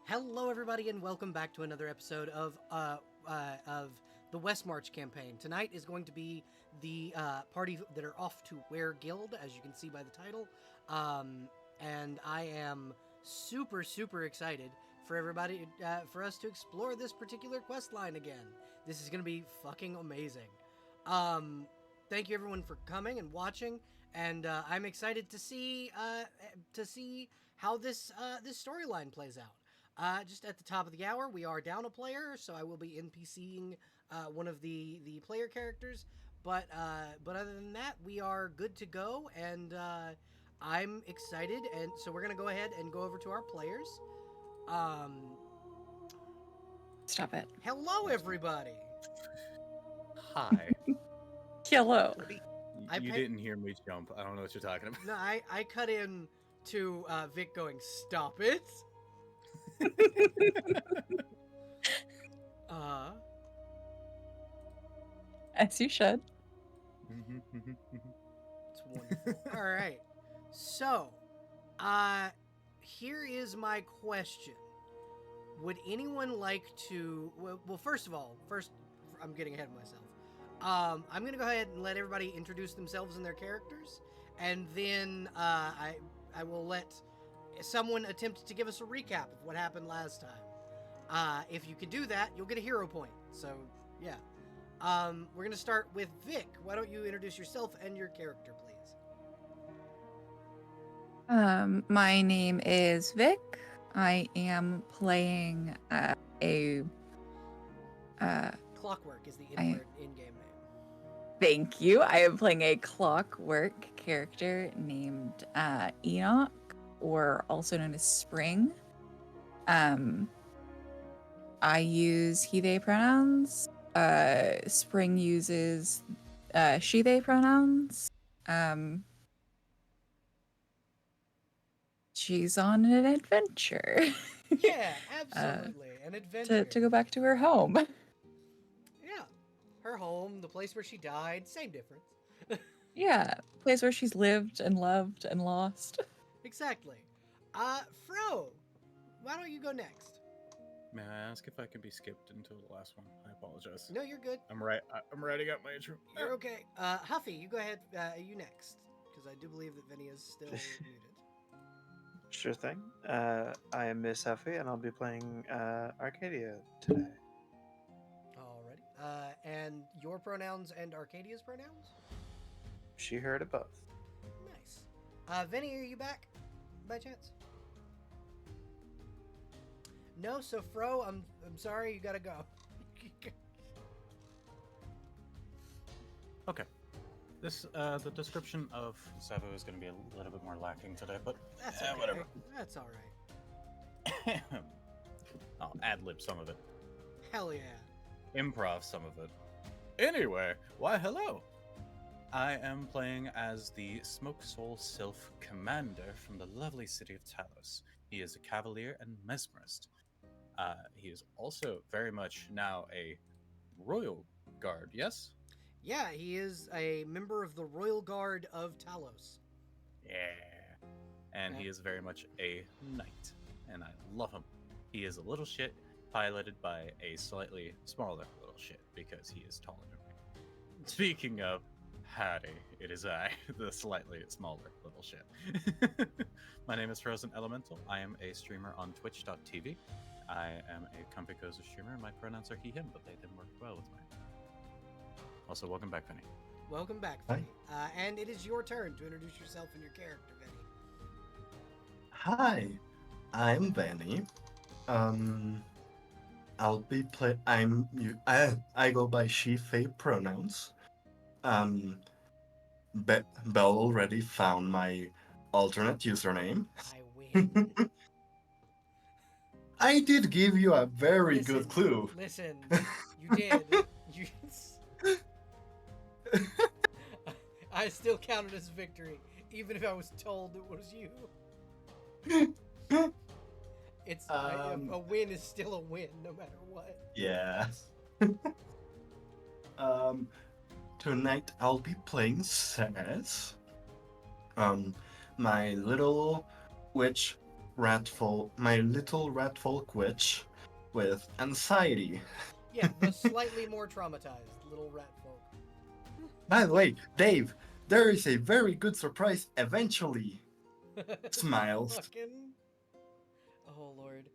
Hello, everybody, and welcome back to another episode of the Westmarch campaign. Tonight is going to be the party that are off to Wereguild, as you can see by the title, and I am super excited for everybody for us to explore this particular quest line again. This is going to be fucking amazing. Thank you everyone for coming and watching, and I'm excited to see how this storyline plays out. Just at the top of the hour, we are down a player, so I will be NPCing one of the player characters. But other than that, we are good to go, and I'm excited. And so we're gonna go ahead and go over to our players. Um, Stop it. Hello, everybody. Hi. Hello. You didn't hear me jump. I don't know what you're talking about. No, I cut in to Vic going, "Stop it." uh, As you should. It's wonderful. All right. So, here is my question. Would anyone like to? Well, first of all, I'm getting ahead of myself. I'm going to go ahead and let everybody introduce themselves and their characters, and then I will let someone attempt to give us a recap of what happened last time. If you can do that, you'll get a hero point. So, yeah. We're going to start with Vic. Why don't you introduce yourself and your character, please? My name is Vic. I am playing a Clockwork is the in-game name. Thank you. I am playing a clockwork character named Enoch, or also known as Spring. I use he/they pronouns. Spring uses she/they pronouns. She's on an adventure. Yeah, absolutely. An adventure. To go back to her home. Yeah. Her home, the place where she died, same difference. Yeah, place where she's lived and loved and lost. Exactly. Fro, why don't you go next? May I ask if I can be skipped until the last one? I apologize. No, you're good. I'm writing up my intro. You're okay. Huffy, you go ahead. You next, because I do believe that Vinny is still muted. Sure thing. I am Miss Huffy, and I'll be playing Arcadia today. Alrighty. And your pronouns and Arcadia's pronouns? She heard it both. Nice. Vinny, are you back by chance? No, so Fro, I'm sorry, you gotta go. Okay. This the description of Savu is going to be a little bit more lacking today, but That's okay. whatever. That's all right. I'll ad-lib some of it. Hell yeah. Improv some of it. Anyway, why hello. I am playing as the Smoke Soul Sylph Commander from the lovely city of Talos. He is a cavalier and mesmerist. He is also very much now a royal guard, yes? Yeah, he is a member of the Royal Guard of Talos. Yeah. And he is very much a knight, and I love him. He is a little shit piloted by a slightly smaller little shit because he is taller than me. Speaking of, howdy, it is I, the slightly smaller little shit. My name is Frozen Elemental. I am a streamer on twitch.tv. I am a comfy cozy streamer. My pronouns are he, him, but they didn't work well with mine. Also, welcome back, Vinny. Welcome back, Vinny. And it is your turn to introduce yourself and your character, Vinny. Hi, I'm Vanny. I'll be I go by she/they pronouns. Bell already found my alternate username. I win. I did give you a very good clue. Listen, you did. I still count it as victory, even if I was told it was you. It's a win is still a win, no matter what. Yeah. Tonight I'll be playing Saz, my little witch my little rat folk witch with anxiety. Yeah, the slightly more traumatized little rat folk. By the way, Dave, there is a very good surprise eventually. Smiles. Fucking. Oh lord.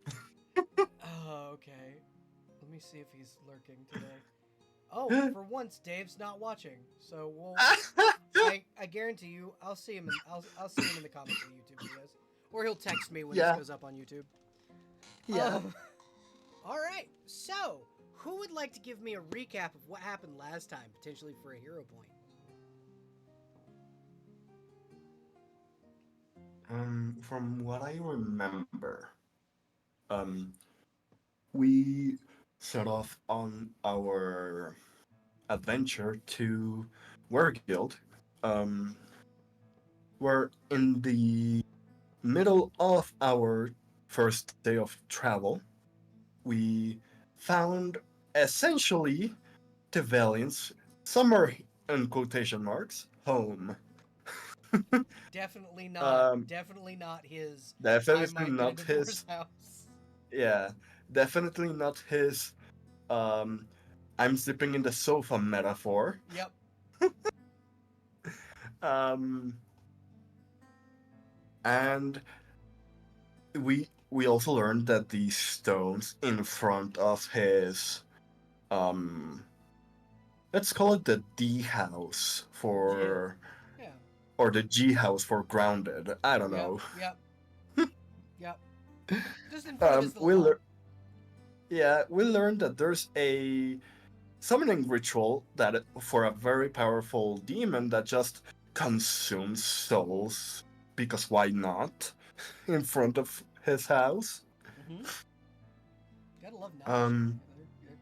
Oh, okay. Let me see if he's lurking today. Oh, for once, Dave's not watching. So we'll. I guarantee you, I'll see him. I'll see him in the comments of the YouTube videos, or he'll text me when this Yeah. goes up on YouTube. Yeah. All right. So, who would like to give me a recap of what happened last time, potentially for a hero point? From what I remember, um, we set off on our adventure to wereguild. Um, we're in the middle of our first day of travel. We found essentially Tevelian's summer, in quotation marks, home. Definitely not. Um, Definitely not his. I definitely might get a not divorce his. house. Yeah, definitely not his. Um, I'm sleeping in the sofa metaphor. Yep. Um, and we also learned that the stones in front of his um let's call it the D house for Yeah. or the G house for grounded. I don't Yep. know. Yep. Yep. Just in front of his little We hut. yeah, we learned that there's a summoning ritual that for a very powerful demon that just consumes souls because why not in front of his house. Mm-hmm. Gotta love knowledge. Um They're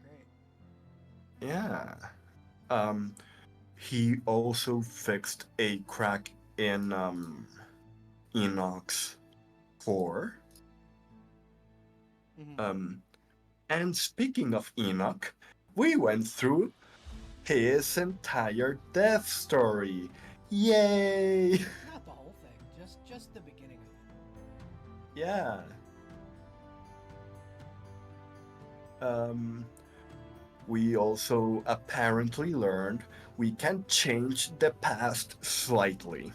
great. yeah. Um he also fixed a crack in Enoch's core. Mm-hmm. And speaking of Enoch, we went through his entire death story. Yay! Not the whole thing. Just the beginning of it. Yeah. Um, we also apparently learned we can change the past slightly.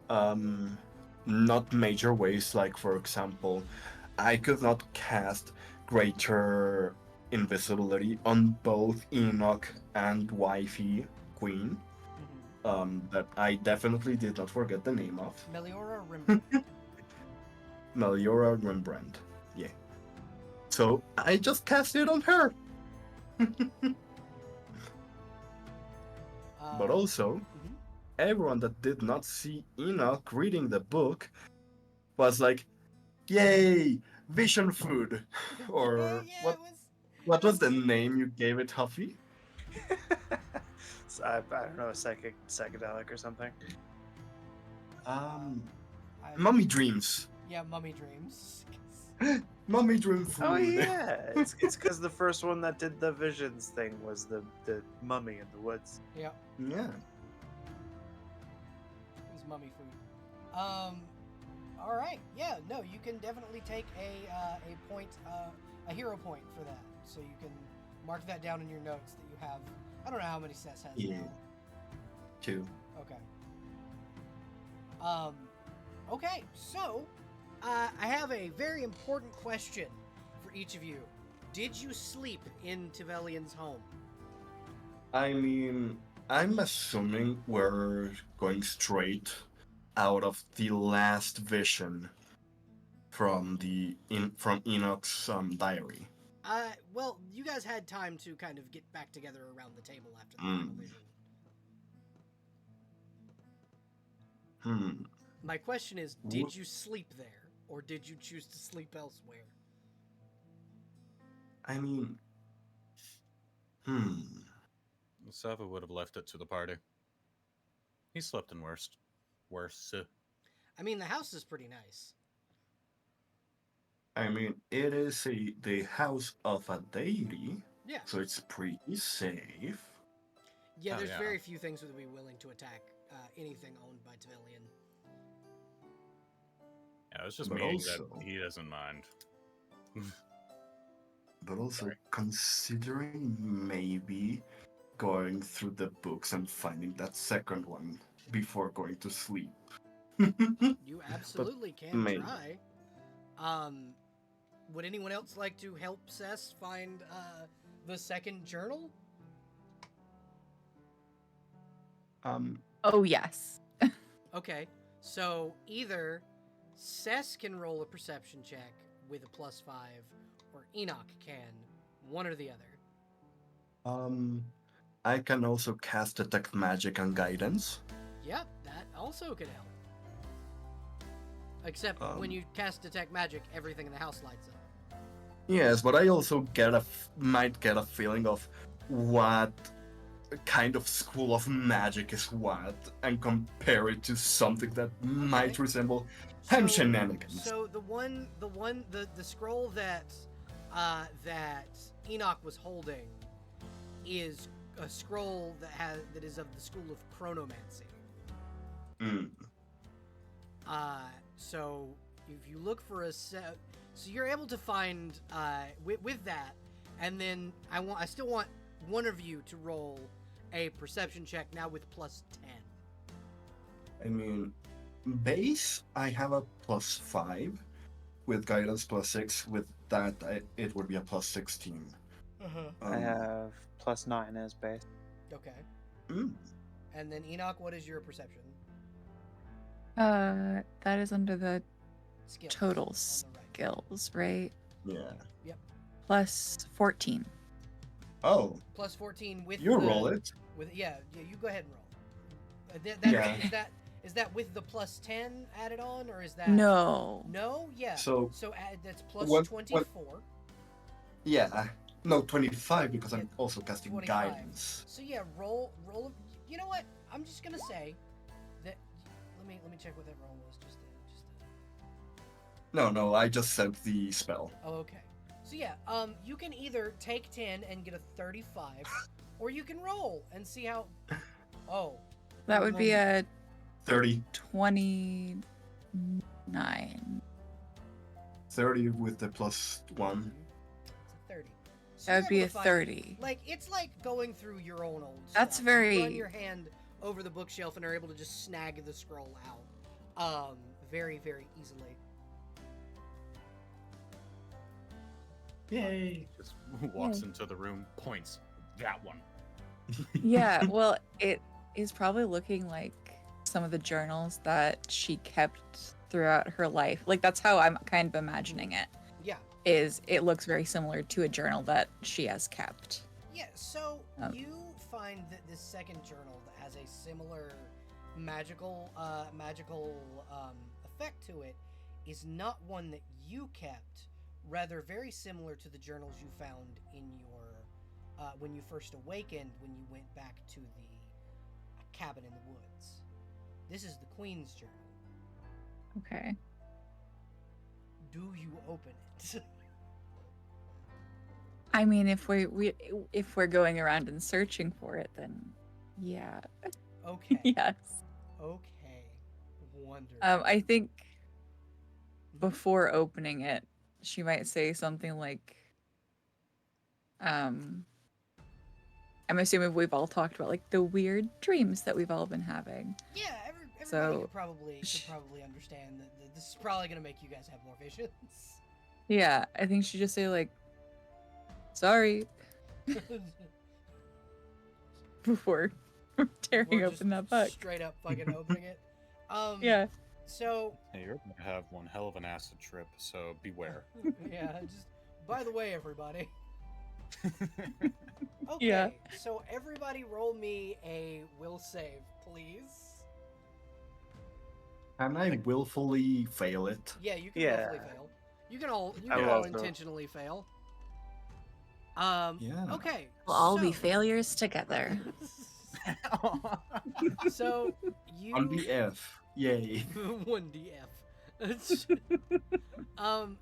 Mm-hmm. Um, not major ways, like for example, I could not cast greater invisibility on both Enoch and Wifey Queen. Mm-hmm. That I definitely did not forget the name of. Meliora Rembrandt. Meliora Rembrandt. Yeah. So I just cast it on her. But also, Mm-hmm. everyone that did not see Enoch reading the book was like, "Yay, vision food!" Or Yeah, what? it was. What was the name you gave it, Huffy? So I don't know, psychedelic or something. Um, I, Mummy dreams. yeah, mummy dreams. Mummy dream food. Oh yeah, it's because the first one that did the visions thing was the mummy in the woods. Yeah, Yeah. it was mummy food. All right. Yeah. No, you can definitely take a point, a hero point for that. So you can mark that down in your notes that you have. I don't know how many Cess has Yeah. now. 2. Okay. Okay. So, I have a very important question for each of you. Did you sleep in Tevelian's home? I mean, I'm assuming we're going straight out of the last vision from from Enoch's diary. Well, you guys had time to kind of get back together around the table after the final Mm. vision. Hmm. My question is, Wh- did you sleep there, or did you choose to sleep elsewhere? I mean, hmm. Sava would have left it to the party. He slept in worst. Worse. I mean, the house is pretty nice. I mean, it is the house of a deity, Yeah. so it's pretty safe. Yeah, Oh, there's yeah. very few things that would be willing to attack anything owned by Tevelian. Yeah, it's just But meaning also- that he doesn't mind. But also Sorry. considering maybe going through the books and finding that second one before going to sleep. You absolutely can maybe. try. Would anyone else like to help Cess find the second journal? Oh yes. Okay, so either Cess can roll a perception check with a +5, or Enoch can, one or the other. I can also cast detect magic and guidance. Yep, that also could help. Except when Um, you cast detect magic, everything in the house lights up. Yes, but I also might get a feeling of what kind of school of magic is what, and compare it to something that might resemble hem shenanigans. So the scroll that that Enoch was holding is a scroll that is of the school of chronomancy. Mm. So if you look for so you're able to find with that, and then I still want one of you to roll a perception check now with +10. I mean, base, I have a +5. With guidance +6. With that, it would be a +16. I have +9 as base. Okay. Mm. And then Enoch, what is your perception? That is under the Skills. total on the right. skills, right? Yeah. Plus 14. Oh, +14 with you the, roll it. With you go ahead and roll. Yeah. Is that with the +10 added on, or is that No. No, yeah. So that's what- +24. Yeah. No, 25 because I'm Yeah, also casting 25. guidance. So yeah, roll. You know what? I'm just gonna say that. Let me check what that roll was. No, I just said the spell. Oh, okay. So yeah, you can either take 10 and get a 35, or you can roll and see how. Oh, That would be a 30. 29. 30 with the +1. It's a 30. So That you're would be able a to find- 30. Like it's like going through your own old. That's stuff. very- You run your hand over the bookshelf and are able to just snag the scroll out, very very easily. Yay. Just walks into the room, points. That one. Yeah, well, it is probably looking like some of the journals that she kept throughout her life. Like that's how I'm kind of imagining it. Yeah. Is it looks very similar to a journal that she has kept. Yeah, so Oh. you find that this second journal that has a similar magical effect to it is not one that you kept, rather very similar to the journals you found in your when you first awakened, when you went back to the cabin in the woods. This is the Queen's journal. Okay. Do you open it? I mean, if we're going around and searching for it, then yeah. Okay. Yes. Okay. Wonderful. I think before opening it, she might say something like, I'm assuming we've all talked about like the weird dreams that we've all been having. Yeah, everybody So, could probably understand that this is probably gonna make you guys have more visions. Yeah, I think she just say like, sorry, before tearing Or just open that book. Straight up fucking opening it. Yeah. So Hey, you're gonna have one hell of an acid trip, so beware. yeah, just by the way, everybody. Okay, Yeah. so everybody roll me a will save, please. Can I willfully fail it? Yeah, you can Yeah. willfully fail. You can all I will also. intentionally fail. Yeah. Okay. We'll all be so- failures together. So you On BF. Yay. 1DF.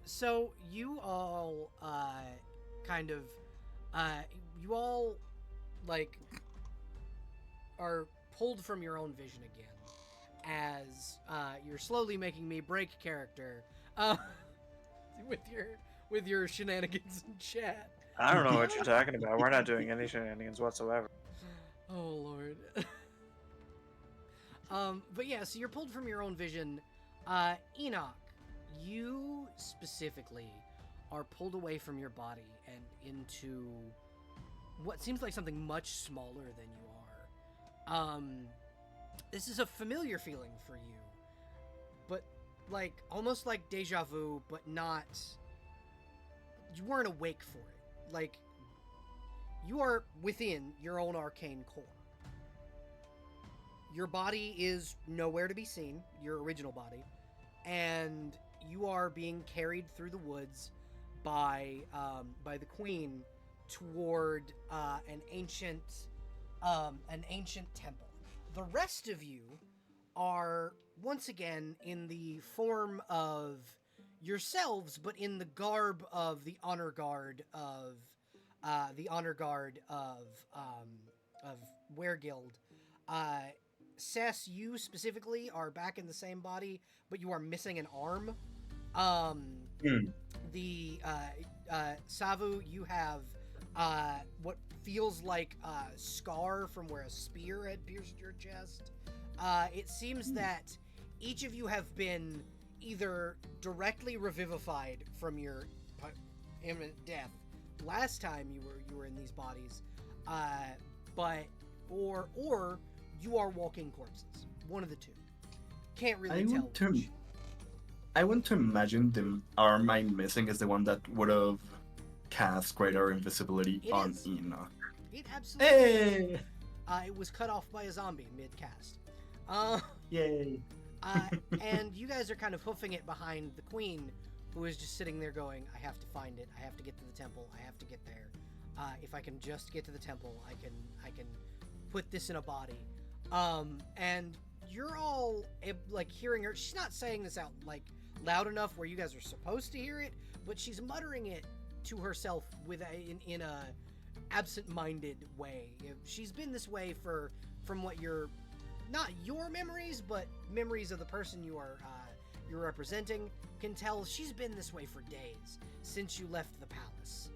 So you all kind of you all like are pulled from your own vision again. as you're slowly making me break character uh, with your shenanigans in chat. I don't know what you're talking about. We're not doing any shenanigans whatsoever. Oh lord. But yeah, so you're pulled from your own vision. Enoch, you specifically are pulled away from your body and into what seems like something much smaller than you are. This is a familiar feeling for you, but like almost like deja vu, but not. You weren't awake for it. Like you are within your own arcane core. Your body is nowhere to be seen, your original body, and you are being carried through the woods by the queen toward an ancient temple. The rest of you are once again in the form of yourselves, but in the garb of the honor guard of wereguild. Sess, you specifically are back in the same body, but you are missing an arm. The Savu, you have what feels like a scar from where a spear had pierced your chest. It seems that each of you have been either directly revivified from your imminent death last time you were in these bodies, or you are walking corpses. One of the two. Can't really tell which. I want to imagine the arm I'm missing is the one that would have cast greater invisibility on Enoch. It absolutely Hey! is. It was cut off by a zombie mid-cast. Yay. And you guys are kind of hoofing it behind the queen, who is just sitting there going, I have to find it. I have to get to the temple. I have to get there. If I can just get to the temple, I can put this in a body. And you're all like hearing her. She's not saying this out like loud enough where you guys are supposed to hear it, but she's muttering it to herself in a absent-minded way. She's been this way from what you're not your memories, but memories of the person you're representing can tell. She's been this way for days since you left the palace.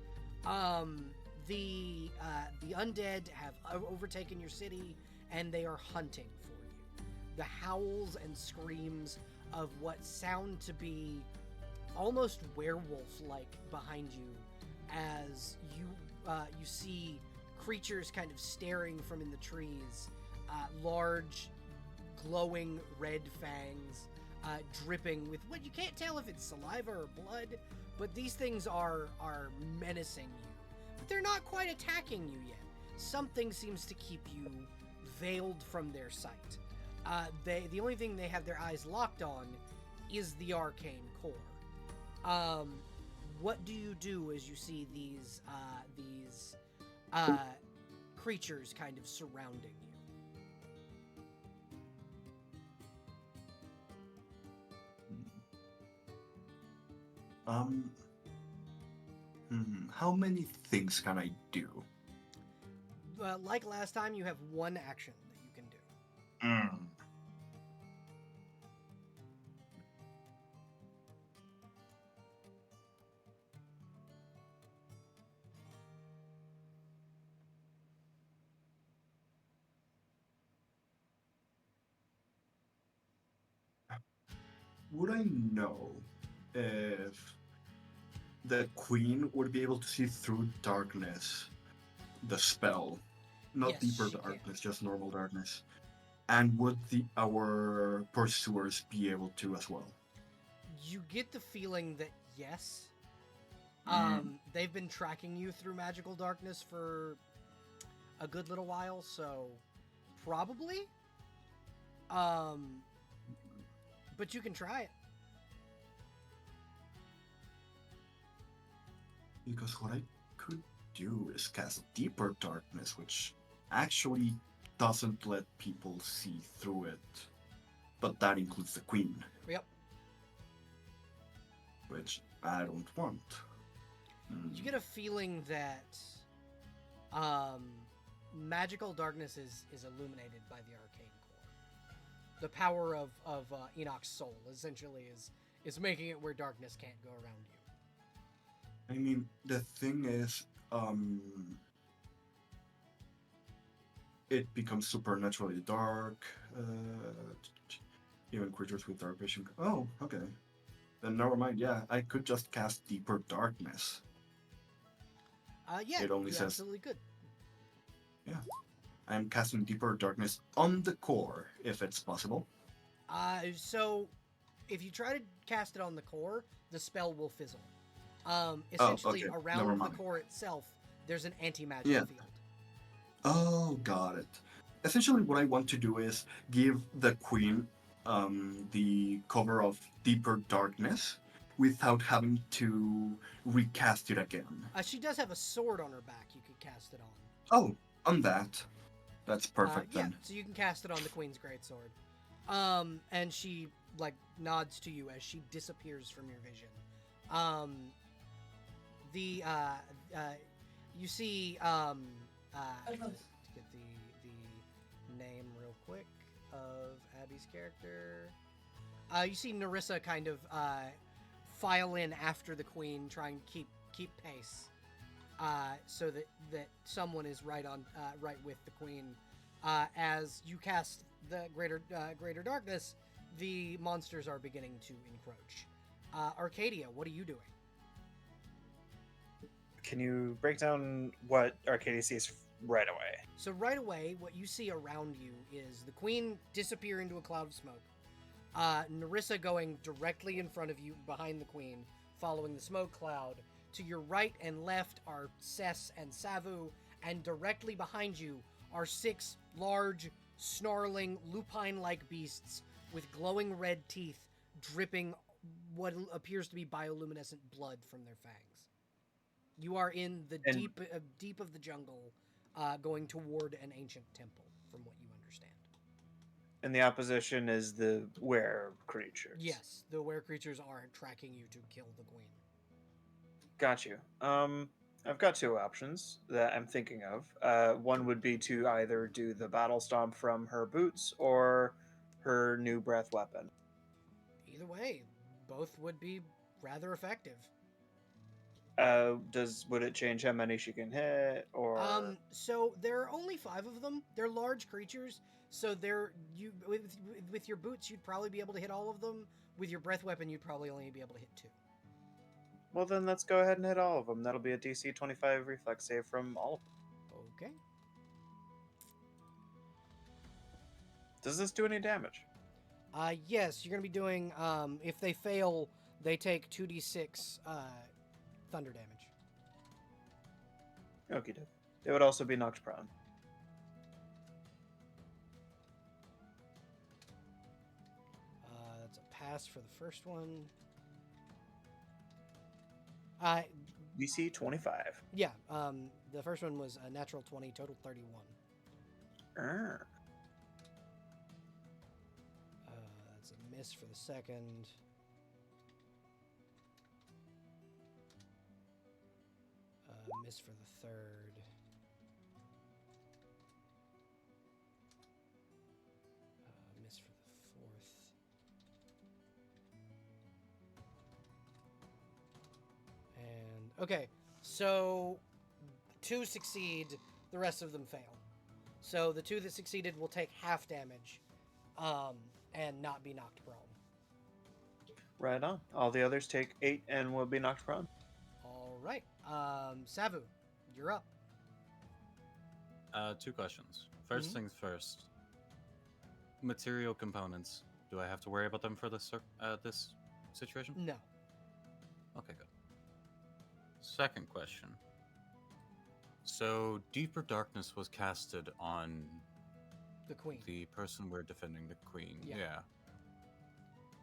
The undead have overtaken your city, and they are hunting for you. The howls and screams of what sound to be almost werewolf-like behind you, as you see creatures kind of staring from in the trees, large, glowing red fangs, dripping with what you can't tell if it's saliva or blood, but these things are menacing you. But they're not quite attacking you yet. Something seems to keep you veiled from their sight. The only thing they have their eyes locked on is the arcane core. What do you do as you see these creatures kind of surrounding you? How many things can I do? Like last time, you have one action that you can do. Would I know if the queen would be able to see through darkness the spell? Not Yes, deeper she can. darkness, just normal darkness. And would our pursuers be able to as well? You get the feeling that yes. They've been tracking you through magical darkness for a good little while, so probably. But you can try it. Because what I could do is cast deeper darkness, which actually doesn't let people see through it. But that includes the queen. Yep. Which I don't want. You get a feeling that magical darkness is illuminated by the arcane the power of Enoch's soul essentially is making it where darkness can't go around you. I mean, the thing is, it becomes supernaturally dark. Even creatures with dark vision. Oh, okay. Then never mind. Yeah, I could just cast Deeper Darkness. Yeah, It only you says- absolutely could. Yeah. I'm casting Deeper Darkness on the core, if it's possible. So if you try to cast it on the core, the spell will fizzle. Essentially, okay. Never around the mind. core itself, there's an anti-magic Yeah. field. Oh, got it. Essentially, what I want to do is give the queen the cover of Deeper Darkness without having to recast it again. She does have a sword on her back you could cast it on. Oh, on that. That's perfect Yeah, then. so you can cast it on the queen's greatsword. And she, like, nods to you as she disappears from your vision. You see, to get the name real quick of Abby's character. You see Narissa kind of file in after the queen, trying to keep pace, so that someone is right with the queen. As you cast the greater darkness, the monsters are beginning to encroach. Arcadia, what are you doing? Can you break down what Arcadia sees right away? So right away, what you see around you is the queen disappear into a cloud of smoke. Narissa going directly in front of you, behind the queen, following the smoke cloud. To your right and left are Cess and Savu, and directly behind you are 6 large, snarling, lupine-like beasts with glowing red teeth dripping what appears to be bioluminescent blood from their fangs. You are in the deep of the jungle, going toward an ancient temple, from what you understand. And the opposition is the were creatures. Yes, the were creatures are tracking you to kill the queen. Got you. I've got 2 options that I'm thinking of. One would be to either do the battle stomp from her boots or her new breath weapon. Either way, both would be rather effective. Would it change how many she can hit, or? So there are only 5 of them. They're large creatures, so with your boots, you'd probably be able to hit all of them. With your breath weapon, you'd probably only be able to hit 2. Well, then let's go ahead and hit all of them. That'll be a DC 25 reflex save from all of them. Okay. Does this do any damage? Yes, you're gonna be doing. If they fail, they take 2d6 thunder damage. Okie doke. They would also be knocked prone. That's a pass for the first one. DC 25. Yeah. The first one was a natural 20, total 31. That's a miss for the second. Miss for the third. Miss for the fourth. And okay, so 2 succeed, the rest of them fail. So the 2 that succeeded will take half damage, and not be knocked prone. Right on. All the others take 8 and will be knocked prone. All right, Savu, you're up. 2 questions. First things first. Material components. Do I have to worry about them for this this situation? No. Okay, good. Second question. So, Deeper Darkness was casted on The queen. the person we're defending, the queen. Yeah.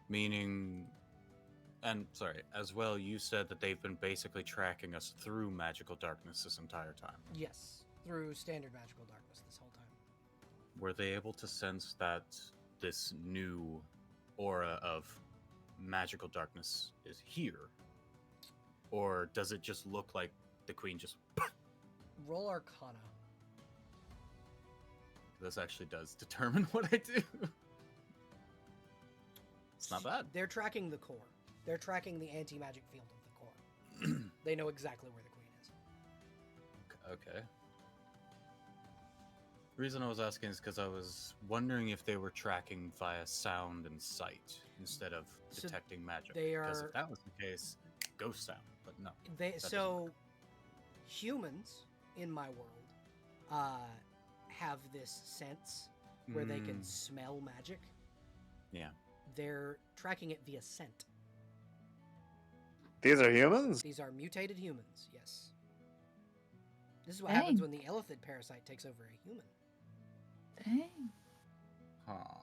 Meaning, and sorry, as well, you said that they've been basically tracking us through magical darkness this entire time. Yes, through standard magical darkness this whole time. Were they able to sense that this new aura of magical darkness is here? Or does it just look like the queen just... Roll Arcana. This actually does determine what I do. It's not bad. They're tracking the core. They're tracking the anti-magic field of the core. They know exactly where the queen is. Okay. The reason I was asking is because I was wondering if they were tracking via sound and sight instead of So detecting magic. they Because are- if that was the case, ghost sound. But no. So humans in my world have this sense where they can smell magic. Yeah. They're tracking it via scent. These are humans? These are mutated humans, yes. This is what Dang. happens when the elephant parasite takes over a human. Dang. Huh.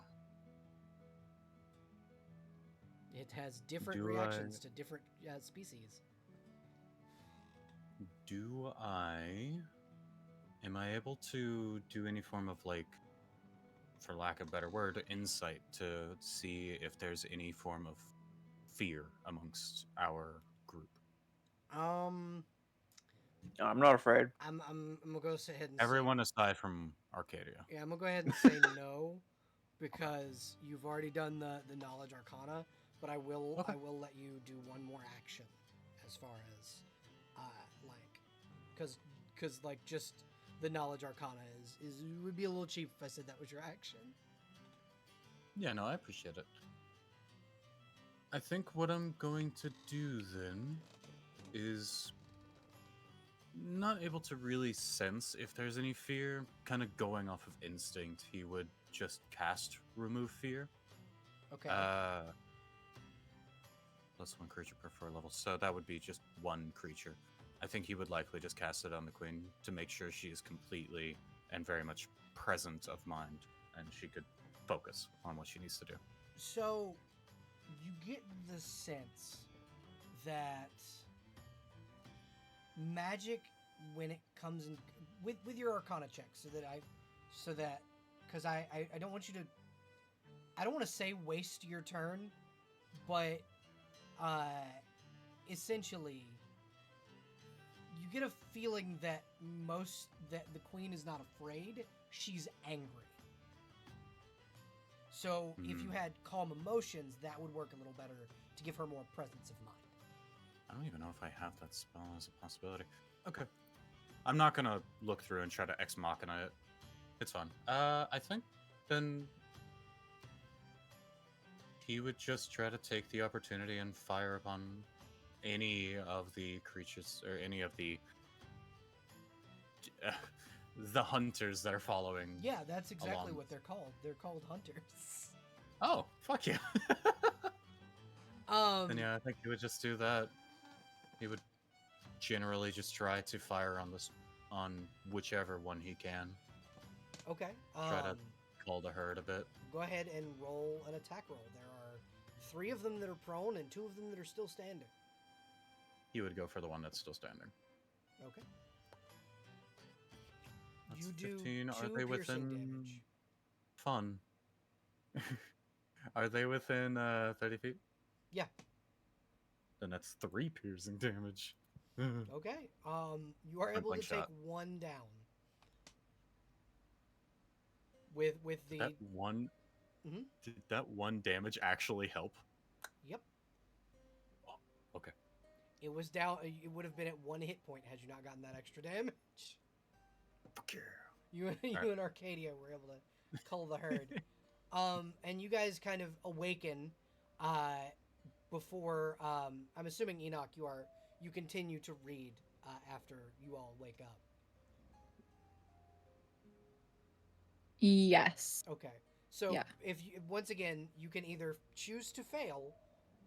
It has different Do reactions to different species. Am I able to do any form of, like, for lack of a better word, insight to see if there's any form of fear amongst our group? I'm not afraid. gonna go ahead and Everyone aside from Arcadia. say, yeah, I'm gonna go ahead and say no, because you've already done the knowledge arcana. But I will let you do one more action, as far as because like just the knowledge arcana is it would be a little cheap if I said that was your action. Yeah, no, I appreciate it. I think what I'm going to do then is not able to really sense if there's any fear, kind of going off of instinct. He would just cast remove fear. Okay. Plus one creature per 4 level, so that would be just one creature. I think he would likely just cast it on the queen to make sure she is completely and very much present of mind, and she could focus on what she needs to do. So, you get the sense that magic, when it comes in with your Arcana check, because I don't want you to, I don't want to say waste your turn, but essentially, you get a feeling that the queen is not afraid; she's angry. So if you had calm emotions, that would work a little better to give her more presence of mind. I don't even know if I have that spell as a possibility. Okay. I'm not gonna look through and try to ex machina it. It's fine. I think then he would just try to take the opportunity and fire upon any of the creatures or any of the hunters that are following. Yeah, that's exactly along. what they're called. They're called hunters. Oh, fuck yeah. Um. Then yeah, I think he would just do that. He would generally just try to fire on whichever one he can. Okay. Try to call the herd a bit. Go ahead and roll an attack roll. There are 3 of them that are prone and 2 of them that are still standing. He would go for the one that's still standing. Okay. That's You do 15. Are 2 they piercing within damage. fun? Are they within 30 feet? Yeah. Then that's 3 piercing damage. Okay. You are Point able to blank take shot. 1 down. With the That one. Mhm. Did that 1 damage actually help? Yep. Oh, okay. It was down. It would have been at 1 hit point had you not gotten that extra damage. Fuck yeah. You Alright. and Arcadia were able to cull the herd. And you guys kind of awaken before I'm assuming Enoch you continue to read after you all wake up. Yes. Okay. So Yeah. if you, once again, you can either choose to fail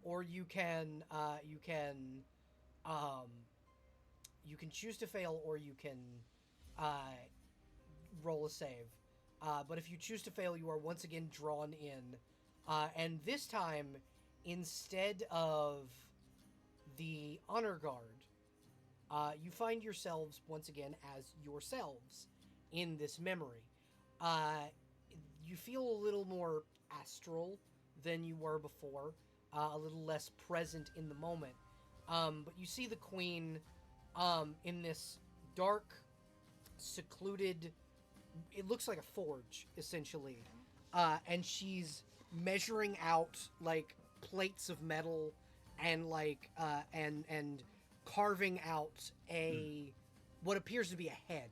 or you can choose to fail or you can roll a save. But if you choose to fail, you are once again drawn in. And this time, instead of the honor guard, you find yourselves once again as yourselves in this memory. You feel a little more astral than you were before, a little less present in the moment. But you see the queen in this dark, secluded, it looks like a forge, essentially. And she's measuring out, like, plates of metal and like and carving out a what appears to be a head.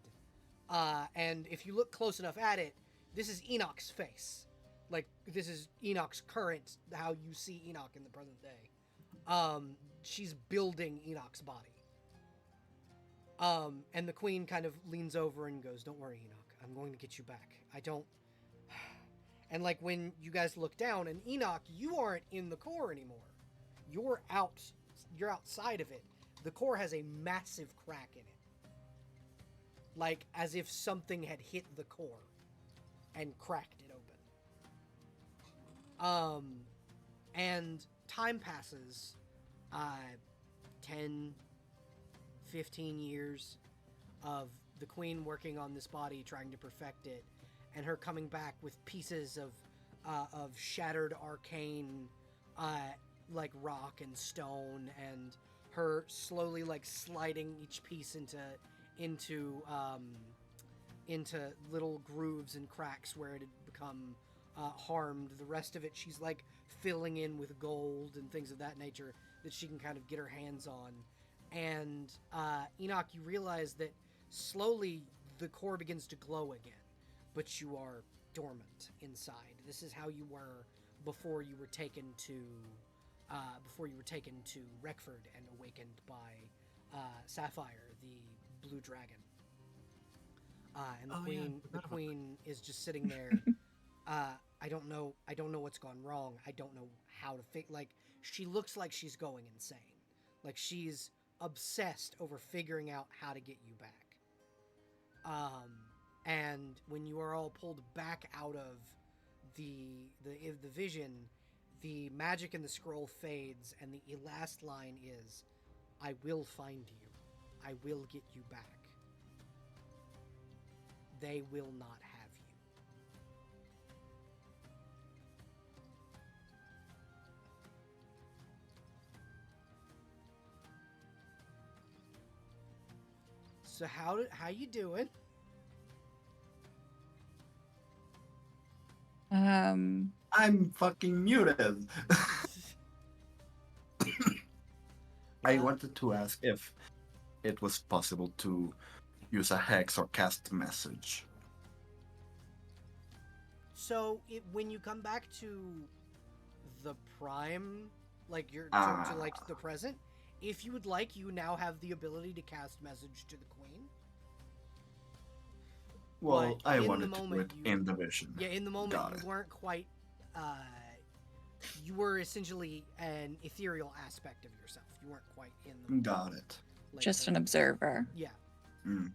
And if you look close enough at it, this is Enoch's face. Like, this is Enoch's current, how you see Enoch in the present day. She's building Enoch's body. And the queen kind of leans over and goes, "Don't worry, Enoch. I'm going to get you back. I don't..." And, like, when you guys look down, and Enoch, you aren't in the core anymore. You're outside of it. The core has a massive crack in it. Like, as if something had hit the core and cracked it open. And time passes, 10, 15 years of the queen working on this body, trying to perfect it, and her coming back with pieces of shattered arcane, like rock and stone, and her slowly like sliding each piece into little grooves and cracks where it had become harmed. The rest of it she's like filling in with gold and things of that nature that she can kind of get her hands on. And Enoch, you realize that slowly the core begins to glow again, but you are dormant inside. This is how you were before you were taken to Reckford and awakened by Sapphire, the blue dragon. And the queen is just sitting there. I don't know what's gone wrong. I don't know how to like, she looks like she's going insane. Like, she's obsessed over figuring out how to get you back. And when you are all pulled back out of the vision, the magic in the scroll fades, and the last line is, "I will find you. I will get you back. They will not have you." So how you doing? I'm fucking muted. I wanted to ask if it was possible to use a hex or cast message. So when you come back to the prime, like to like the present, if you would like, you now have the ability to cast message to the queen. Well, But I in the wanted to do moment, it in the vision. Yeah, in the moment Got you it. weren't quite. You were essentially an ethereal aspect of yourself. You weren't quite in the. Got it. Like, Just an observer. Yeah. Mm.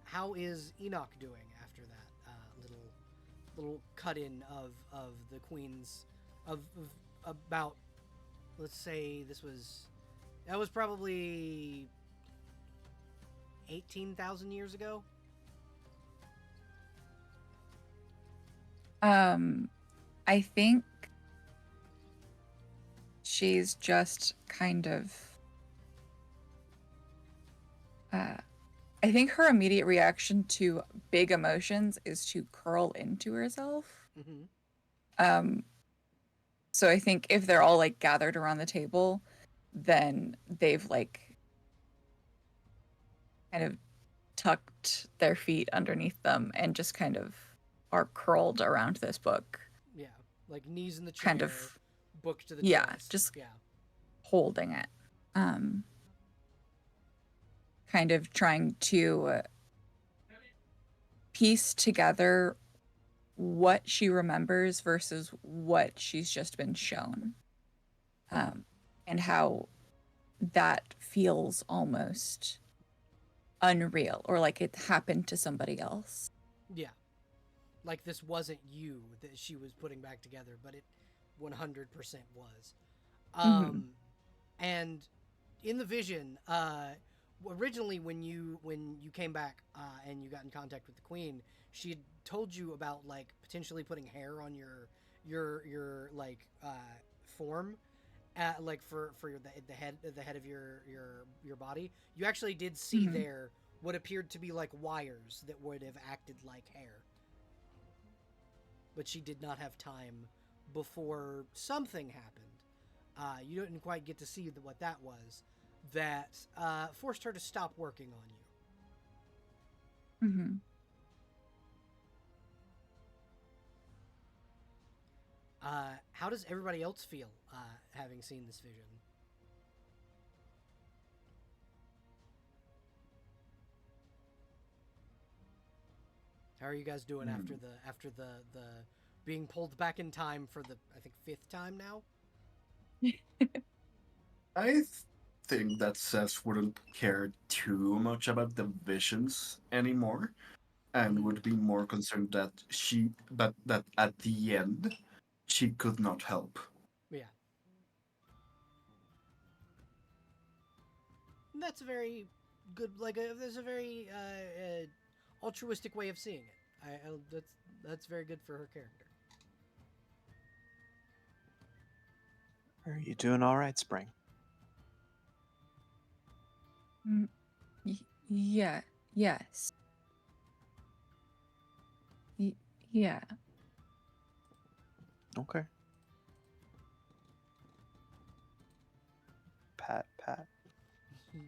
How is Enoch doing after that little cut in of the queen's of about, let's say that was probably 18,000 years ago? I think she's just kind of I think her immediate reaction to big emotions is to curl into herself. Mm-hmm. So I think if they're all like gathered around the table, then they've like kind of tucked their feet underneath them and just kind of are curled around this book, Yeah, like knees in the chair, kind of, book to the yeah, chest. just Yeah. holding it. Kind of trying to piece together what she remembers versus what she's just been shown. And how that feels almost unreal, or like it happened to somebody else. Yeah. Like this wasn't you that she was putting back together, but it 100% was. And in the vision, originally when you came back and you got in contact with the queen, she had told you about like potentially putting hair on your like form, like for the head of your body. You actually did see there what appeared to be like wires that would have acted like hair, but she did not have time before something happened. You didn't quite get to see what that was. That forced her to stop working on you. Mm-hmm. How does everybody else feel having seen this vision? How are you guys doing after the being pulled back in time for the, I think, 5th time now? I think that Seth wouldn't care too much about the visions anymore, and would be more concerned that that at the end she could not help. Yeah. And that's a very good, there's a very altruistic way of seeing it. That's very good for her character. Are you doing all right, Spring? Yeah. Yes. Yeah. Okay. Pat.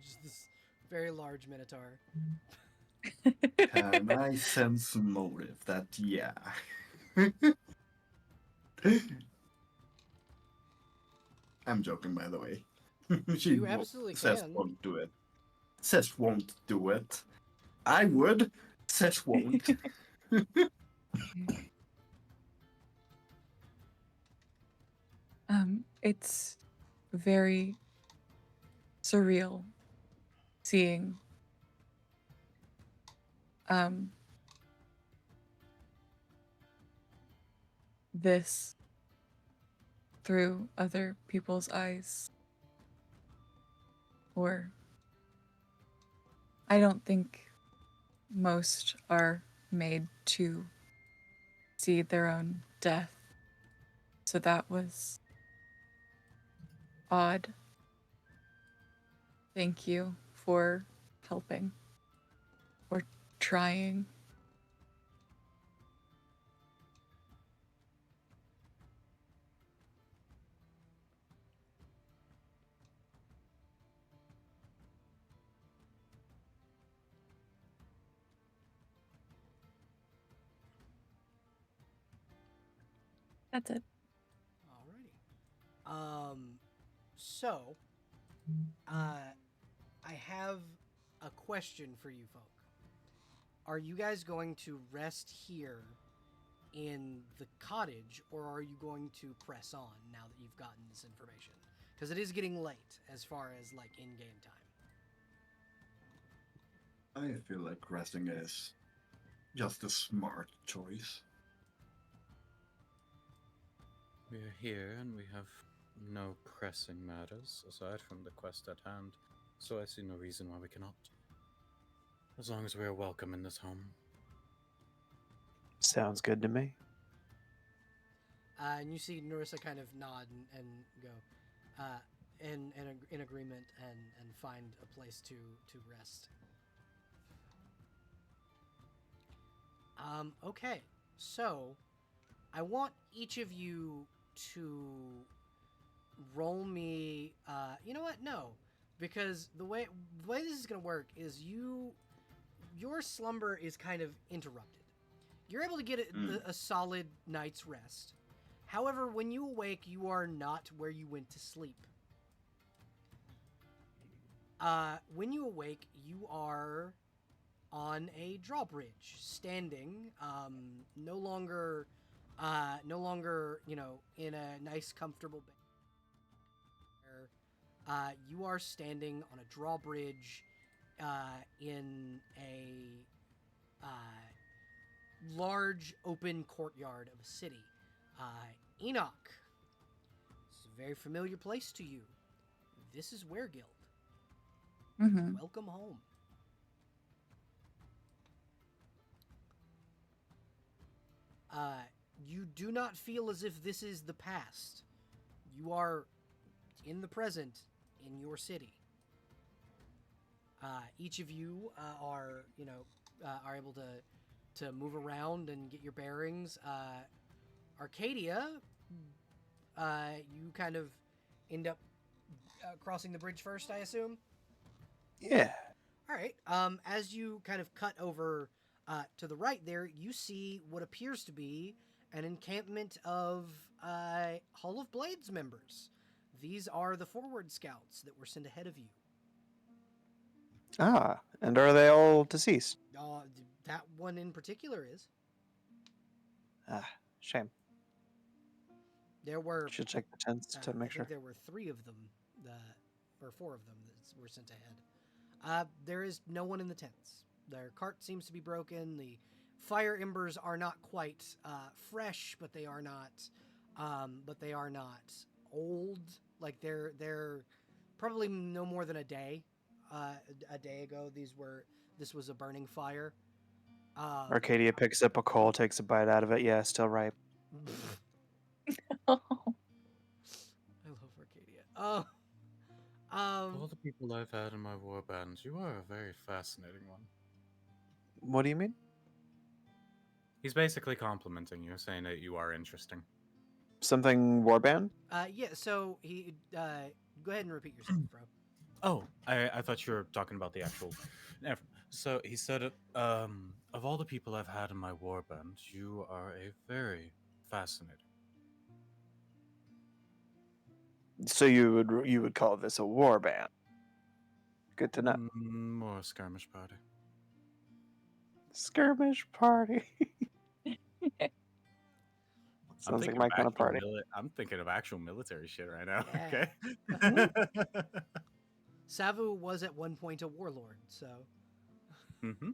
Just this very large minotaur. Can I sense motive that, yeah. I'm joking, by the way. You absolutely Seth can. won't do it. Seth won't do it. I would. Seth won't. It's very surreal seeing this through other people's eyes. Or I don't think most are made to see their own death. So that was odd. Thank you for helping or trying. That's it. Alrighty. So, I have a question for you folk. Are you guys going to rest here in the cottage, or are you going to press on now that you've gotten this information? Because it is getting late as far as in-game time. I feel like resting is just a smart choice. We are here and we have no pressing matters aside from the quest at hand, so I see no reason why we cannot. As long as we are welcome in this home. Sounds good to me. And you see Narissa kind of nod and go, in agreement, and find a place to rest. Okay, so I want each of you to roll me. You know what? No, because the way this is gonna work is your slumber is kind of interrupted. You're able to get a solid night's rest. However, when you awake, you are not where you went to sleep. When you awake, you are on a drawbridge, standing, no longer, in a nice, comfortable bed. You are standing on a drawbridge, in a large, open courtyard of a city. Enoch, this is a very familiar place to you. This is Wereguild. Mm-hmm. Welcome home. You do not feel as if this is the past. You are in the present, in your city. Each of you are able to move around and get your bearings. Arcadia, you kind of end up crossing the bridge first, I assume. Yeah. All right. As you kind of cut over to the right there, you see what appears to be an encampment of Hall of Blades members. These are the forward scouts that were sent ahead of you. Ah, and are they all deceased? That one in particular is. Ah, shame. There were, Should check the tents to I make sure. think there were 3 of them, or 4 of them that were sent ahead. There is no one in the tents. Their cart seems to be broken. The fire embers are not quite fresh, but they are not. But they are not old. Like they're probably no more than a day. A day ago, this was a burning fire. Arcadia picks up a coal, takes a bite out of it. Yeah, still ripe. I love Arcadia. Oh. Of all the people I've had in my war bands, you are a very fascinating one. What do you mean? He's basically complimenting you, saying that you are interesting. Something warband? Yeah. So he. Go ahead and repeat yourself, bro. Oh, I thought you were talking about the actual. So he said, of all the people I've had in my war band, you are a very fascinating. So you would call this a warband? Good to know. More a skirmish party. Skirmish party. Sounds like my kind of party. I'm thinking of actual military shit right now. Yeah. Okay. Savu was at one point a warlord, so. Mm-hmm.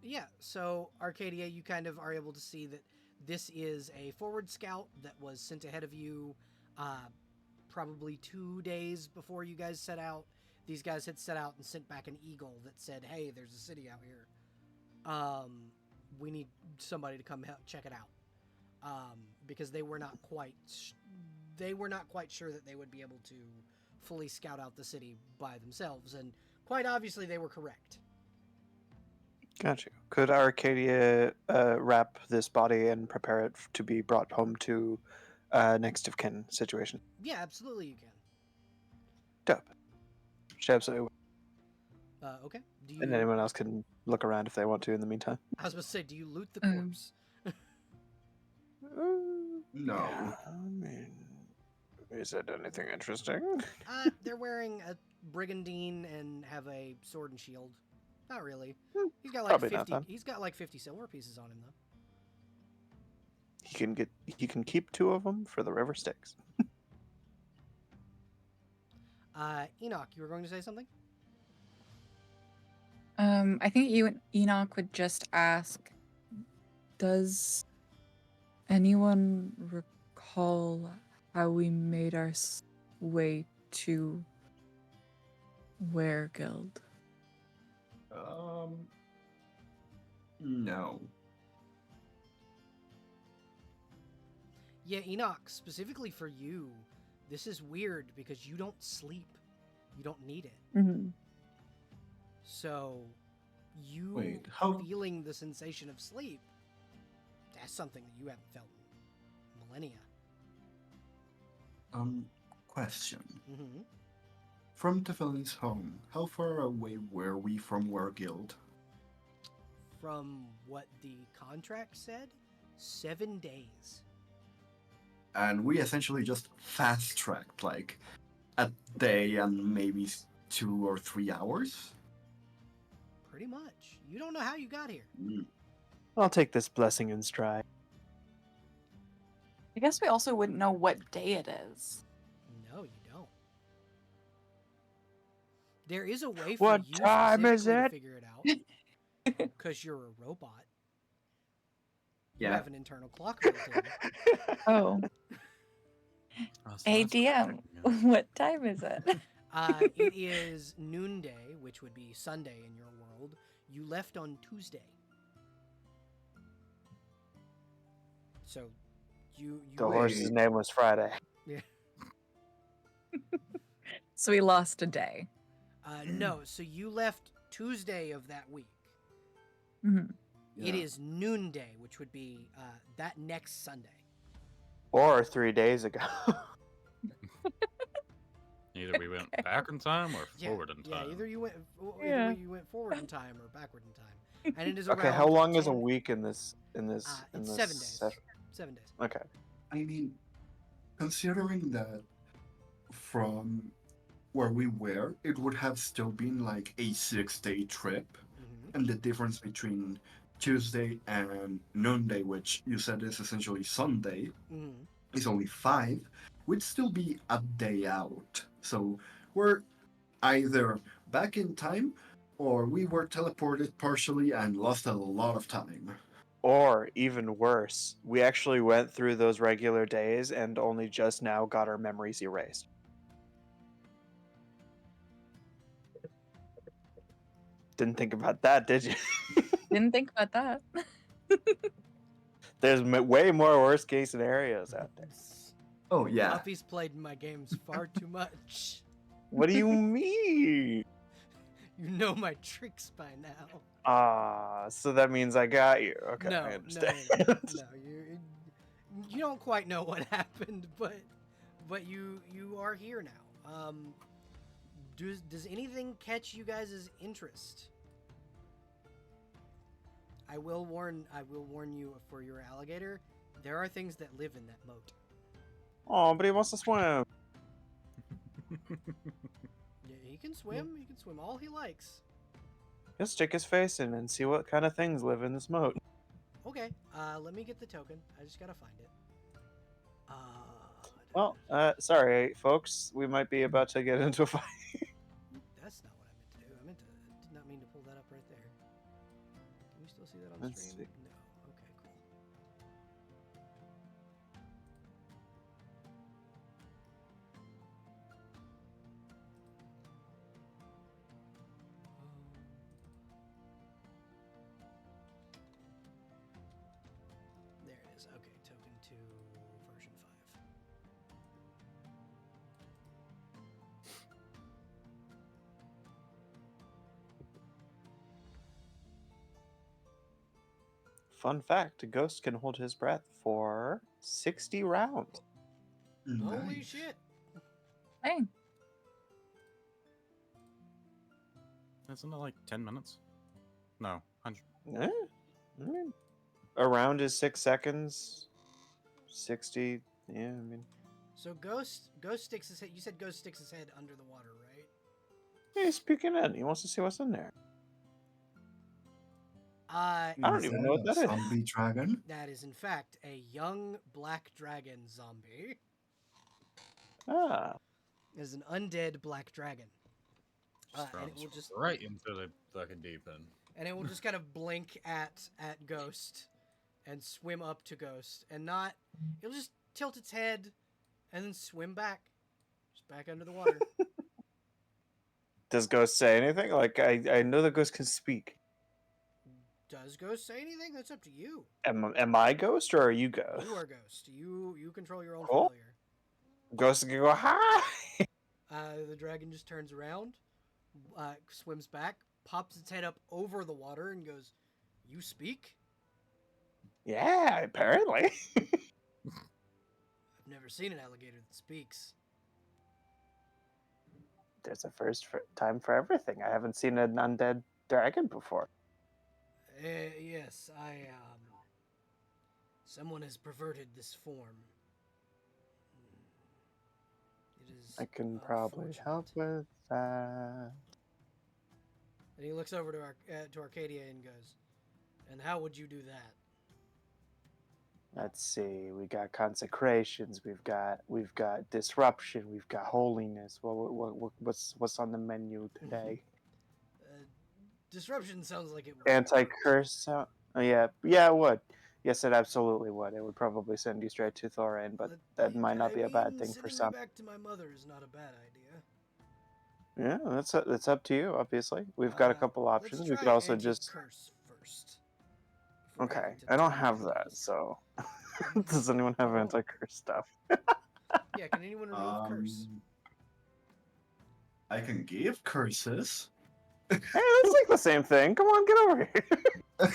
Yeah, so Arcadia, you kind of are able to see that this is a forward scout that was sent ahead of you probably 2 days before you guys set out. These guys had set out and sent back an eagle that said, hey, there's a city out here. We need somebody to come check it out. Because they were not quite sure that they would be able to fully scout out the city by themselves, and quite obviously they were correct. Got you. Could Arcadia wrap this body and prepare it to be brought home to next of kin situation? Yeah, absolutely you can. Dope. She absolutely will. Okay. Do you? And anyone else can look around if they want to in the meantime. I was supposed to say, do you loot the corpse? No. I mean, is it anything interesting? They're wearing a brigandine and have a sword and shield. Not really. He's got like Probably 50. not, then. He's got like 50 silver pieces on him though. He can keep 2 of them for the river Styx. Enoch, you were going to say something? I think Enoch would just ask, does anyone recall how we made our way to wereguild? No. Yeah, Enoch, specifically for you, this is weird because you don't sleep. You don't need it. Mm-hmm. So, you Wait, how- feeling the sensation of sleep, that's something that you haven't felt in millennia. Question. Mm-hmm. From Tiffany's home, how far away were we from wereguild? From what the contract said, 7 days. And we essentially just fast-tracked, like, a day and maybe 2 or 3 hours? Pretty much. You don't know how you got here. I'll take this blessing in stride. I guess we also wouldn't know what day it is. No, you don't. There is a way for What you time is specifically to it? figure it out. Because you're a robot. You have an internal clock built in. Oh, Oh, so hey that's DM, yeah. what time is it? It is noonday, which would be Sunday in your world. You left on Tuesday. So, you The Wait. horse's name was Friday. Yeah. So we lost a day. No, so you left Tuesday of that week. Mm-hmm. It Yeah. is noonday, which would be that next Sunday. Or 3 days ago. Either we went back in time or Yeah, forward in time. yeah. Either you went Yeah. forward in time or backward in time, and it is Okay, around how long is a 10 week in this It's 7 days. session? 7 days. Okay. I mean, considering that from where we were, it would have still been like a 6-day trip, Hmm. and the difference between Tuesday and noonday, which you said is essentially Sunday, Hmm. is only 5, would still be a day out. So we're either back in time or we were teleported partially and lost a lot of time. Or even worse, we actually went through those regular days and only just now got our memories erased. Didn't think about that, did you? Didn't think about that. There's way more worst case scenarios out there. Oh, yeah. Fluffy's played my games far too much. What do you mean? You know my tricks by now. So that means I got you. Okay, no, I no, understand. no, you don't quite know what happened, but you are here now. Does anything catch you guys' interest? I will warn you for your alligator. There are things that live in that moat. Oh, but he wants to swim. Yeah, he can swim. He can swim all he likes. He'll stick his face in and see what kind of things live in this moat. Okay. Let me get the token. I just gotta find it. Well, sorry, folks. We might be about to get into a fight. That's not what I meant to do. Did not mean to pull that up right there. Can you still see that on the Let's stream? see. No. Okay, cool. There it is. Okay, token 2, version 5. Fun fact, a ghost can hold his breath for 60 rounds. Holy Nice. shit! Hey, Isn't it like 10 minutes? No, 100. Eh? I mean, a round is 6 seconds. 60, yeah, I mean. So Ghost sticks his head. You said Ghost sticks his head under the water, right? He's peeking in. He wants to see what's in there. Uh, I don't Is even know what a that is. zombie dragon? that is in fact a young black dragon zombie. Ah, It is an undead black dragon. Just And it throws will just right into the fucking deep end. and it will just kind of blink at Ghost and swim up to Ghost and not. It'll just tilt its head and then swim back, just back under the water. does Ghost say anything? Like, I know that Ghost can speak. Does Ghost say anything? That's up to you. Am I Ghost or are you Ghost? You are Ghost. You control your own Cool. familiar. Ghost can go, hi! The dragon just turns around, swims back, pops its head up over the water, and goes, "You speak? Yeah, apparently. I've never seen an alligator that speaks." There's a first time for everything. I haven't seen an undead dragon before. Yes, someone has perverted this form. It is. I can probably help unfortunate. with that. And he looks over to Arcadia and goes, "And how would you do that?" Let's see. We got consecrations. We've got disruption. We've got holiness. What's on the menu today? Disruption sounds like it would. Anti-curse. Oh yeah, it would. Yes, it absolutely would. It would probably send you straight to Thorin, but that might not be a bad thing for sending some. me back to my mother is not a bad idea. Yeah, that's up to you. Obviously, we've got a couple options. Let's We try could also just. anti-curse first. before Okay, heading to I don't Tom have that. Brady's. So, does anyone have Oh. anti-curse stuff? Yeah, can anyone remove curse? I can give curses. Hey, that's like the same thing. Come on, get over here.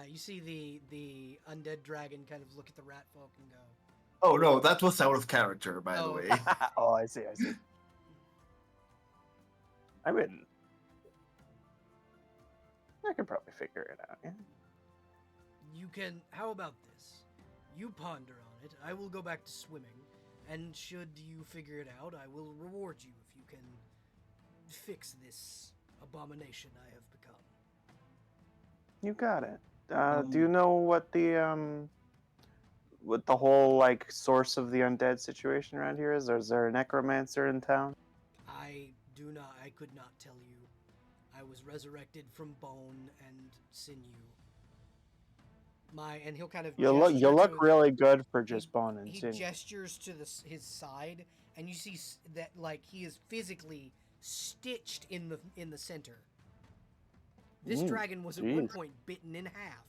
You see the undead dragon kind of look at the rat folk and go, Oh no, that was out of character, by the Oh, way. okay. Oh, I see. I mean, I could probably figure it out. Yeah. "You can. How about this? You ponder on it. I will go back to swimming, and should you figure it out, I will reward you if you can fix this abomination I have become." You got it. Do you know what the whole like source of the undead situation around here is? Or is there a necromancer in town? I do not. I could not tell you. I was resurrected from bone and sinew. And he'll kind of You look to really good for he, just bone and he sinew. gestures to his side, and you see that like he is physically stitched in the center. This dragon was at one jeez. point bitten in half.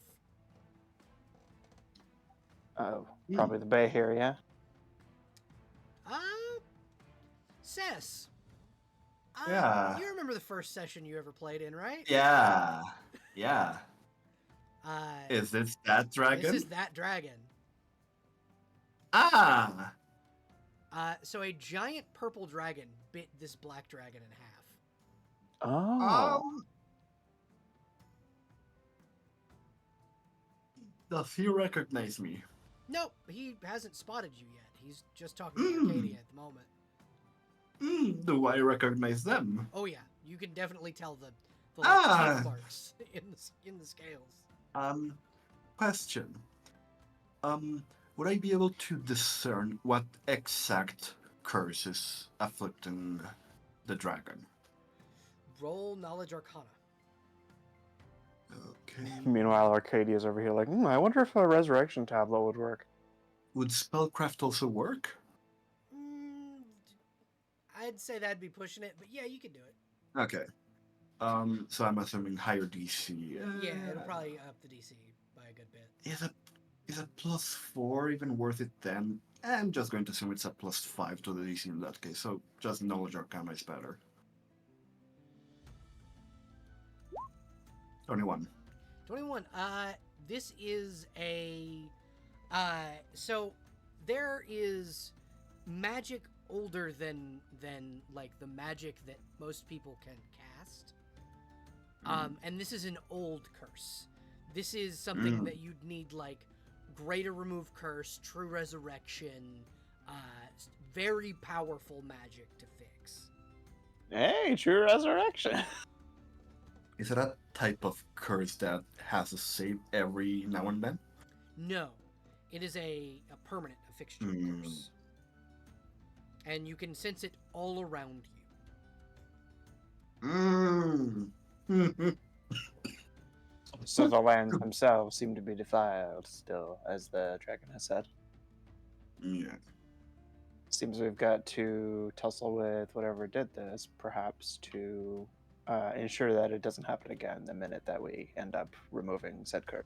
Oh, probably the Bay here, yeah. Cess. Yeah. You remember the first session you ever played in, right? Yeah. Uh, Is this that dragon? This is that dragon. Ah! So a giant purple dragon bit this black dragon in half. Oh. Does he recognize me? Nope, he hasn't spotted you yet. He's just talking to Arcadia at the moment. Do I recognize them? Oh yeah, you can definitely tell the Ah! teeth marks in the scales. Question. Would I be able to discern what exact curse is afflicting the dragon? Roll knowledge arcana. Okay. Meanwhile, Arcadia's over here like, I wonder if a resurrection tablet would work. Would spellcraft also work? I'd say that'd be pushing it, but yeah, you could do it. Okay. So I'm assuming higher DC. Yeah, it'll probably up the DC by a good bit. Is a +4 even worth it then? I'm just going to assume it's a +5 to the DC in that case, so just knowledge arcana is better. 21. 21. This is a so there is magic older than like the magic that most people can cast. And this is an old curse. This is something that you'd need like greater remove curse, true resurrection, very powerful magic to fix. Hey, true resurrection. Is it a type of curse that has a save every now and then? No, it is a permanent, a fixture curse. And you can sense it all around you. So the lands themselves seem to be defiled still, as the dragon has said. Yeah. Seems we've got to tussle with whatever did this, perhaps to ensure that it doesn't happen again the minute that we end up removing said curse.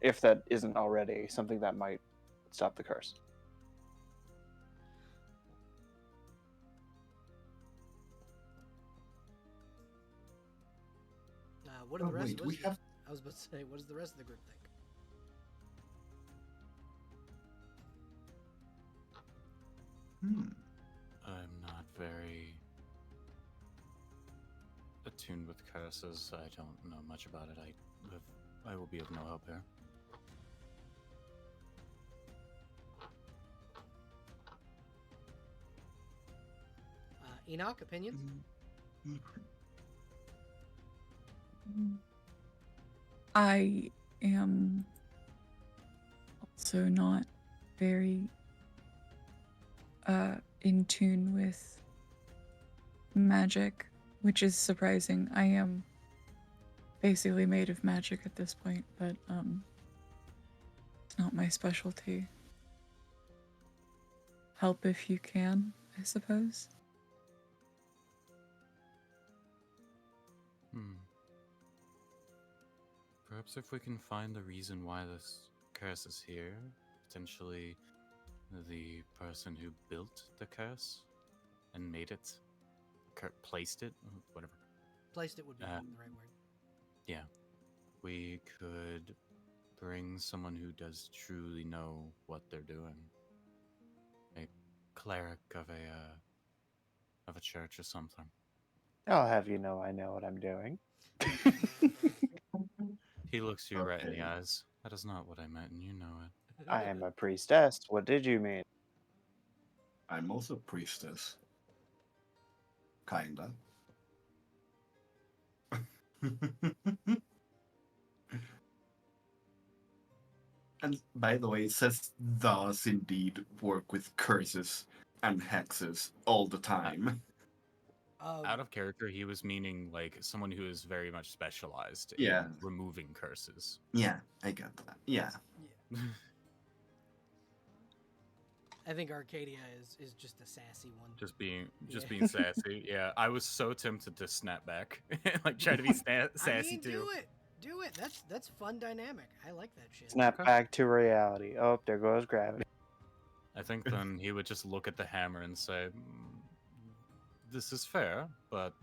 If that isn't already something that might stop the curse. What do the rest? Wait, I was about to say, what does the rest of the group think? I'm not very attuned with curses. I don't know much about it. I will be of no help here. Enoch, opinions? I am also not very in tune with magic, which is surprising. I am basically made of magic at this point, but it's not my specialty. Help if you can, I suppose. Perhaps if we can find the reason why this curse is here, potentially the person who built the curse and made it placed it, whatever. Placed it would be the right word. Yeah, we could bring someone who does truly know what they're doing. A cleric of a church or something. I'll have you know I know what I'm doing. He looks you right in the Okay. eyes. That is not what I meant, and you know it. I am a priestess. What did you mean? I'm also priestess. Kinda. And by the way, it says does indeed work with curses and hexes all the time. Out of character, he was meaning like someone who is very much specialized Yeah. in removing curses. Yeah, I get that. Yeah. Yeah. I think Arcadia is just a sassy one. Just being Yeah. sassy. Yeah, I was so tempted to snap back, like try to be sassy I mean, too. do it. That's fun dynamic. I like that shit. Snap Okay. back to reality. Oh, there goes gravity. I think then he would just look at the hammer and say, "This is fair, but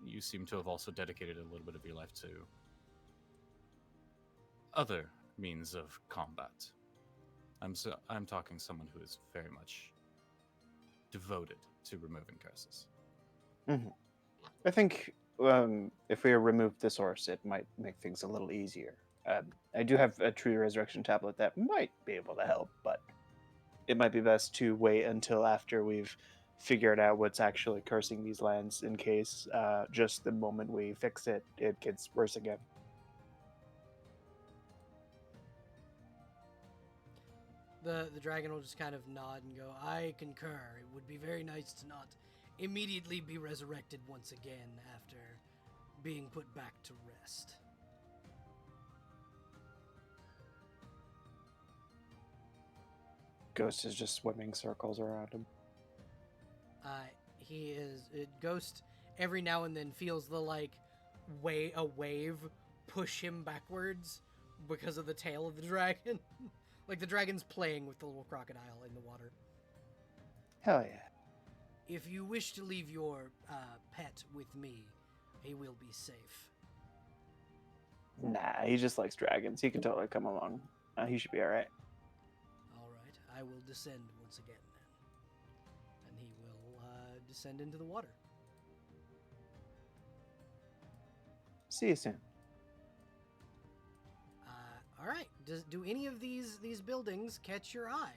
you seem to have also dedicated a little bit of your life to other means of combat. I'm talking someone who is very much devoted to removing curses." I think if we remove the source, it might make things a little easier. I do have a true resurrection tablet that might be able to help, but it might be best to wait until after we've figured out what's actually cursing these lands, in case just the moment we fix it, it gets worse again. The dragon will just kind of nod and go, I concur. It would be very nice to not immediately be resurrected once again after being put back to rest. Ghost is just swimming circles around him. He is Ghost every now and then feels the a wave push him backwards because of the tail of the dragon. Like the dragon's playing with the little crocodile in the water. Hell yeah. If you wish to leave your pet with me, he will be safe. Nah, he just likes dragons. He can totally come along. He should be alright. All right, I will descend once again then. And he will descend into the water. See you soon. All right, do any of these buildings catch your eye?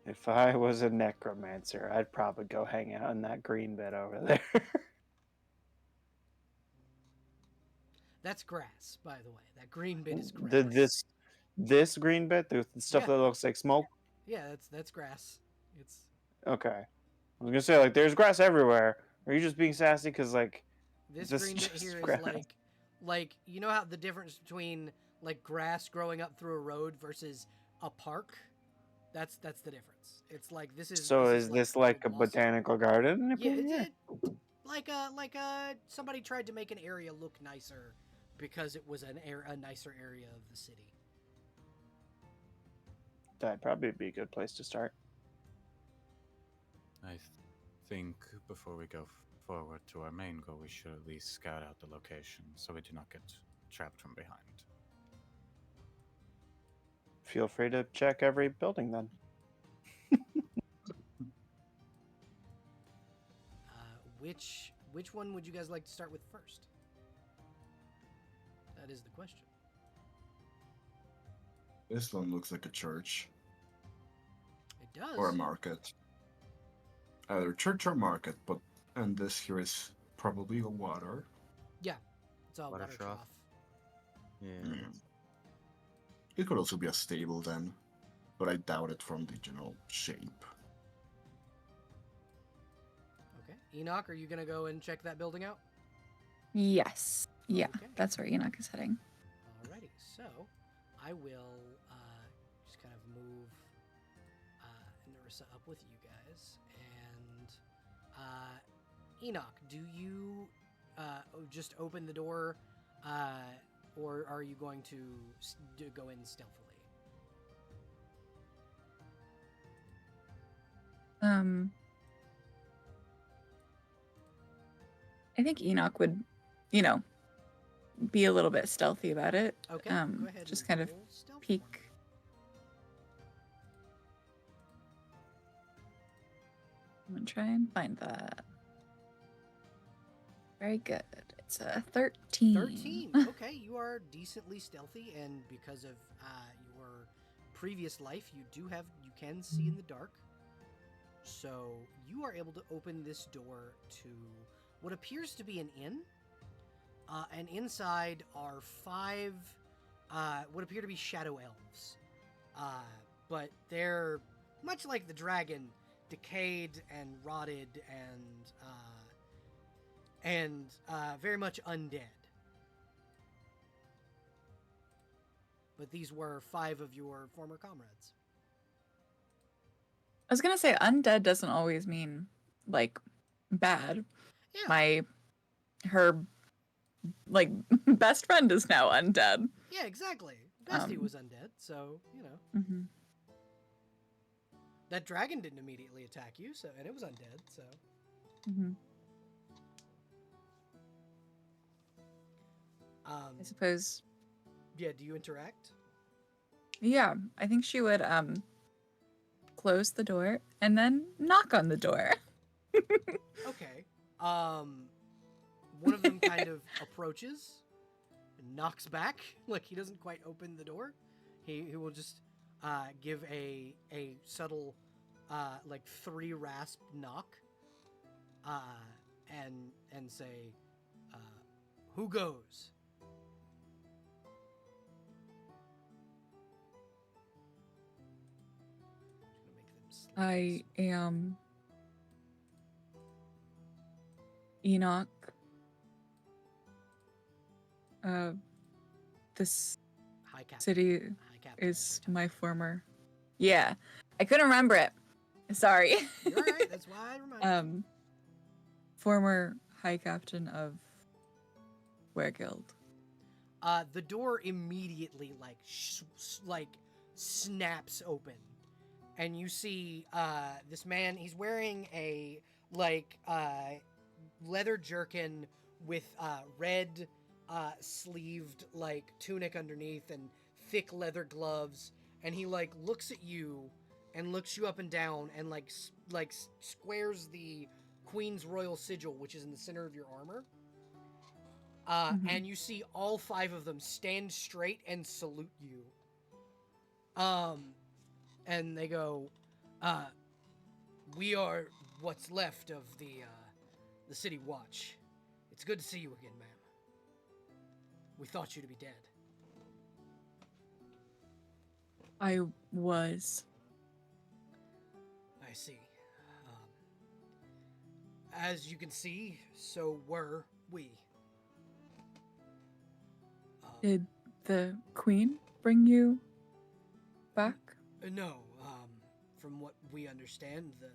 If I was a necromancer, I'd probably go hang out in that green bed over there. That's grass, by the way. That green bit is grass. This green bit, the stuff Yeah. that looks like smoke. Yeah, that's grass. It's Okay, I was gonna say there's grass everywhere. Are you just being sassy? Cause this This green bit just here is grass. like you know how the difference between grass growing up through a road versus a park? That's the difference. It's like this is. So is this like a mossy. botanical garden? Yeah, Yeah. like somebody tried to make an area look nicer because it was a nicer area of the city. That'd probably be a good place to start. I think before we go forward to our main goal, we should at least scout out the location so we do not get trapped from behind. Feel free to check every building then. Which one would you guys like to start with first? That is the question. This one looks like a church It does. or a market. Either church or market, and this here is probably a water. Yeah, it's all Water water trough. trough. Yeah. It could also be a stable then, but I doubt it from the general shape. Okay, Enoch, are you gonna go and check that building out? Yes. Yeah, Okay. that's where Enoch is heading. Alrighty, so I will just kind of move Narissa up with you guys, and Enoch, do you just open the door, or are you going to go in stealthily? Um, I think Enoch would, you know, be a little bit stealthy about it. Okay, go ahead Just and kind of roll stealth for peek. me. I'm gonna try and find that. Very good. It's a 13. 13. Okay, you are decently stealthy, and because of your previous life, you can see in the dark. So you are able to open this door to what appears to be an inn. And inside are 5 what appear to be shadow elves. But they're much like the dragon, decayed and rotted and very much undead. But these were 5 of your former comrades. I was gonna say undead doesn't always mean like bad. Yeah. Her like best friend is now undead. Yeah, exactly. Bestie was undead, so, you know. Mm-hmm. That dragon didn't immediately attack you, so, and it was undead, so. Mm-hmm. I suppose. Yeah, do you interact? Yeah, I think she would close the door and then knock on the door. Okay. One of them kind of approaches and knocks back, like he doesn't quite open the door. He will just give a subtle like 3 rasp knock and say who goes? I am Enoch. This High Captain. city High Captain. is my former. Yeah, I couldn't remember it. Sorry. You're all right. That's why I reminded you. Former High Captain of Wereguild. The door immediately like snaps open, and you see this man. He's wearing a leather jerkin with red sleeved like tunic underneath and thick leather gloves, and he like looks at you and looks you up and down and squares the Queen's Royal Sigil, which is in the center of your armor. And you see all 5 of them stand straight and salute you. And they go, we are what's left of the City Watch. It's good to see you again, ma'am. We thought you to be dead. I was. I see. As you can see, so were we. Did the Queen bring you back? No, from what we understand, the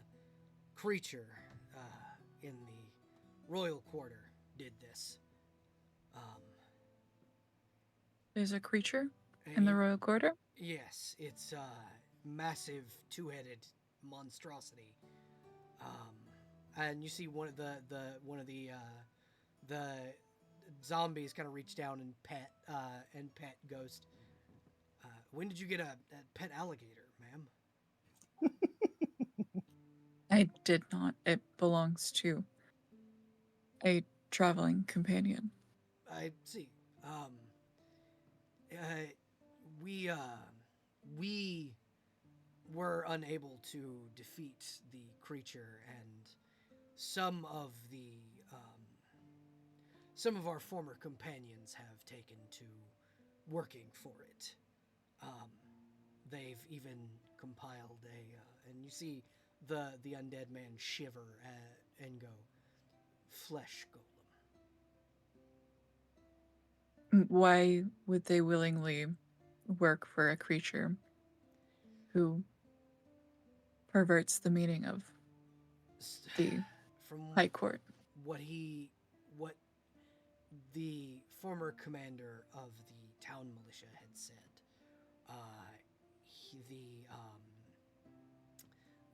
creature in the royal quarter did this. There's a creature in the royal quarter? Yes, it's a massive 2-headed monstrosity. And you see one of the zombies kind of reach down and pet Ghost. When did you get a pet alligator, ma'am? I did not. It belongs to a traveling companion. I see. We were unable to defeat the creature, and some of our former companions have taken to working for it. They've even compiled and you see the undead man shiver and go, flesh golem. Why would they willingly work for a creature who perverts the meaning of the From High Court? what the former commander of the town militia had said,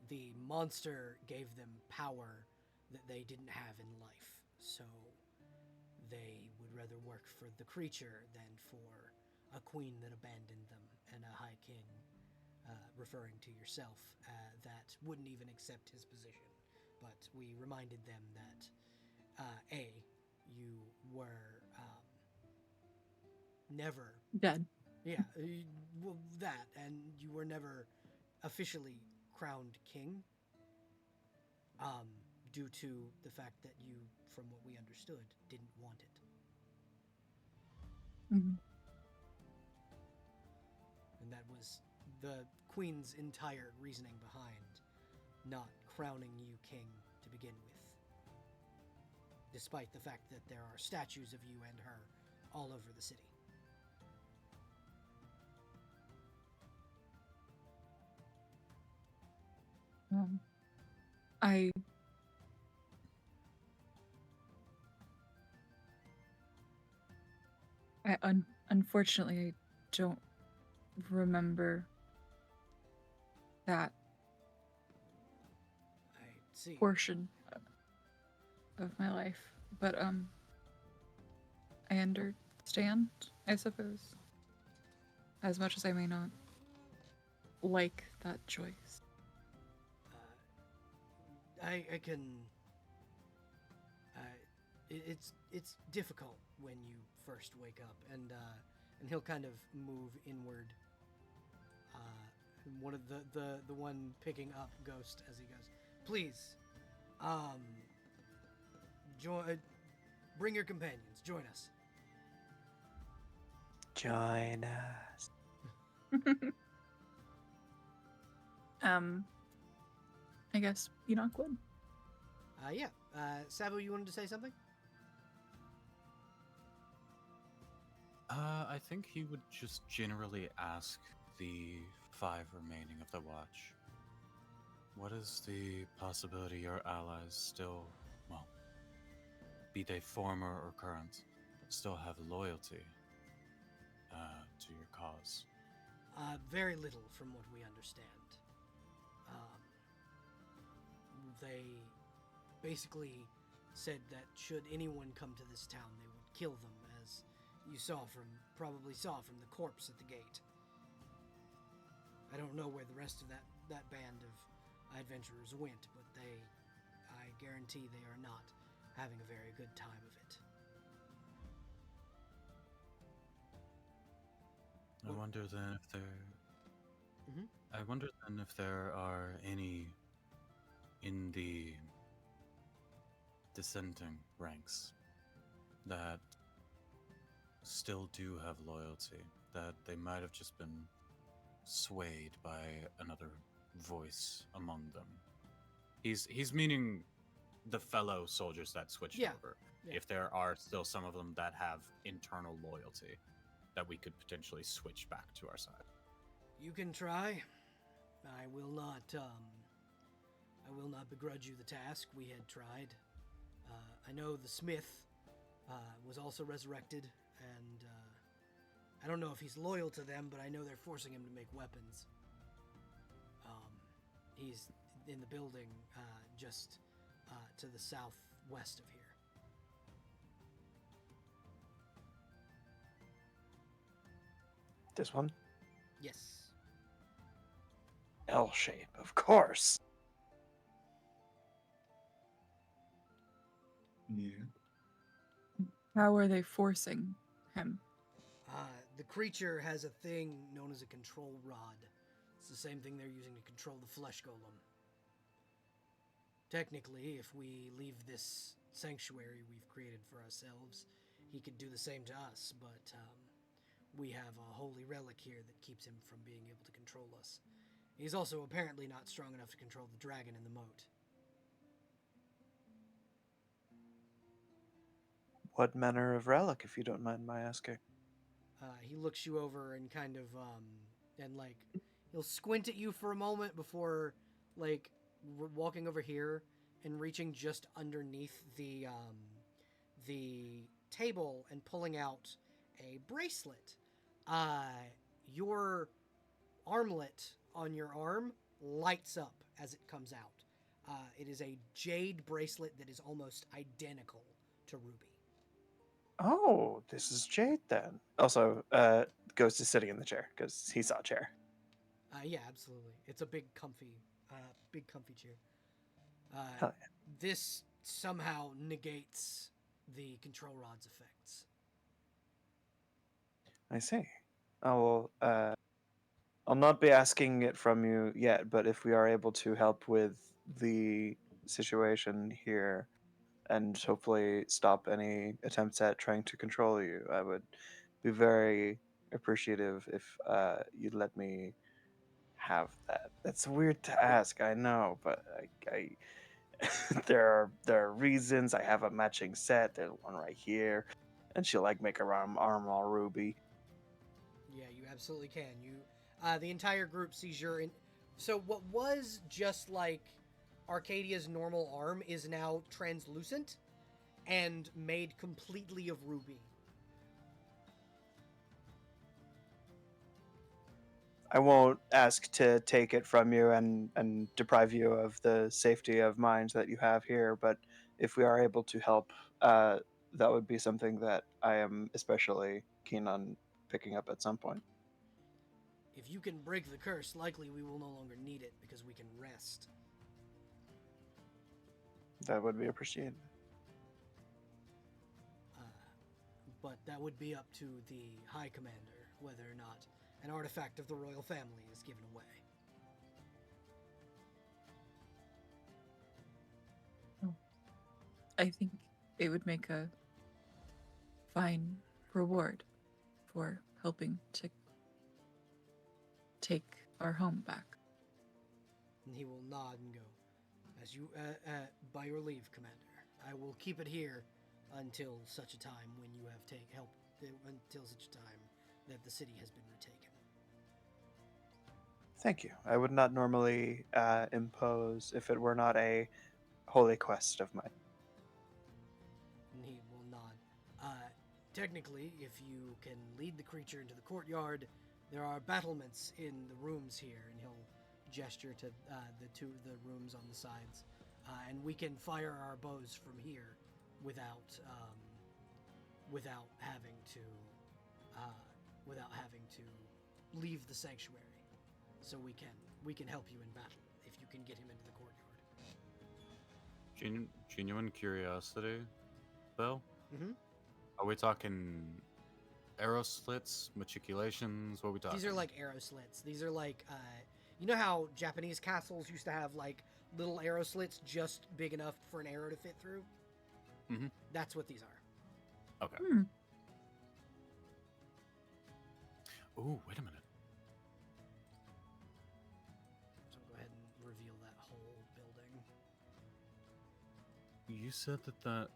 the monster gave them power that they didn't have in life, so they would rather work for the creature than for a queen that abandoned them and a high king, referring to yourself, that wouldn't even accept his position. But we reminded them that, you were never. Dead. Yeah, well, that, and you were never officially crowned king, due to the fact that you, from what we understood, didn't want it. Mhm. And that was the queen's entire reasoning behind not crowning you king to begin with. Despite the fact that there are statues of you and her all over the city. I unfortunately I don't remember that I see. portion of my life, but I understand, I suppose, as much as I may not like that choice. I can. It's difficult when you first wake up, and he'll kind of move inward. One of the one picking up Ghost as he goes, please, join. Bring your companions. Join us. Join us. I guess Enoch would. Yeah. Sabu, you wanted to say something? I think he would just generally ask the 5 remaining of the watch. What is the possibility your allies still, well, be they former or current, still have loyalty to your cause? Very little from what we understand. They basically said that should anyone come to this town, they would kill them, as you probably saw from the corpse at the gate. I don't know where the rest of that band of adventurers went, but I guarantee they are not having a very good time of it. I wonder then if there. Mhm. I wonder then if there are any in the dissenting ranks that still do have loyalty, that they might have just been swayed by another voice among them. He's meaning the fellow soldiers that switched over. Yeah. If there are still some of them that have internal loyalty that we could potentially switch back to our side. You can try. I will not begrudge you the task. We had tried. I know the smith was also resurrected, and I don't know if he's loyal to them, but I know they're forcing him to make weapons. He's in the building just to the southwest of here. This one? Yes. L shape, of course. Yeah. How are they forcing him? The creature has a thing known as a control rod. It's the same thing they're using to control the flesh golem. Technically, if we leave this sanctuary we've created for ourselves, he could do the same to us, but we have a holy relic here that keeps him from being able to control us. He's also apparently not strong enough to control the dragon in the moat. What manner of relic, if you don't mind my asking? He looks you over and kind of, and like, he'll squint at you for a moment before, like, walking over here and reaching just underneath the table and pulling out a bracelet. Your armlet on your arm, lights up as it comes out. It is a jade bracelet that is almost identical to Ruby. Oh, this is Jade then. Also, goes to sitting in the chair because he saw a chair. Yeah, absolutely. It's a big, comfy chair. Hell This somehow negates the control rod's effects. I see. Oh, well, I'll not be asking it from you yet, but if we are able to help with the situation here and hopefully stop any attempts at trying to control you, I would be very appreciative if you'd let me have that. That's weird to ask, I know, but I there are reasons. I have a matching set. There's one right here, and she'll like make her arm all ruby. Yeah, you absolutely can. The entire group sees your. So what was just like Arcadia's normal arm is now translucent and made completely of ruby. I won't ask to take it from you and deprive you of the safety of mind that you have here, but if we are able to help, that would be something that I am especially keen on picking up at some point. If you can break the curse, likely we will no longer need it because we can rest. That would be appreciated. But that would be up to the High Commander whether or not an artifact of the royal family is given away. I think it would make a fine reward for helping to take our home back. And he will nod and go, "As you, by your leave, Commander. I will keep it here until such a time when you have until such a time that the city has been retaken." Thank you. I would not normally impose if it were not a holy quest of mine. And he will nod. Technically, if you can lead the creature into the courtyard, there are battlements in the rooms here, and he'll gesture to the rooms on the sides, and we can fire our bows from here without having to leave the sanctuary. So we can help you in battle if you can get him into the courtyard. Genuine curiosity, Bill? Mm-hmm. Are we talking arrow slits, matriculations? What are we talking? These are like arrow slits. These are like, you know how Japanese castles used to have like little arrow slits just big enough for an arrow to fit through? Mm-hmm. That's what these are. Okay. Ooh, wait a minute. So I'll go ahead and reveal that whole building. You said that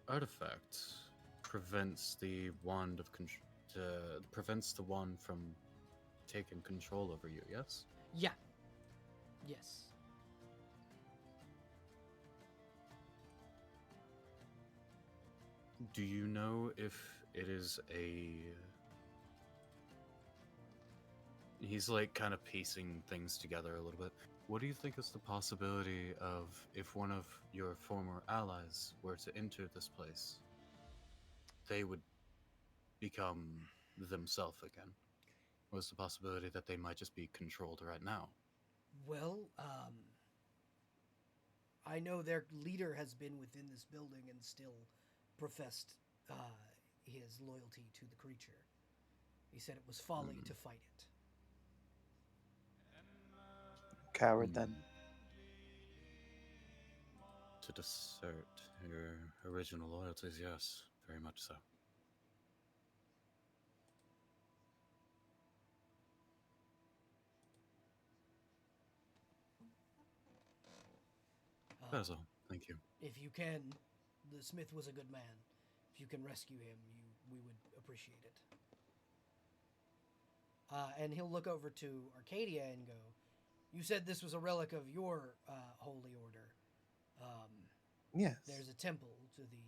artifact prevents the wand prevents the wand from taking control over you. Yes. Yeah. Yes. Do you know if it is a... He's like kind of piecing things together a little bit. What do you think is the possibility of if one of your former allies were to enter this place, they would become themselves again? What's the possibility that they might just be controlled right now? Well, I know their leader has been within this building and still professed his loyalty to the creature. He said it was folly to fight it. Coward then. To desert your original loyalties, yes, very much so. That is all. Thank you. If you can, the smith was a good man. If you can rescue him, we would appreciate it. And he'll look over to Arcadia and go, "You said this was a relic of your holy order. Yes. There's a temple to the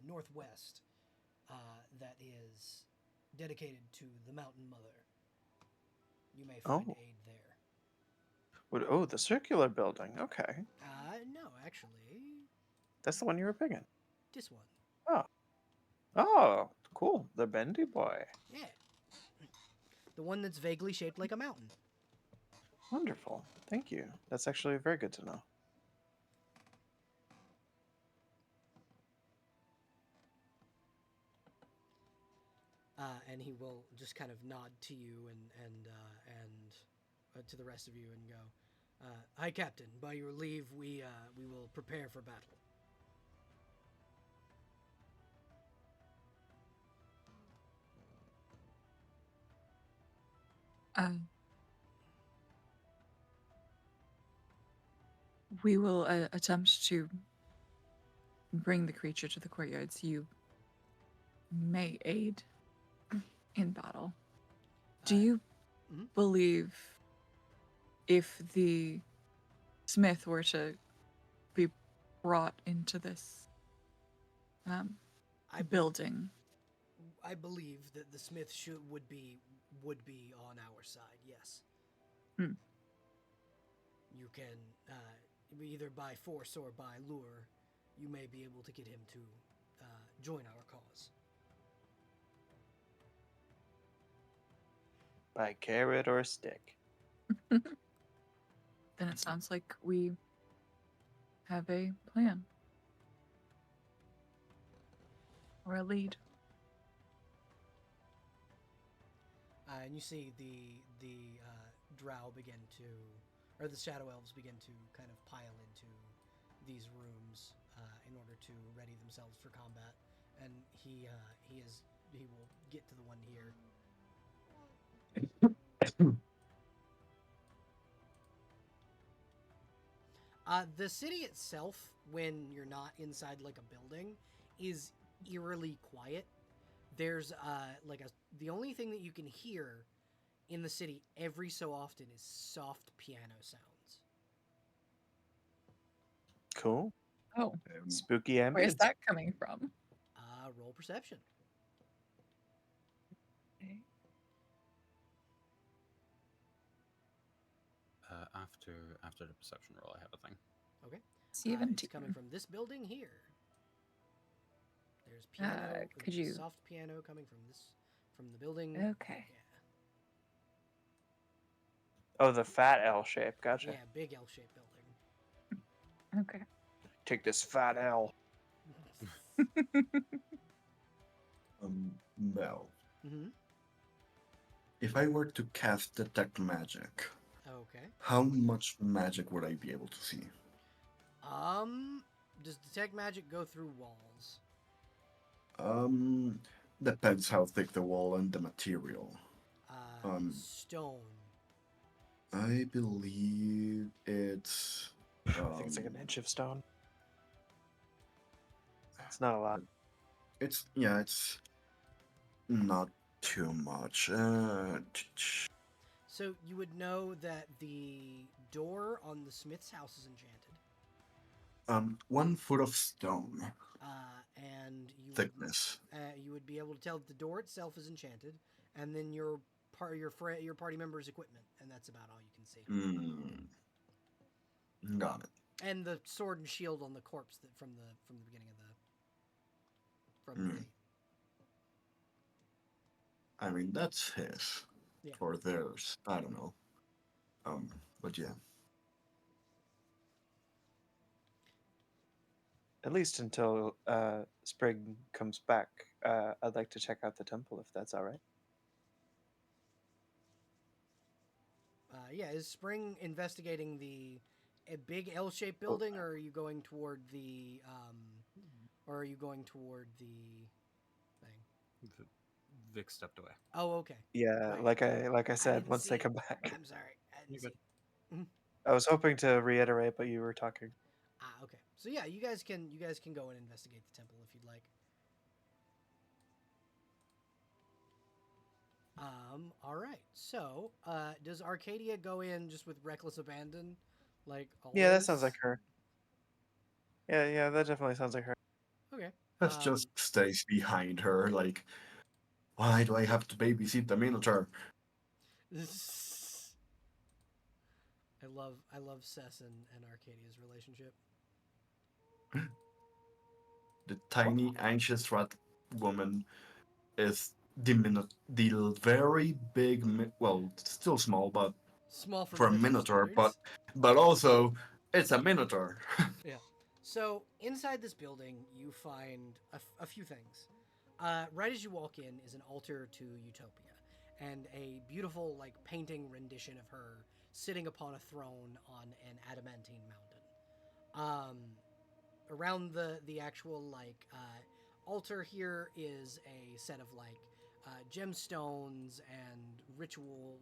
northwest that is dedicated to the Mountain Mother. You may find aid there." Oh, the circular building. Okay, No, actually, that's the one you were picking. this one. Oh, oh, cool. The bendy boy. Yeah, the one that's vaguely shaped like a mountain. Wonderful. Thank you. That's actually very good to know. And he will just kind of nod to you and to the rest of you and go, "Hi, Captain. By your leave, we will prepare for battle." Um, we will attempt to bring the creature to the courtyards. You may aid in battle. Do you mhm. believe if the smith were to be brought into this I building? I believe that the smith would be on our side. Yes. Hmm. You can either by force or by lure, you may be able to get him to join our cause. By carrot or stick. Then it sounds like we have a plan. Or a lead. And you see the drow begin to, or the shadow elves begin to kind of pile into these rooms in order to ready themselves for combat. And he will get to the one here. The city itself, when you're not inside like a building, is eerily quiet. There's the only thing that you can hear in the city every so often is soft piano sounds. Cool. Oh, Spooky ambience. where's that coming from? Roll perception. Okay. After the perception roll, I have a thing. Okay. 17. It's coming from this building here. There's piano. Could you- soft piano coming from the building? Okay. Oh, the fat L shape. Gotcha. Yeah, big L-shaped building. Okay. Take this fat L. Mel, Mm-hmm. if I were to cast Detect Magic, Okay. how much magic would I be able to see? Does detect magic go through walls? Um, Depends how thick the wall and the material. Stone. I believe it's. I think it's like an inch of stone. It's not a lot. It's not too much. So you would know that the door on the smith's house is enchanted. 1 foot of stone And thickness. You would be able to tell that the door itself is enchanted, and then your party member's equipment, and that's about all you can see. Got it. And the sword and shield on the corpse that from the beginning of the gate. I mean, that's his. Yeah. Or theirs. I don't know. But yeah. At least until Sprig comes back, I'd like to check out the temple if that's all right. Yeah, is Spring investigating a big L-shaped building, or are you going toward the thing? Vic stepped away. Oh, okay. Yeah, Right. like I said, didn't once see they it. come back. I'm sorry. I didn't You're see good. it. I was hoping to reiterate, but you were talking. Okay. So yeah, you guys can go and investigate the temple if you'd like. All right. So, does Arcadia go in just with reckless abandon, like always? Yeah, that sounds like her. Yeah, that definitely sounds like her. Okay. That just stays behind her, like, why do I have to babysit the Minotaur? I love Cess and Arcadia's relationship. The tiny, anxious rat woman is the very big, well, still small, but Small for for a miniature minotaur, standards. but also it's a minotaur. Yeah. So inside this building, you find a few things. Right as you walk in is an altar to Utopia, and a beautiful like painting rendition of her sitting upon a throne on an adamantine mountain. Around the actual like altar here is a set of like gemstones and ritual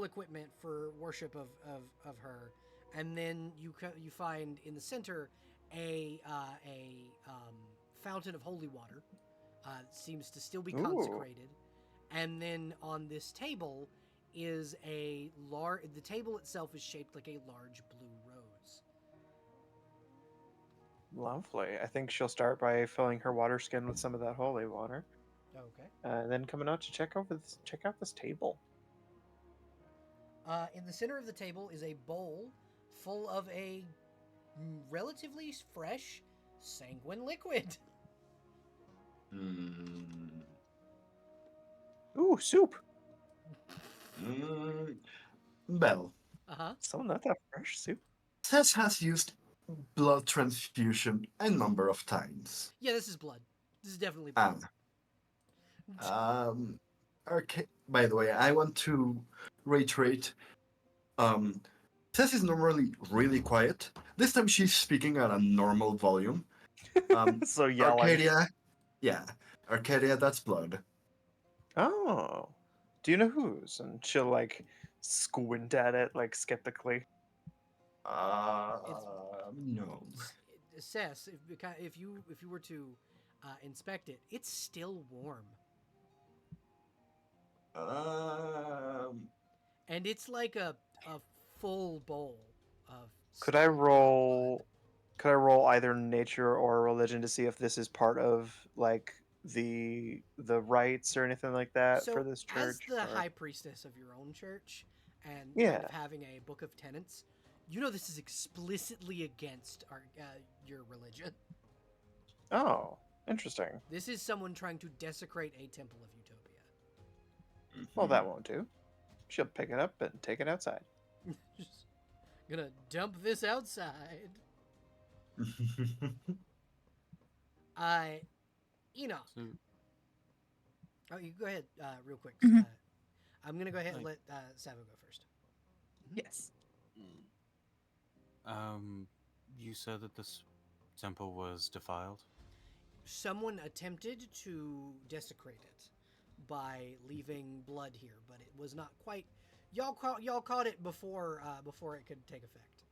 equipment for worship of her, and then you find in the center a fountain of holy water. Seems to still be Ooh, consecrated, and then on this table is a large. The table itself is shaped like a large blue rose. lovely. I think she'll start by filling her water skin with some of that holy water, Okay. and then coming out to check out this table. In the center of the table is a bowl full of a relatively fresh sanguine liquid. Mm, Ooh, soup. mm, Bell. Uh huh. So not that fresh soup. Tess has used blood transfusion a number of times. Yeah, this is blood. This is definitely blood. Um, by the way, I want to reiterate. Um, Tess is normally really quiet. This time she's speaking at a normal volume. So yelling. Arcadia, yeah, Arcadia, that's blood. Oh, do you know whose? And she'll like squint at it like skeptically. No. Says if you were to inspect it, it's still warm, Um, and it's like a full bowl of. Could I still warm blood. roll? Could I roll either nature or religion to see if this is part of like the rites or anything like that for So, this as church? the Or high priestess of your own church and kind yeah. of having a book of tenets, you know this is explicitly against your religion. Oh, interesting. This is someone trying to desecrate a temple of Utopia. Well, that won't do. She'll pick it up and take it outside. Just gonna dump this outside. I, Enoch. So, Oh, you go ahead, real quick. Mhm. I'm gonna go ahead and Like- let Savo go first. Yes. you said that this temple was defiled. Someone attempted to desecrate it by leaving blood here, but it was not quite. Y'all caught it before it could take effect.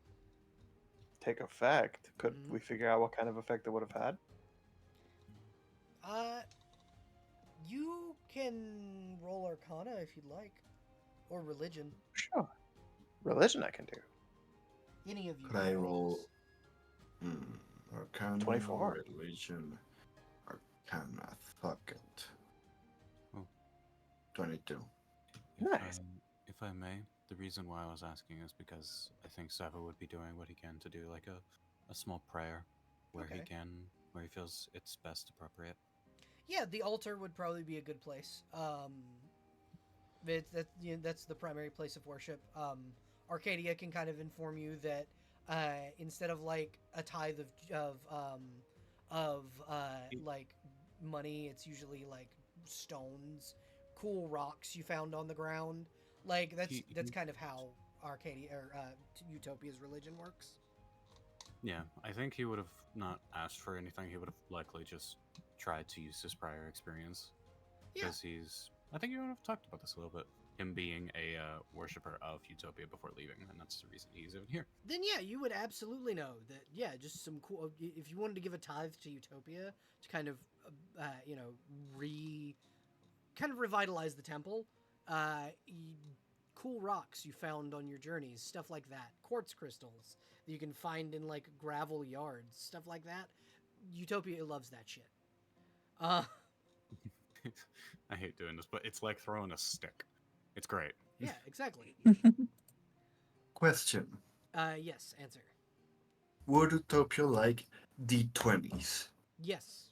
Take effect. Could Mhm. we figure out what kind of effect it would have had? You can roll Arcana if you'd like, or Religion. Sure. Religion I can do. Any of you. Could I can roll? this. Arcana, 24. religion, Arcana. Fuck it. Oh. 22. Nice. If I may, the reason why I was asking is because I think Sava would be doing what he can to do like a small prayer where Okay. where he feels it's best appropriate. Yeah, the altar would probably be a good place. That's the primary place of worship. Arcadia can kind of inform you that instead of like a tithe of like money, it's usually like stones, cool rocks you found on the ground. Like that's kind of how Arcadia or Utopia's religion works. Yeah, I think he would have not asked for anything. He would have likely just tried to use his prior experience. Yeah. Because I think you would have talked about this a little bit. Him being a worshiper of Utopia before leaving, and that's the reason he's even here. Then yeah, you would absolutely know that. Yeah, just some cool. If you wanted to give a tithe to Utopia to kind of, kind of revitalize the temple, cool rocks you found on your journeys, stuff like that, quartz crystals that you can find in like gravel yards, stuff like that. Utopia loves that shit. I hate doing this, but it's like throwing a stick. It's great. Yeah, exactly. Question. Yes. Answer. Would Utopia like D20s? Yes.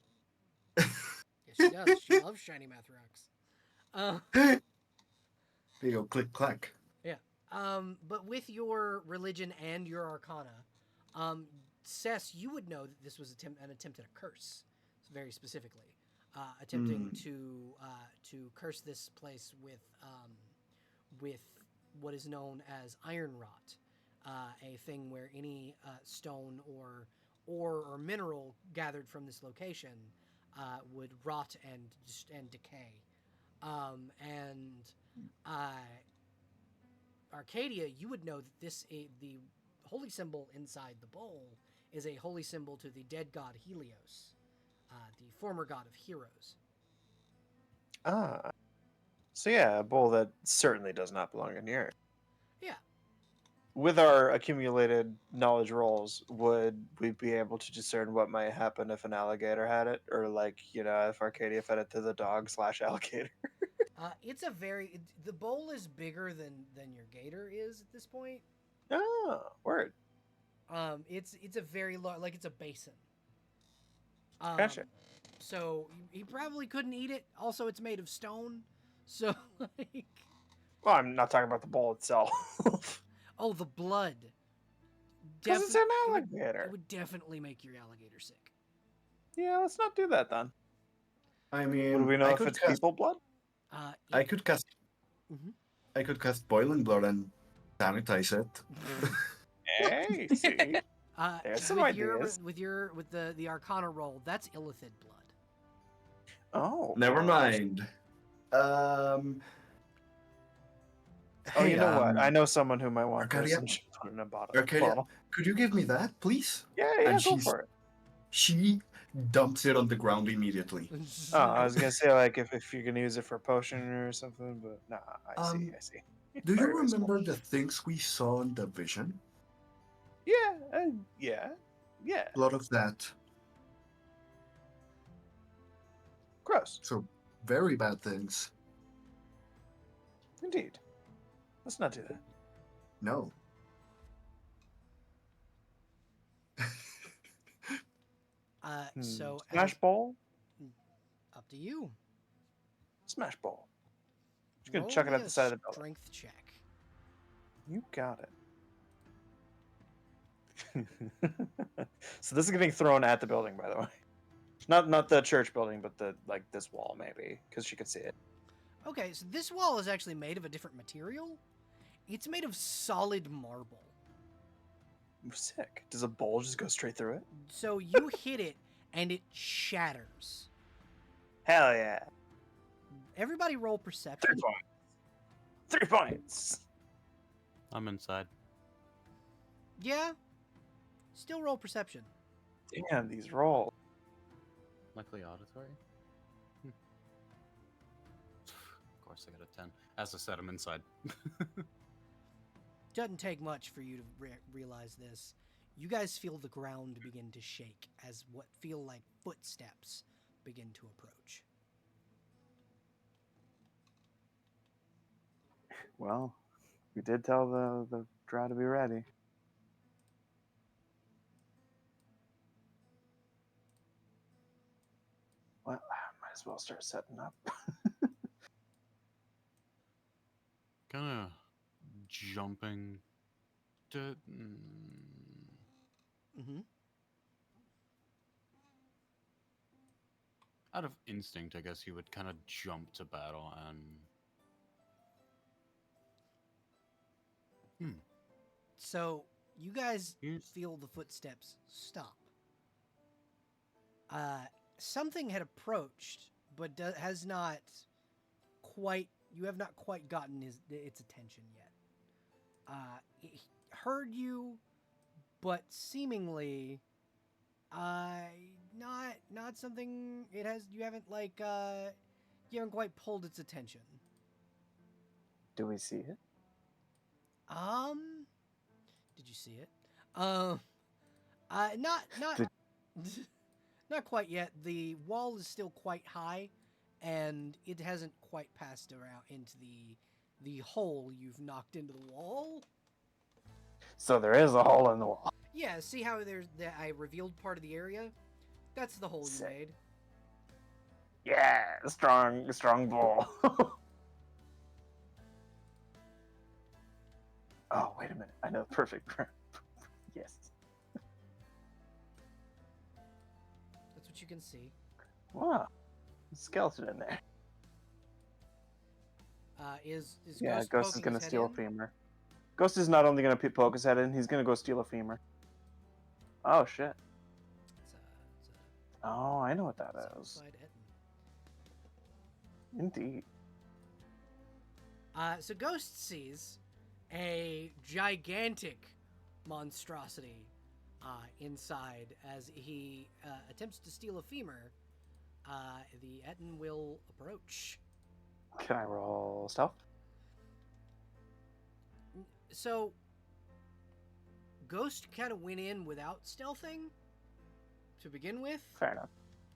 Yes, she does. She loves shiny math rocks. Uh, There you go, click clack. yeah. But with your religion and your arcana, Cess, you would know that this was an attempt at a curse, very specifically, attempting to curse this place with what is known as iron rot, a thing where any stone or ore or mineral gathered from this location would rot and decay. And Arcadia, you would know that the holy symbol inside the bowl is a holy symbol to the dead god Helios, the former god of heroes. Ah. So yeah, a bowl that certainly does not belong in here. Yeah. With our accumulated knowledge rolls, would we be able to discern what might happen if an alligator had it, or if Arcadia fed it to the dog/alligator? It's the bowl is bigger than your gator is at this point. Oh, word. It's a very large, like it's a basin. Gotcha. So he probably couldn't eat it. Also, it's made of stone. So like, Well, I'm not talking about the bowl itself. oh, the blood. Because it's an It alligator. would definitely make your alligator sick. Yeah, let's not do that then. I Would mean, we know I if could it's cast, people blood? I could cast, Mhm. I could cast boiling blood and sanitize it. Hey, see? There's some ideas. With the Arcana roll, that's illithid blood. Oh. Never mind. Oh, Hey, you know what? I know someone who might want this Arcadia? and should put it in a Arcadia, bottle. could you give me that, please? Yeah, And go for it. She dumps it on the ground immediately. Oh, I was gonna say like if you're gonna use it for a potion or something, but nah, I see. Do you Very wasteful. remember the things we saw in the vision? Yeah. A lot of that. Gross. So, very bad things. Indeed. Let's not do that. No. So Smash bowl. up to you. Smash bowl. Just gonna Roll chuck it me at the a side of the building. strength check. You got it. So this is getting thrown at the building, by the way. Not the church building, but this wall maybe, because she could see it. Okay, so this wall is actually made of a different material. It's made of solid marble. Sick. Does a bowl just go straight through it? So you hit it and it shatters. Hell yeah. Everybody roll 3 perception. points. 3 points. I'm inside. Yeah. Still roll perception. Damn, these rolls. Likely auditory. Of course, I got a 10. As I said, I'm inside. Doesn't take much for you to realize this. You guys feel the ground begin to shake as what feel like footsteps begin to approach. Well, we did tell the drow to be ready. Well, I might as well start setting up. Kind of jumping. Mm-hmm. Out of instinct, I guess you would kind of jump to battle and. So you guys Here's- feel the footsteps stop. Something had approached, but has not quite. You have not quite gotten its attention yet. It heard you, but seemingly, not something. It has. You haven't you haven't quite pulled its attention. Do we see it? Did you see it? Not not quite yet. The wall is still quite high, and it hasn't quite passed around into the hole you've knocked into the wall. So there is a hole in the wall. Yeah, see how I revealed part of the area? That's the hole you Sick. made. Yeah, strong bull. Oh, wait a minute. I know the perfect. Yes. That's what you can see. Wow. Skeleton in there. Is Yeah, Ghost Ghost is poking gonna his head steal a in? femur. Ghost is not only gonna poke his head in, he's gonna go steal a femur. Oh shit. It's Oh, I know what that a is. zombified Etten. Indeed. So Ghost sees a gigantic monstrosity inside as he attempts to steal a femur. The Etten will approach. Can I roll stealth? So Ghost kind of went in without stealthing to begin with. Fair enough.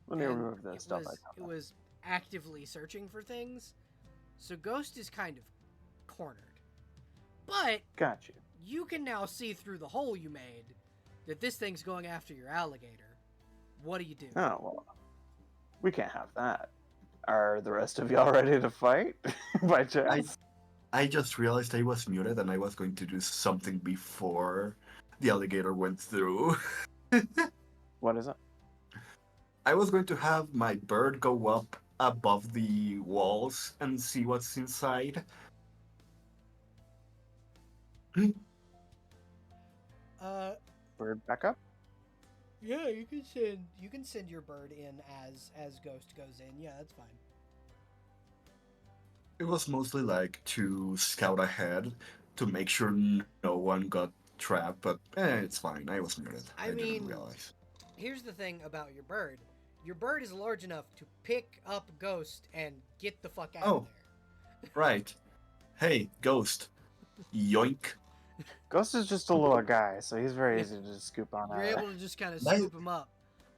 Let me and remove the stealth it was actively searching for things. So Ghost is kind of cornered. But Got you. you can now see through the hole you made that this thing's going after your alligator. What do you do? Oh, well. We can't have that. Are the rest of y'all ready to fight? By chance? I just realized I was muted and I was going to do something before the alligator went through. What is it? I was going to have my bird go up above the walls and see what's inside. Bird back up? Yeah, you can send your bird in as Ghost goes in. Yeah, that's fine. It was mostly like to scout ahead to make sure no one got trapped, but it's fine. I was muted. I didn't mean- realize. Here's the thing about your bird. Your bird is large enough to pick up Ghost and get the fuck out of there. Right. Hey, ghost. Yoink. Ghost is just a little guy, so he's very easy to just scoop on You're out of. able to just kind of By- scoop him up.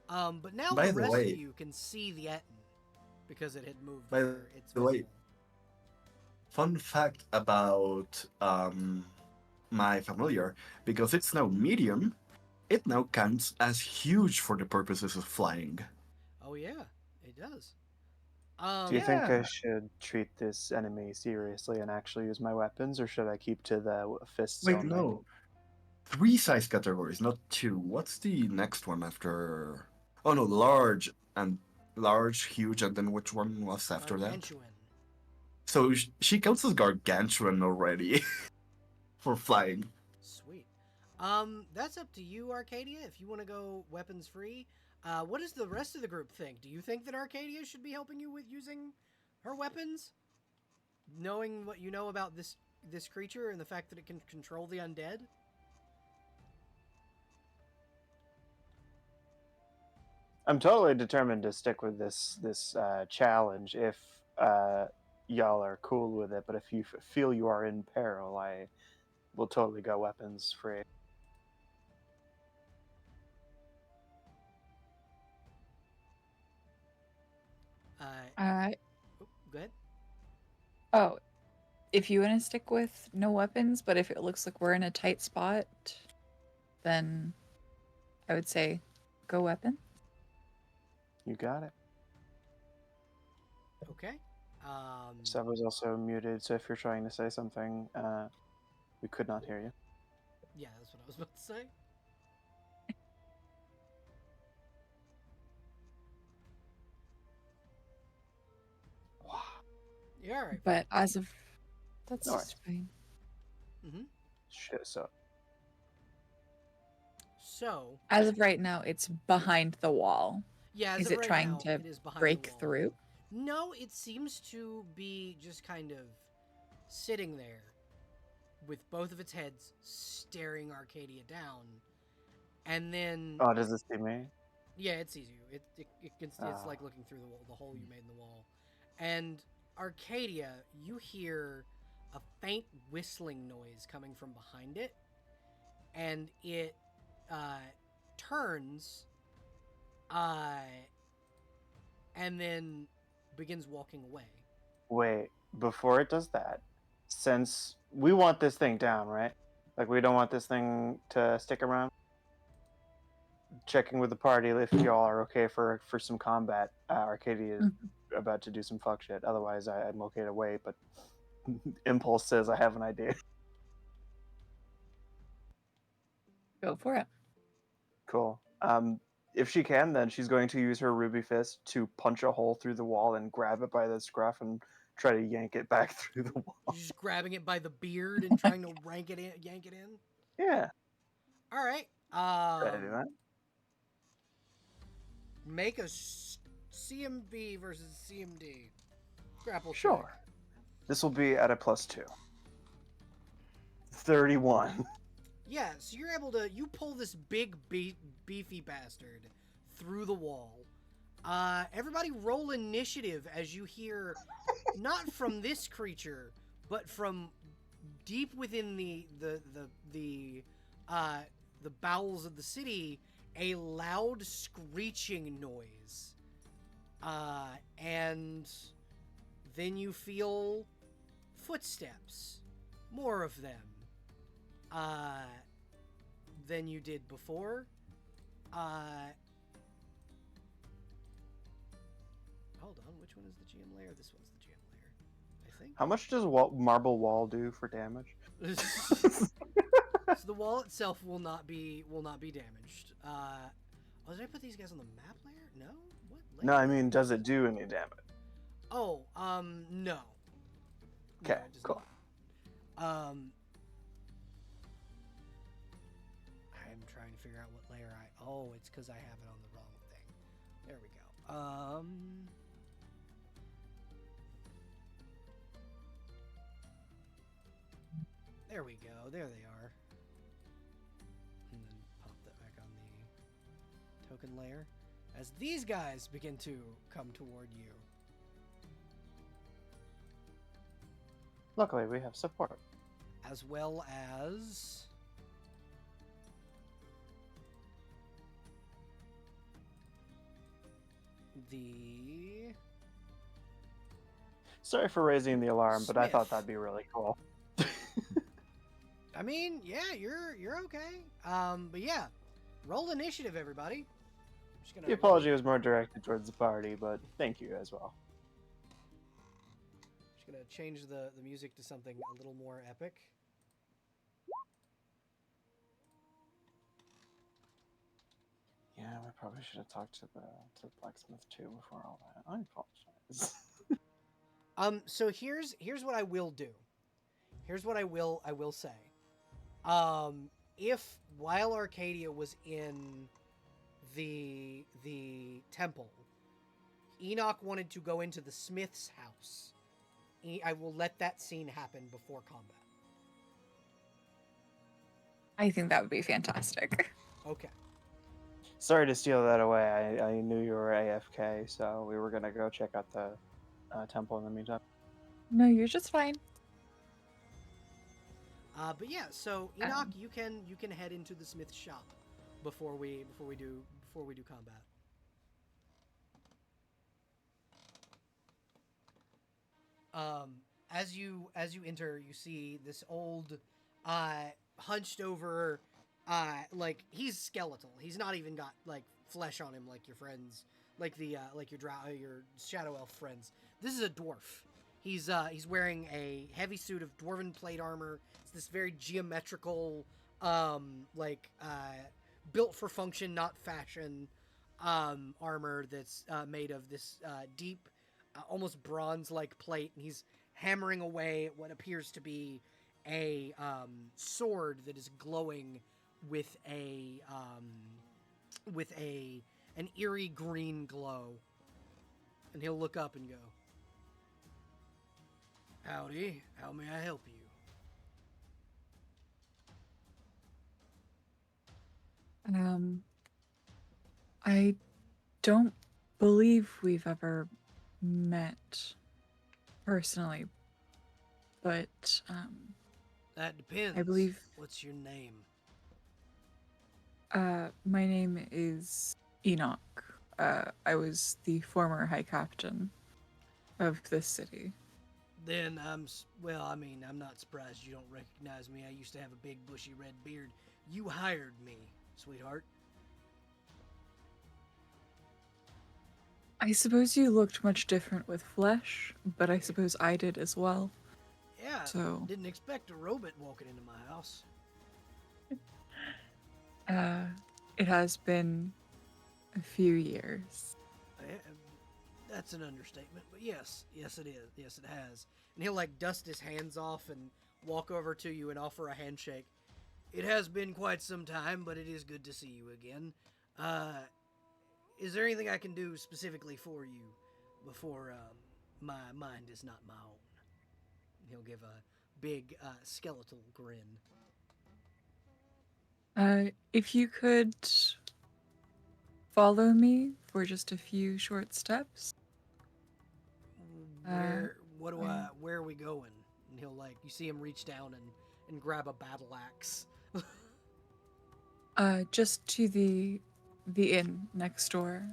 But now by the the rest way- of you can see the Etten because it had moved. By where it's the way- visible. Fun fact about my familiar, because it's now medium, it now counts as huge for the purposes of flying. Oh yeah, it does. Do you think Yeah. I should treat this enemy seriously and actually use my weapons, or should I keep to the fists Wait, only? no. 3 size categories, not 2. What's the next one after? Oh no, large, huge, and then which one was after that? Gargantuan. So she counts as gargantuan already for flying. Sweet. That's up to you, Arcadia. If you want to go weapons free, what does the rest of the group think? Do you think that Arcadia should be helping you with using her weapons, knowing what you know about this creature and the fact that it can control the undead? I'm totally determined to stick with this challenge if y'all are cool with it. But if you feel you are in peril, I will totally go weapons free. Uh, Go ahead. oh, if you want to stick with no weapons, but if it looks like we're in a tight spot, then I would say go weapon. You got it. Okay. Seb was also muted, so if you're trying to say something, we could not hear you. Yeah, that's what I was about to say. Wow. You're all right. But as of that's No just fine. Mm-hmm. Shit, so So, As of right now, it's behind the wall. yeah, as Is of it right trying now, to it is behind the break wall. through? No, it seems to be just kind of sitting there with both of its heads staring Arcadia down. And then, oh, does this see me? yeah, it sees you. It's like looking through the hole you made in the wall. And Arcadia, you hear a faint whistling noise coming from behind it. And it turns and then begins walking away. Wait, before it does that, since we want this thing down, right? Like, we don't want this thing to stick around. Checking with the party if y'all are okay for some combat. Arcadia is about to do some fuck shit. Otherwise, I'm okay to wait. But impulse says I have an idea. Go for it. Cool. If she can, then she's going to use her ruby fist to punch a hole through the wall and grab it by the scruff and try to yank it back through the wall. Just grabbing it by the beard and trying to yank it in. Yeah. All right. Try to do that. Make a CMV versus CMD grapple check. Sure. This will be at a +2. 31. Yeah, so you're able to pull this big beefy bastard through the wall. Everybody roll initiative as you hear not from this creature, but from deep within the bowels of the city, a loud screeching noise. And then you feel footsteps, more of them, than you did before. Hold on, which one is the GM layer? This one's the GM layer, I think. How much does marble wall do for damage? So the wall itself will not be damaged. Did I put these guys on the map layer? No? What layer? No, I mean, does it do any damage? Oh, no. Okay, No, it does cool. not. I'm trying to figure out what layer oh, it's because I have it on the wrong thing. There we go. There we go. There they are. And then pop that back on the token layer. As these guys begin to come toward you. Luckily, we have support. As well as... the... Sorry for raising the alarm, but I thought Smith. that'd be really cool. I mean, yeah, you're okay. But yeah, roll initiative, everybody. I'm just gonna The apology was more directed towards the party, but thank you as well. Just gonna change the music to something a little more epic. Yeah, we probably should have talked to the blacksmith too before all that. I apologize. So here's what I will do. Here's what I will say. If while Arcadia was in the temple, Enoch wanted to go into the smith's house, I will let that scene happen before combat. I think that would be fantastic. Okay. Sorry to steal that away. I knew you were AFK, so we were gonna go check out the temple in the meantime. No, you're just fine. But yeah, so Enoch, you can head into the smith's shop before we do combat. As you enter, you see this old, hunched over, like he's skeletal. He's not even got like flesh on him like your friends, like your shadow elf friends. This is a dwarf. He's wearing a heavy suit of dwarven plate armor. It's this very geometrical, built for function, not fashion, armor that's made of this deep, almost bronze-like plate, and he's hammering away at what appears to be a sword that is glowing with an eerie green glow. And he'll look up and go, "Howdy, how may I help you?" I don't believe we've ever met personally, but That depends. I believe. What's your name? My name is Enoch. I was the former high captain of this city. Then well, I mean, I'm not surprised you don't recognize me. I used to have a big bushy red beard. You hired me, sweetheart. I suppose you looked much different with flesh, but I suppose I did as well. Yeah, So, didn't expect a robot walking into my house. it has been a few years. That's an understatement, but yes, it is. Yes, it has. And he'll like dust his hands off and walk over to you and offer a handshake. It has been quite some time, but it is good to see you again. Is there anything I can do specifically for you before my mind is not my own? He'll give a big skeletal grin. If you could follow me for just a few short steps. Where are we going? And he'll like, you see him reach down and grab a battle axe. Just to the inn next door.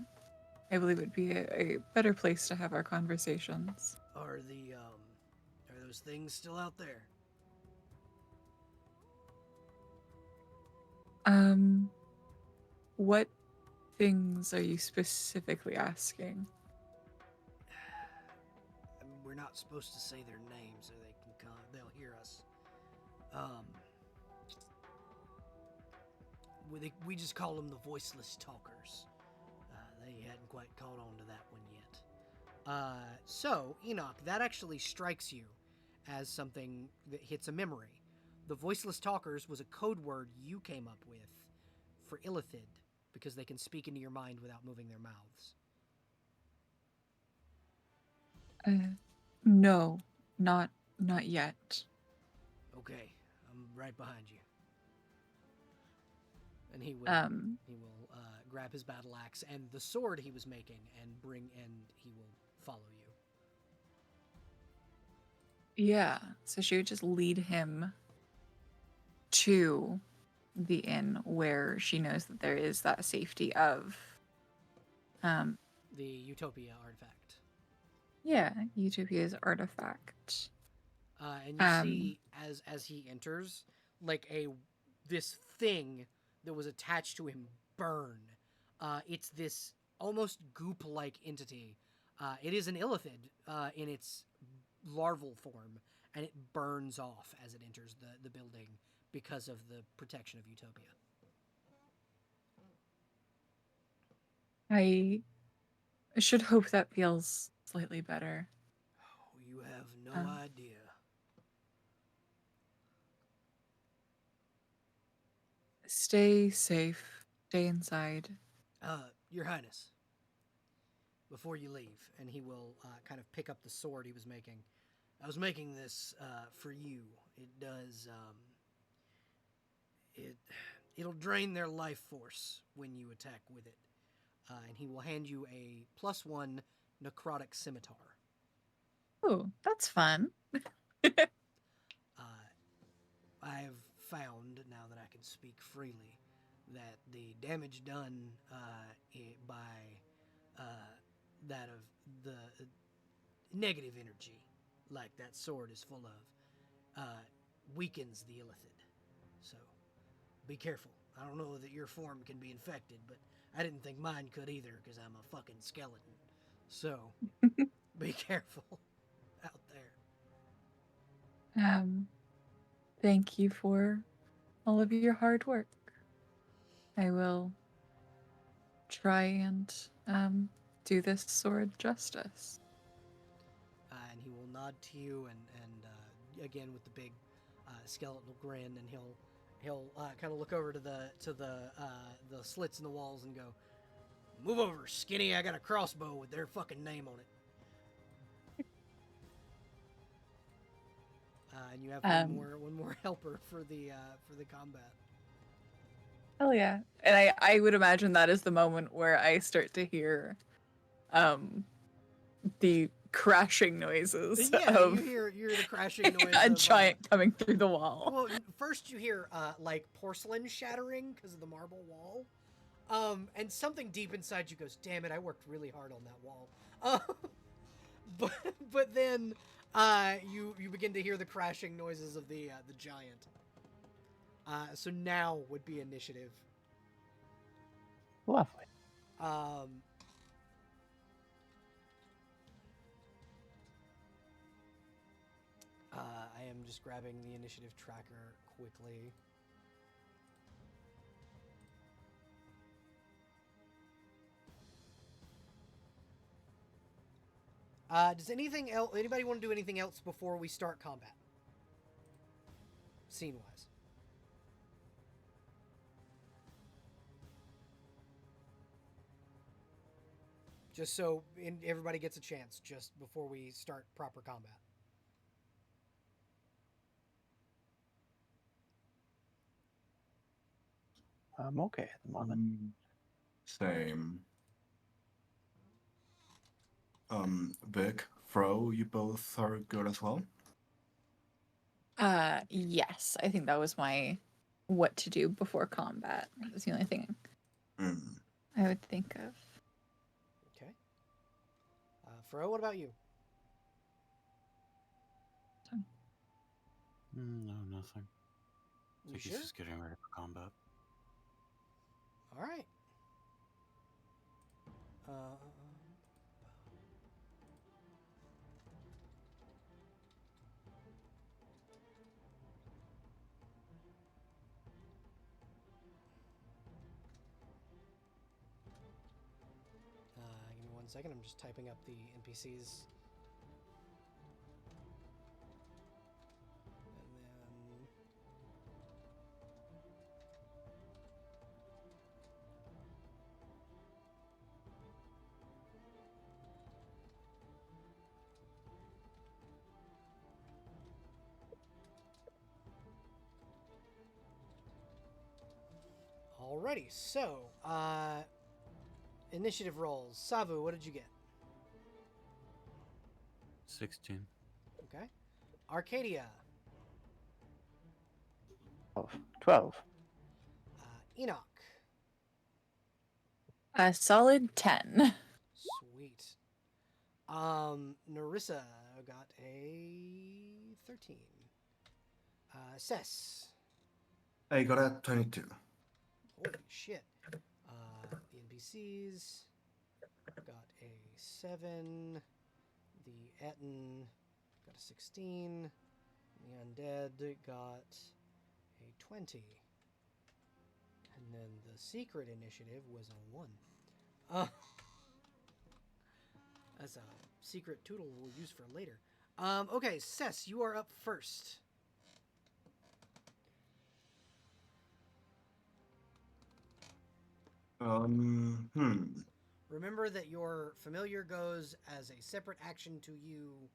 I believe would be a better place to have our conversations. Are those things still out there? What things are you specifically asking? I mean, we're not supposed to say their names, so they can come. They'll hear us. We just call them the voiceless talkers. They hadn't quite caught on to that one yet. So Enoch, that actually strikes you as something that hits a memory. The voiceless talkers was a code word you came up with for Illithid, because they can speak into your mind without moving their mouths. No, not yet. Okay, I'm right behind you. And he will grab his battle axe and the sword he was making and he will follow you. Yeah, so she would just lead him to the inn where she knows that there is that safety of the Utopia artifact. Yeah, Utopia's artifact. And you see as he enters, like this thing that was attached to him burn. It's this almost goop-like entity. It is an illithid in its larval form, and it burns off as it enters the building because of the protection of Utopia. I should hope that feels slightly better. Oh, you have no idea. Stay safe. Stay inside. Your Highness, before you leave, and he will kind of pick up the sword he was making. I was making this for you. It does, it'll drain their life force when you attack with it. And he will hand you a +1 necrotic scimitar. Oh, that's fun. I have found, now that I can speak freely, that the damage done by that of the negative energy, like that sword is full of, weakens the illithid. So, be careful. I don't know that your form can be infected, but I didn't think mine could either, because I'm a fucking skeleton. So, be careful out there. Thank you for all of your hard work. I will try and do this sword justice. And he will nod to you, and again with the big skeletal grin, and he'll kind of look over to the slits in the walls and go, "Move over, skinny. I got a crossbow with their fucking name on it." And you have one more helper for the combat. Hell yeah. And I would imagine that is the moment where I start to hear the crashing noises of you hear the crashing noise a of, giant coming through the wall. Well, first you hear like porcelain shattering because of the marble wall. And something deep inside you goes, "Damn it, I worked really hard on that wall." but then you begin to hear the crashing noises of the giant. So now would be initiative. Lovely. Um, I am just grabbing the initiative tracker quickly. Does anybody want to do anything else before we start combat? Scene-wise. Just so everybody gets a chance just before we start proper combat. I'm okay at the moment. Same. Vic, Fro, you both are good as well? Yes, I think that was my what to do before combat. That's the only thing Mm. I would think of. Okay. Fro, what about you? No, nothing. I You think sure? he's just getting ready for combat. All right. Give me 1 second. I'm just typing up the NPCs. And then... Alrighty, so, initiative rolls. Savu, what did you get? 16. Okay. Arcadia. 12. Enoch. A solid 10. Sweet. Narissa got a 13. Cess. I got a 22. Holy shit. The NPCs got a 7. The Etten got a 16. The Undead got a 20. And then the secret initiative was a 1. That's a secret tool we'll use for later. Okay, Cess, you are up first. Remember that your familiar goes as a separate action to you,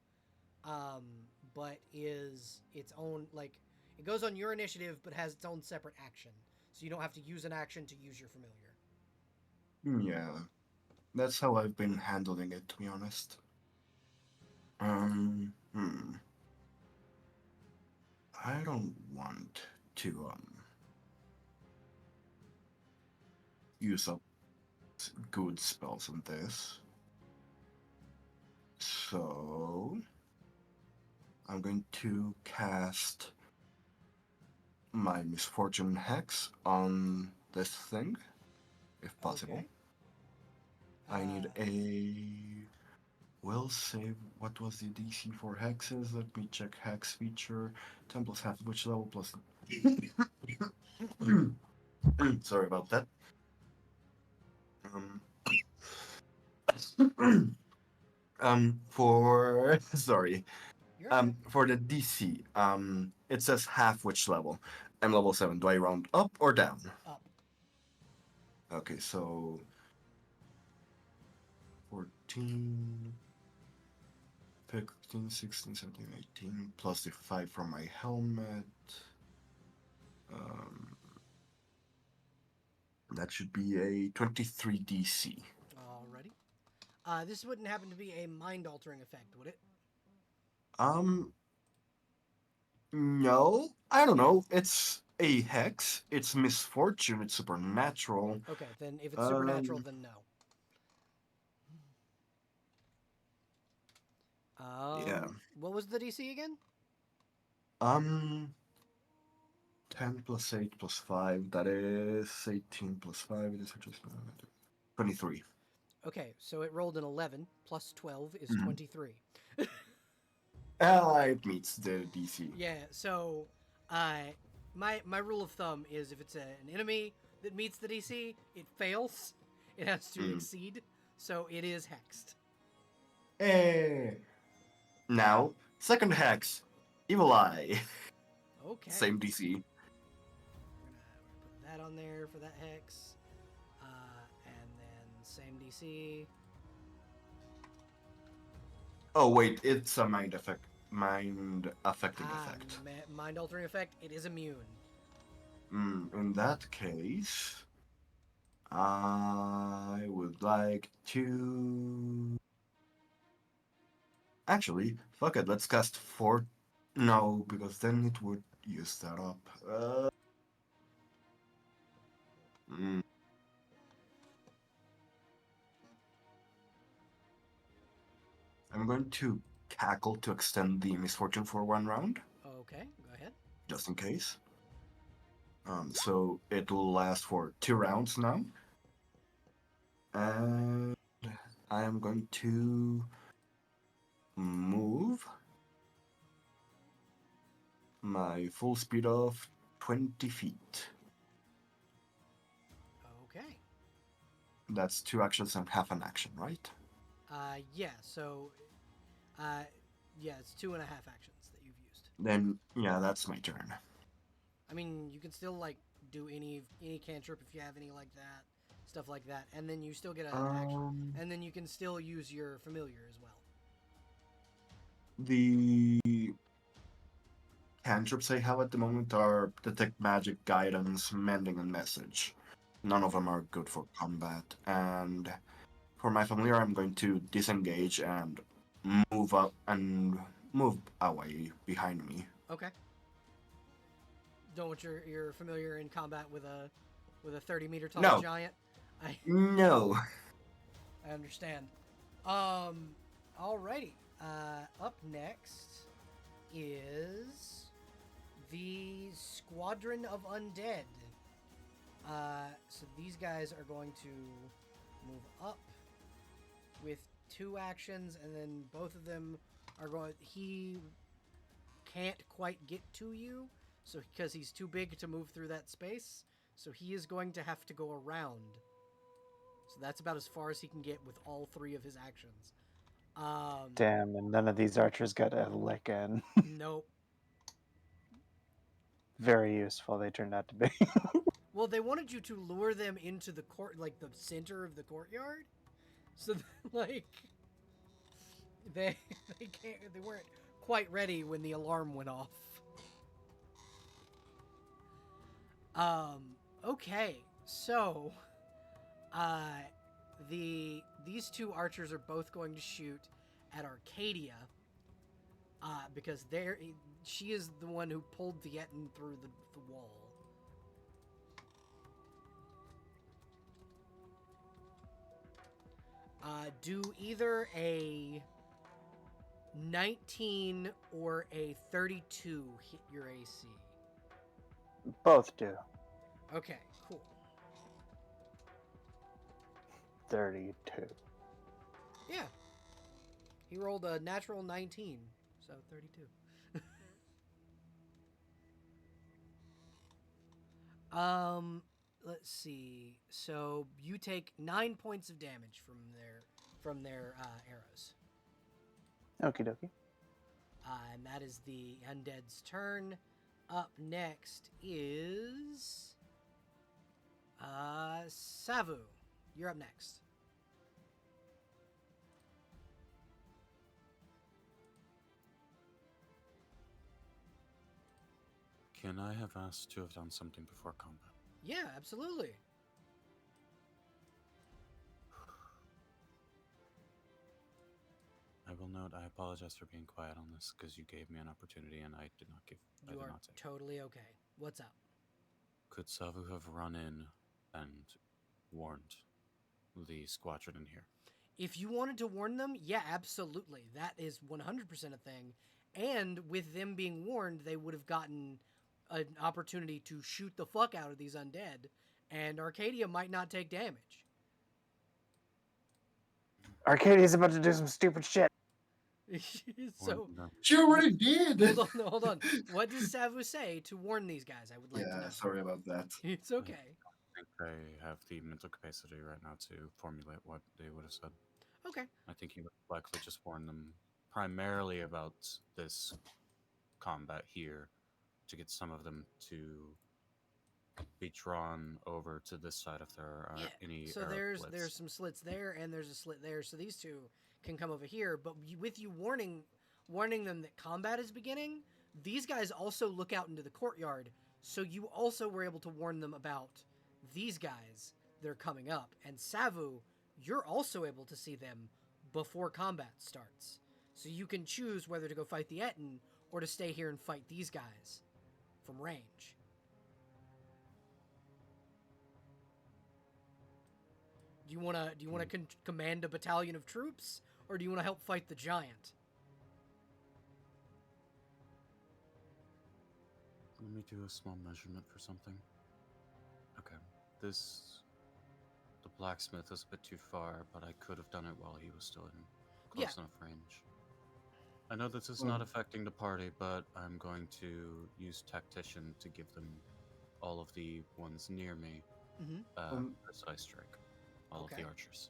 but is its own, like, it goes on your initiative, but has its own separate action. So you don't have to use an action to use your familiar. Yeah, that's how I've been handling it, to be honest. I don't want to, use up good spells on this. So, I'm going to cast my Misfortune Hex on this thing, if possible. Okay. I need a will save. What was the DC for hexes? Let me check hex feature. 10 plus half which level plus. Sorry about that. For sorry. You're right. For the DC, it says half which level. I'm level 7. Do I round up or down? Up. Okay, so 14, 15, 16, 17, 18, plus the 5 from my helmet. That should be a 23 DC. Alrighty. This wouldn't happen to be a mind-altering effect, would it? No. I don't know. It's a hex. It's misfortune. It's supernatural. Okay, then if it's supernatural, then no. Yeah. What was the DC again? 10 plus 8 plus 5, that is 18 plus 5, it is just 23. Okay, so it rolled an 11 plus 12 is Mhm. 23. It meets the DC. Yeah, so my rule of thumb is if it's an enemy that meets the DC, it fails. It has to Mm. exceed, so it is hexed. Eh. Now, second hex, Evil Eye. Okay. Same DC. We're gonna put that on there for that hex. And then same DC. Oh wait, it's a mind affecting effect. Mind altering effect, it is immune. In that case, I would like to. Actually, fuck it, let's cast 4. No, because then it would use that up. Mm. I'm going to cackle to extend the misfortune for 1 round, Okay, go ahead. just in case. So it'll last for 2 rounds now. And I am going to move my full speed of 20 feet. Okay. That's 2 actions and half an action, right? Yeah, so yeah, it's 2.5 actions that you've used. Then, yeah, that's my turn. I mean, you can still like do any cantrip if you have any like that, stuff like that, and then you still get an action, and then you can still use your familiar as well. The cantrips I have at the moment are Detect Magic, Guidance, Mending, and Message. None of them are good for combat. And for my familiar, I'm going to disengage and move up and move away behind me. Okay. Don't want your familiar in combat with a 30-meter tall No. giant. No. I understand. Alrighty. Up next is the Squadron of Undead. So these guys are going to move up with 2 actions, and then both of them are going. He can't quite get to you, so because he's too big to move through that space, so he is going to have to go around. So that's about as far as he can get with all 3 of his actions. Damn, and none of these archers got a lick in. Nope. Very useful they turned out to be. Well, they wanted you to lure them into the court, like the center of the courtyard, so that, like they weren't quite ready when the alarm went off. Okay, so these 2 archers are both going to shoot at Arcadia, because she is the one who pulled Vietin through the wall. Do either a 19 or a 32 hit your AC? Both do. Okay, cool. 32. Yeah. He rolled a natural 19, so 32. Let's see. So you take 9 points of damage from their arrows. Okie dokie. And that is the undead's turn. Up next is Savu. You're up next. Can I have asked to have done something before combat? Yeah, absolutely. I will note I apologize for being quiet on this because you gave me an opportunity and I did not take. You are totally okay. What's up? Could Savu have run in and warned the squadron in here? If you wanted to warn them, yeah, absolutely. That is 100% a thing. And with them being warned, they would have gotten an opportunity to shoot the fuck out of these undead, and Arcadia might not take damage. Arcadia's about to do some stupid shit. So, She already did. hold on. What does Savu say to warn these guys? I would like to know. Yeah, sorry about that. It's okay. I think I have the mental capacity right now to formulate what they would have said. Okay. I think he would likely just warn them primarily about this combat here to get some of them to be drawn over to this side if there are any. So there's some slits there and there's a slit there, so these two can come over here. But with you warning them that combat is beginning, these guys also look out into the courtyard. So you also were able to warn them about these guys that are coming up. And Savu, you're also able to see them before combat starts. So you can choose whether to go fight the Etten or to stay here and fight these guys from range. Do you want to command a battalion of troops, or do you want to help fight the giant? Let me do a small measurement for something. Okay, the blacksmith is a bit too far, but I could have done it while he was still in close enough range. I know this is not affecting the party, but I'm going to use tactician to give them all of the ones near me precise strike. All of the archers.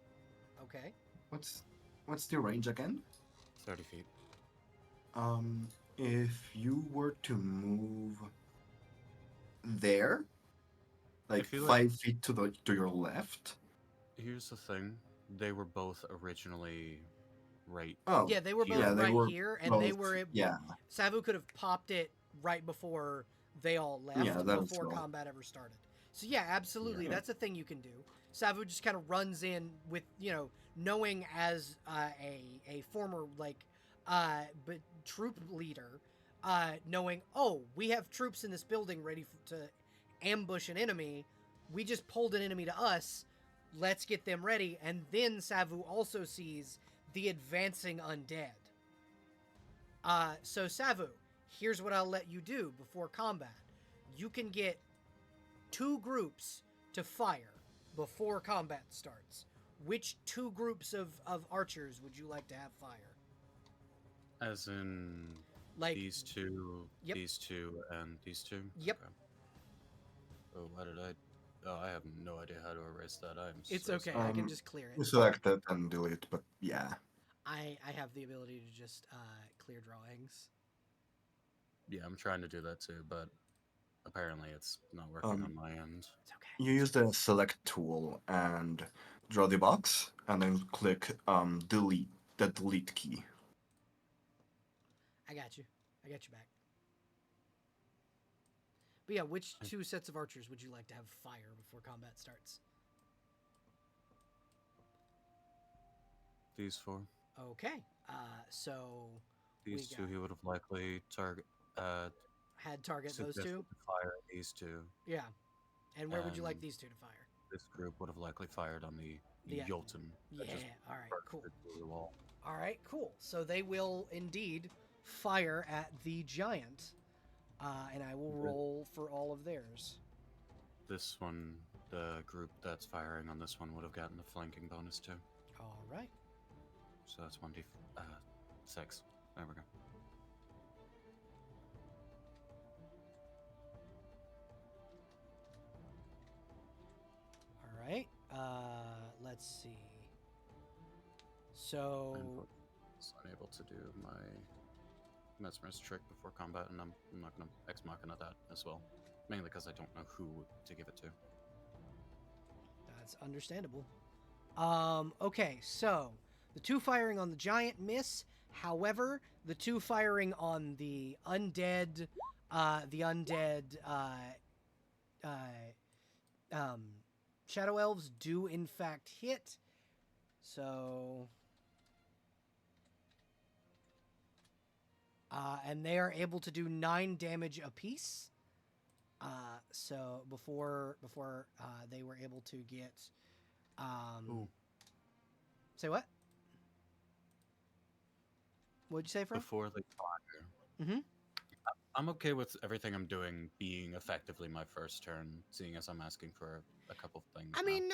Okay. What's the range again? 30 feet. If you were to move there, like 5 feet to your left. Here's the thing: they were both originally right. Oh, yeah, they were both here, and they were. Savu could have popped it right before they all left, before combat ever started. So yeah, absolutely, that's a thing you can do. Savu just kind of runs in with, knowing as a former but troop leader, knowing, we have troops in this building ready to ambush an enemy. We just pulled an enemy to us. Let's get them ready. And then Savu also sees the advancing undead. So Savu, here's what I'll let you do before combat. You can get 2 groups to fire before combat starts. Which 2 groups of archers would you like to have fire? As in, these two, these two, and these two? Yep. Okay. I have no idea how to erase that. It's okay, I can just clear it. Select it and delete, but yeah. I have the ability to just clear drawings. Yeah, I'm trying to do that too, but apparently it's not working on my end. It's okay. You use the select tool and draw the box, and then click delete, the delete key. I got you back. But yeah, which 2 sets of archers would you like to have fire before combat starts? These 4. Okay. So these 2 he would have likely target those 2. Fire these 2. Yeah. And where would you like these 2 to fire? This group would have likely fired on the Jolton. Yeah. All right. Cool. All right. Cool. So they will indeed fire at the giant, and I will roll for all of theirs. This one, the group that's firing on this one would have gotten the flanking bonus too. All right. So that's 1d6. There we go. All right. Let's see. So I was unable to do my mesmerist trick before combat, and I'm not going to ex machina that as well, mainly because I don't know who to give it to. That's understandable. Okay, so the 2 firing on the giant miss. However, the 2 firing on the undead, shadow elves do in fact hit. So, and they are able to do 9 damage apiece. So before they were able to get, say what? What'd you say, Fro? before they fire. Mm-hmm. I'm okay with everything I'm doing being effectively my first turn, seeing as I'm asking for a couple of things. I now. mean,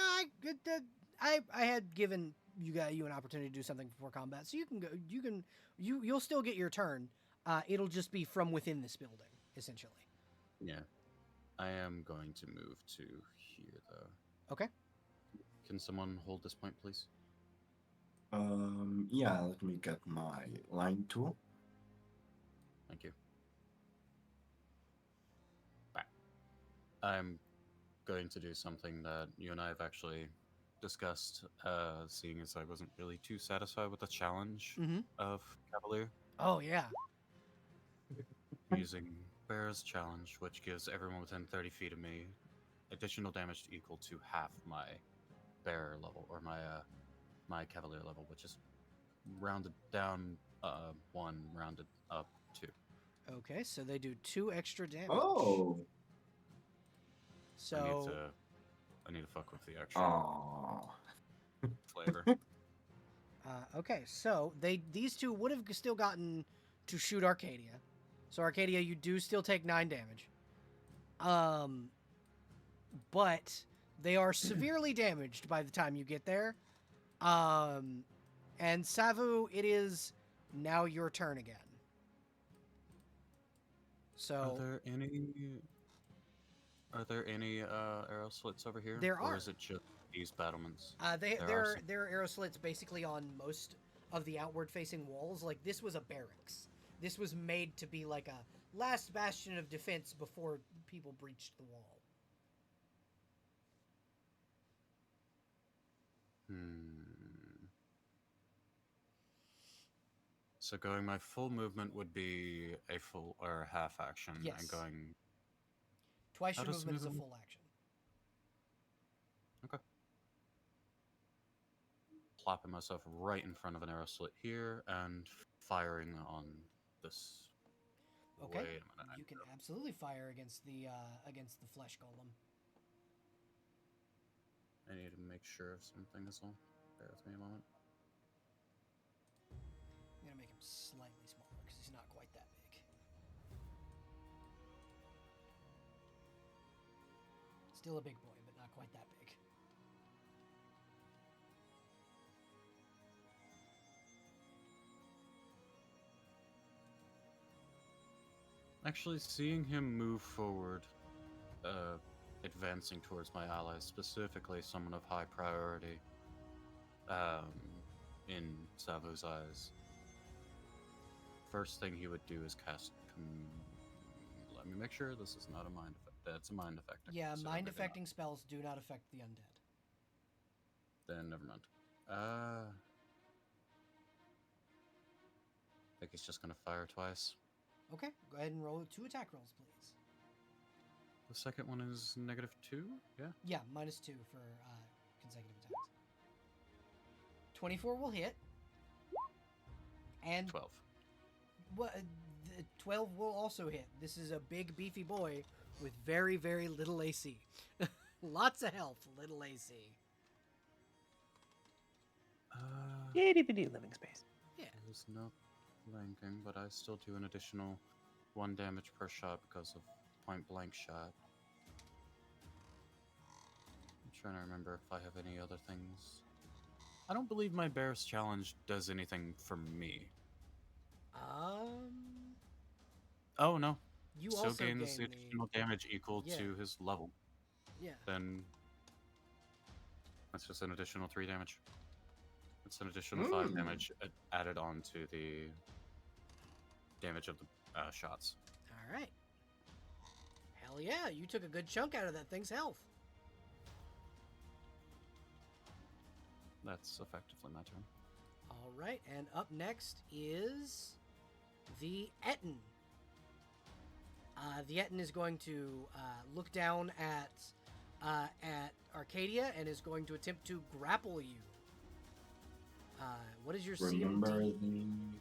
I had given you an opportunity to do something before combat, so you can go. You'll still get your turn. It'll just be from within this building, essentially. Yeah, I am going to move to here though. Okay. Can someone hold this point, please? Yeah, let me get my line tool. Thank you. Back. I'm going to do something that you and I have actually discussed, seeing as I wasn't really too satisfied with the challenge Mm-hmm. of Cavalier. Oh yeah. Using Bear's challenge, which gives everyone within 30 feet of me additional damage equal to half my Bear level, or my Cavalier level, which is rounded down 1, rounded up 2. Okay, so they do 2 extra damage. Oh. So I need to fuck with the extra Oh. flavor. okay, so these two would have still gotten to shoot Arcadia. So Arcadia, you do still take 9 damage. But they are severely damaged by the time you get there. And Savu, it is now your turn again. So Are there any arrow slits over here? There Or are. is it just these battlements? there are arrow slits basically on most of the outward facing walls. Like, this was a barracks. This was made to be like a last bastion of defense before people breached the wall. So going my full movement would be a full or half action, Yes. and going Twice How your does movement is a movement- full action. plopping myself right in front of an arrow slit here and firing on this. Okay. Wait a minute. You can absolutely fire against the flesh golem. I need to make sure of something as well. Bear with me a moment. I'm gonna make him slightly smaller because he's not quite that big. Still a big boy, but not quite that big. Actually, seeing him move forward, advancing towards my allies, specifically someone of high priority, in Savo's eyes, first thing he would do is cast. Let me make sure this is not a mind effect. That's a mind effect. Yeah, so mind maybe affecting not. spells do not affect the undead. Then never mind. I think he's just gonna fire twice. Okay, go ahead and roll 2 attack rolls, please. The second one is -2. Yeah. Yeah, -2 for consecutive attacks. 24 will hit. And 12. the 12 will also hit. This is a big, beefy boy with very, very little AC. Lots of health, little AC. Itty bitty living space. Yeah. There's no flanking, but I still do an additional 1 damage per shot because of point blank shot. I'm trying to remember if I have any other things. I don't believe my Bear's challenge does anything for me. Oh no. You Still also gains gain additional damage equal Yeah. to his level. Yeah. Then that's just an additional 3 damage. It's an additional 5 damage added on to the damage of the shots. All right. Hell yeah, you took a good chunk out of that thing's health. That's effectively my turn. All right, and up next is the Etten. The Etten is going to look down at Arcadia and is going to attempt to grapple you. What is your Remember CMD?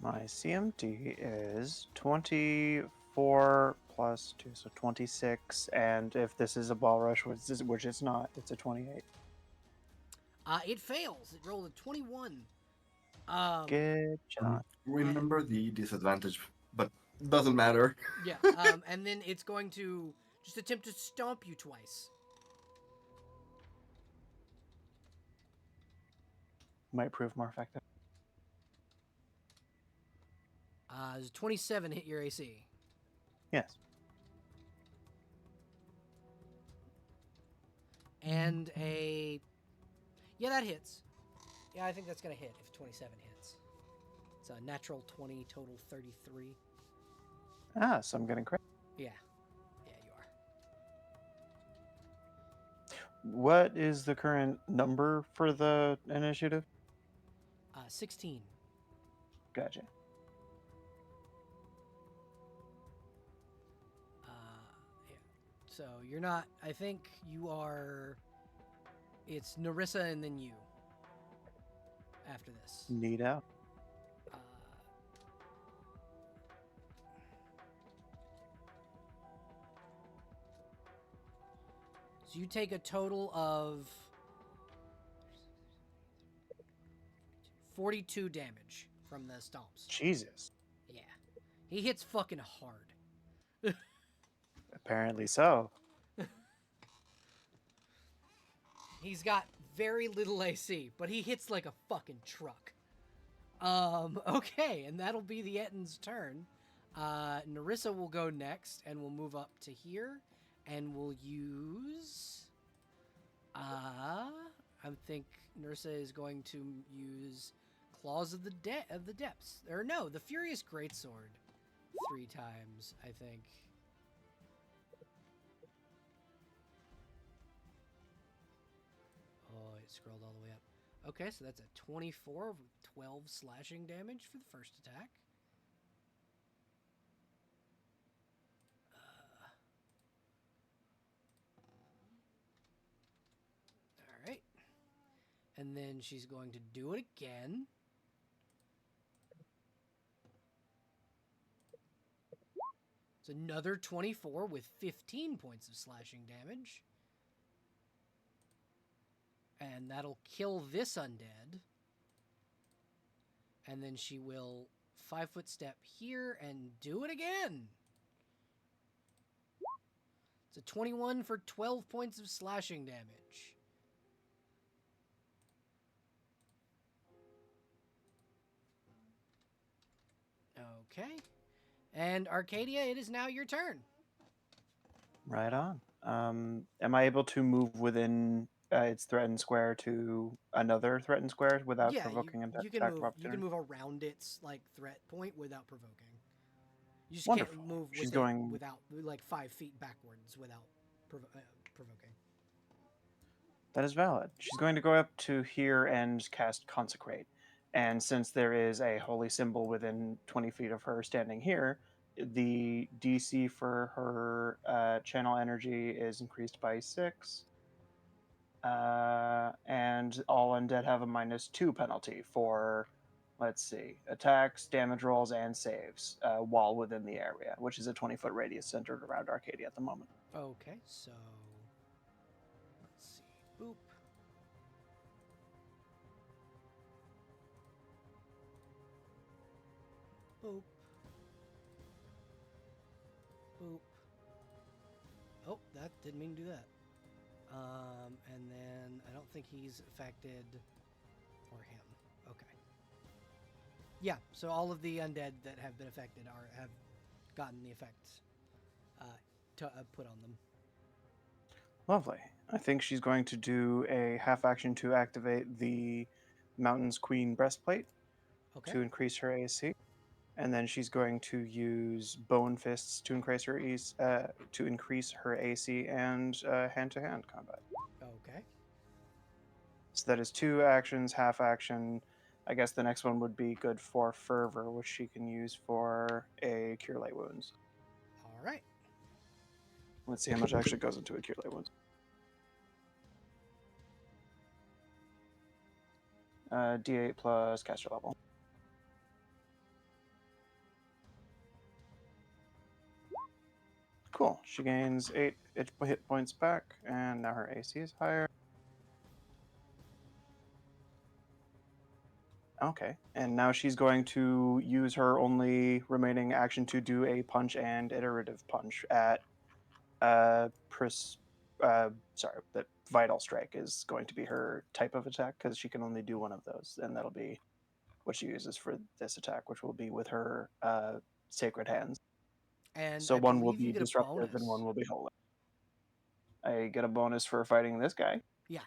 My CMD is 24 plus 2, so 26. And if this is a ball rush, which it's not, it's a 28. It fails. It rolled a 21. Good job. Remember the disadvantage, but doesn't matter. Yeah. And then it's going to just attempt to stomp you twice. Might prove more effective. Does 27 hit your AC? Yes. And yeah, that hits. Yeah, I think that's gonna hit if 27 hits. It's a natural 20, total 33. So I'm getting credit. Yeah, yeah, you are. What is the current number for the initiative? 16. Gotcha. Yeah. So you're not. I think you are. It's Narissa and then you. After this. Neato. Uh, so you take a total of 42 damage from the stomps. Jesus. Yeah. He hits fucking hard. Apparently so. He's got very little AC, but he hits like a fucking truck. Okay, and that'll be the Ettin's turn. Narissa will go next, and we'll move up to here, and we'll use... I think Narissa is going to use Claws of the Depths. Or no, the Furious Greatsword 3 times, I think. Oh, it scrolled all the way up. Okay, so that's a 24 with 12 slashing damage for the first attack. All right. And then she's going to do it again. It's another 24 with 15 points of slashing damage. And that'll kill this undead. And then she will 5-foot step here and do it again. It's a 21 for 12 points of slashing damage. Okay. And Arcadia, it is now your turn. Right on. Am I able to move within its threatened square to another threatened square without provoking an you attack of can opportunity? move around its like threat point without provoking. You just Wonderful. can't move She's with going- it without like 5 feet backwards without provoking. That is valid. She's going to go up to here and cast Consecrate. And since there is a holy symbol within 20 feet of her standing here, the DC for her channel energy is increased by 6. And all undead have a -2 penalty for, let's see, attacks, damage rolls, and saves while within the area, which is a 20-foot radius centered around Arcadia at the moment. Okay, so let's see. Boop. Boop. Boop. Oh, that didn't mean to do that. And then I don't think he's affected, or him. Okay. Yeah, so all of the undead that have been affected have gotten the effects put on them. Lovely. I think she's going to do a half action to activate the Mountain's Queen breastplate Okay. to increase her AC. And then she's going to use Bone Fists to increase her AC and hand-to-hand combat. Okay. So that is 2 actions, half action. I guess the next one would be good for Fervor, which she can use for a Cure Light Wounds. All right. Let's see how much actually goes into a Cure Light Wounds. D8 plus caster level. Cool. She gains 8 hit points back, and now her AC is higher. Okay, and now she's going to use her only remaining action to do a punch and iterative punch at that vital strike is going to be her type of attack because she can only do one of those, and that'll be what she uses for this attack, which will be with her sacred hands. And So I one will believe you be get a disruptive and bonus. one will be holy. I get a bonus for fighting this guy. Yeah,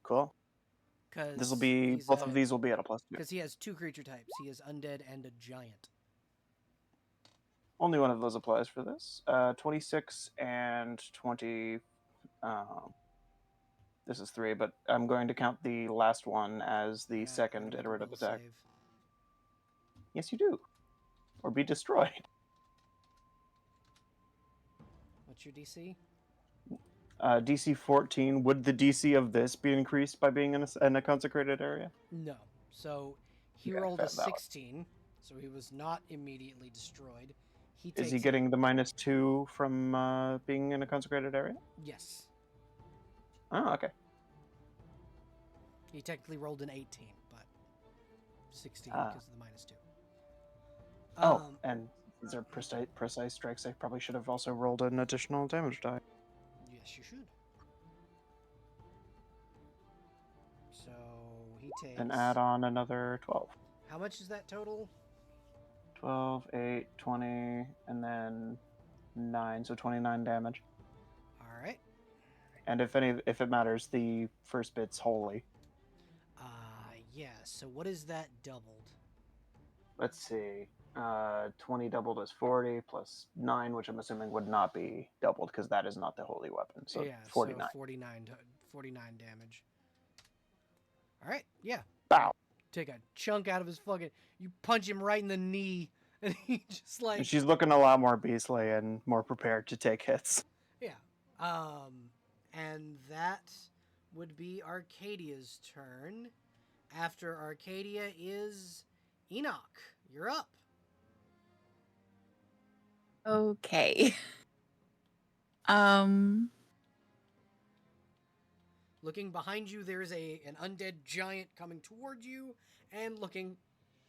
Cool. because This will be both of these will be at a +2. Because he has 2 creature types. He is undead and a giant. Only one of those applies for this. 26 and 20. This is 3, but I'm going to count the last one as the I second gotta make a iterative will attack. save. Yes, you do. Or be destroyed. What's your DC? DC 14. Would the DC of this be increased by being in a consecrated area? No. So he Okay, rolled a valid. 16, so he was not immediately destroyed. He Is takes he getting the -2 from being in a consecrated area? Yes. Oh, okay. He technically rolled an 18, but 16 Ah. because of the -2. And these are precise strikes. I probably should have also rolled an additional damage die. Yes, you should. So he takes. And add on another 12. How much is that total? 12, 8, 20, and then 9, so 29 damage. All right. And if it matters, the first bit's holy. Yeah. So what is that doubled? Let's see. 20 doubled is 40 plus 9, which I'm assuming would not be doubled because that is not the holy weapon. So yeah, 49. So 49 damage. All right. Yeah. Bow. Take a chunk out of his fucking. You punch him right in the knee, and he just like. And she's looking a lot more beastly and more prepared to take hits. Yeah. And that would be Arcadia's turn. After Arcadia is Enoch. You're up. Okay. Looking behind you, there's an undead giant coming towards you, and looking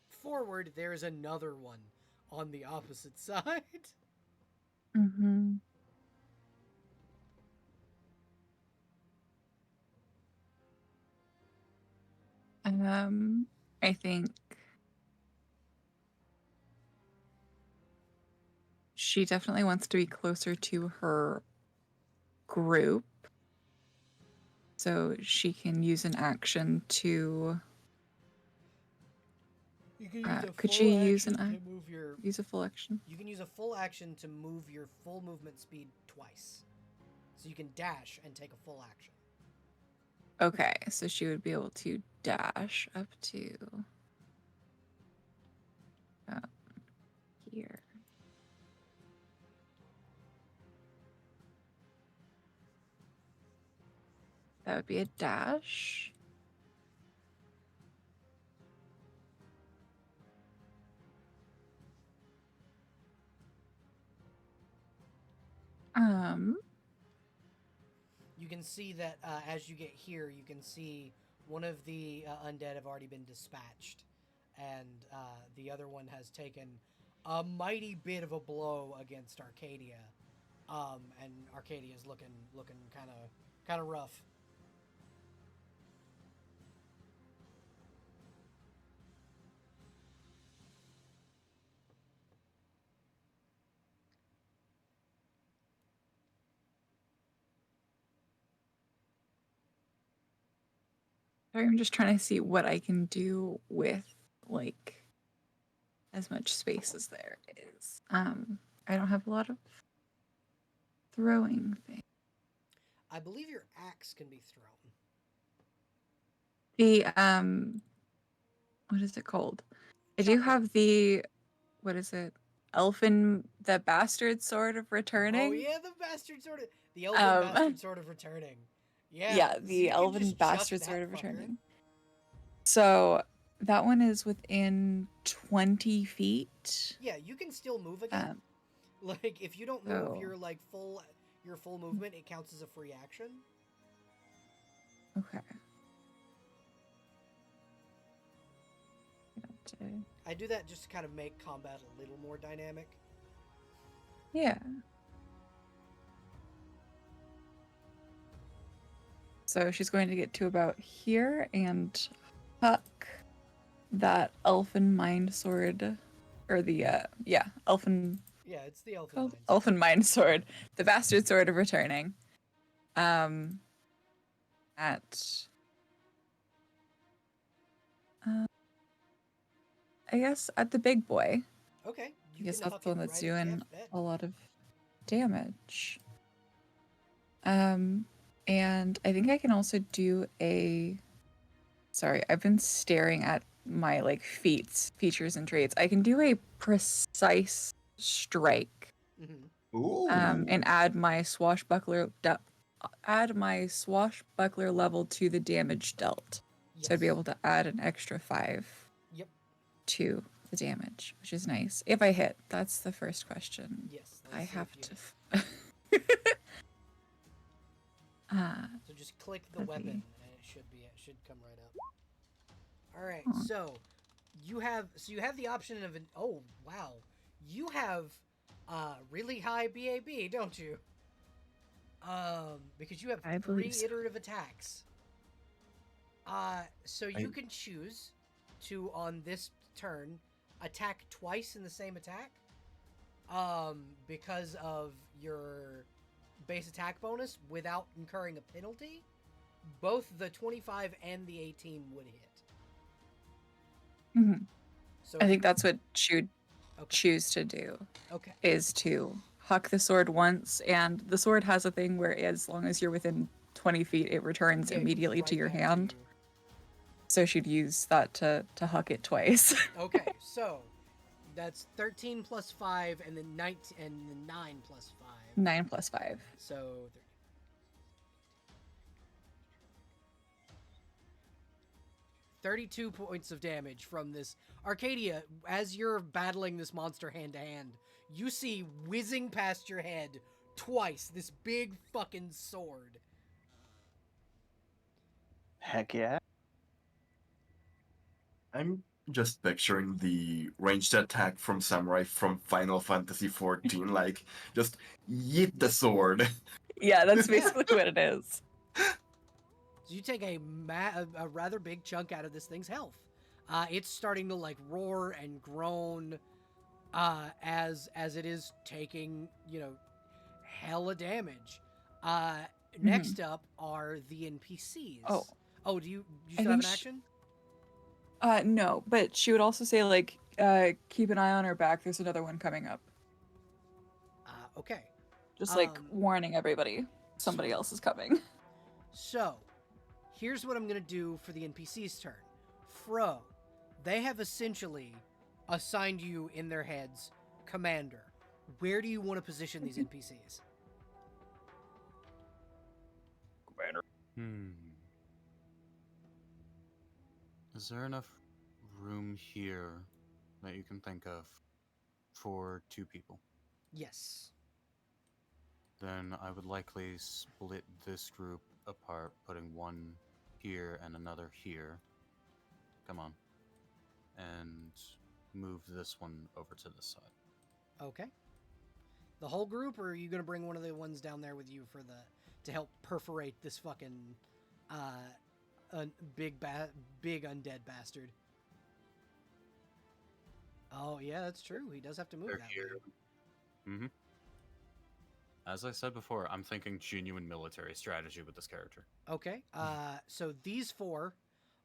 forward, there's another one on the opposite side. Mm-hmm. I think she definitely wants to be closer to her group, so she can use an action to. You can use a Could full she use action an to move your. use a full action? You can use a full action to move your full movement speed twice, so you can dash and take a full action. Okay, so she would be able to dash up to here. That would be a dash. You can see that as you get here, you can see one of the undead have already been dispatched, and the other one has taken a mighty bit of a blow against Arcadia, and Arcadia's looking kind of rough. I'm just trying to see what I can do with like as much space as there is. I don't have a lot of throwing things. I believe your axe can be thrown. The what is it called? I do have the what is it? The bastard sword of returning. Oh yeah, the elven bastard sword of returning. Yeah, so the elven just bastard chuck sword that of fucker. returning. So that one is within 20 feet. Yeah, you can still move again. Like if you don't move your full movement, it counts as a free action. Okay. I do that just to kind of make combat a little more dynamic. Yeah. So she's going to get to about here and huck that elfin mind sword, or the elfin Yeah, it's the elfin called mind. elfin mind sword, the bastard sword of returning. At I guess at the big boy. Okay, I you guess can that's huck the it one that's right at doing Jeff's bed. a lot of damage. And I think I can also do a. Sorry, I've been staring at my like features and traits. I can do a precise strike. Mm-hmm. Ooh. And add my swashbuckler level to the damage dealt. Yes. So I'd be able to add an extra 5 Yep. to the damage, which is nice. If I hit, that's the first question. Yes. I let's see have if you to. hit. Ah, So just click the that'd weapon, be- and it should come right up. All right. Oh. So you have the option of oh wow, you have really high BAB, don't you? Because you have I 3 believe so. iterative attacks. So you can choose to on this turn attack twice in the same attack. Because of your base attack bonus without incurring a penalty, both the 25 and the 18 would hit. Mhm. So I if think you- that's what she would okay. choose to do. Okay. Is to huck the sword once, and the sword has a thing where as long as you're within 20 feet, it returns Yeah, immediately to right your back hand. you. So she'd use that to huck it twice. Okay, so that's 13 plus 5, and then 19 and then 9 plus 5. 9 plus 5. So 32 points of damage from this. Arcadia, as you're battling this monster hand to hand, you see whizzing past your head twice this big fucking sword. Heck yeah. I'm just picturing the ranged attack from Samurai from Final Fantasy XIV, like, just yeet the sword. Yeah, that's basically what it is. So you take a rather big chunk out of this thing's health. It's starting to like roar and groan as it is taking, hella damage. Next up are the NPCs. Oh. Do you I still have an think action? No, but she would also say, like, keep an eye on her back. There's another one coming up. Okay. Just, like, warning everybody. Somebody else is coming. So, here's what I'm going to do for the NPC's turn. Fro, they have essentially assigned you in their heads commander. Where do you want to position these NPCs? Commander. Is there enough room here that you can think of for 2 people? Yes. Then I would likely split this group apart, putting one here and another here. Come on. And move this one over to this side. Okay. The whole group, or are you going to bring one of the ones down there with you to help perforate this fucking big undead bastard? Oh yeah, that's true. He does have to move They're that here. way. Mm-hmm. As I said before, I'm thinking genuine military strategy with this character. Okay. So these 4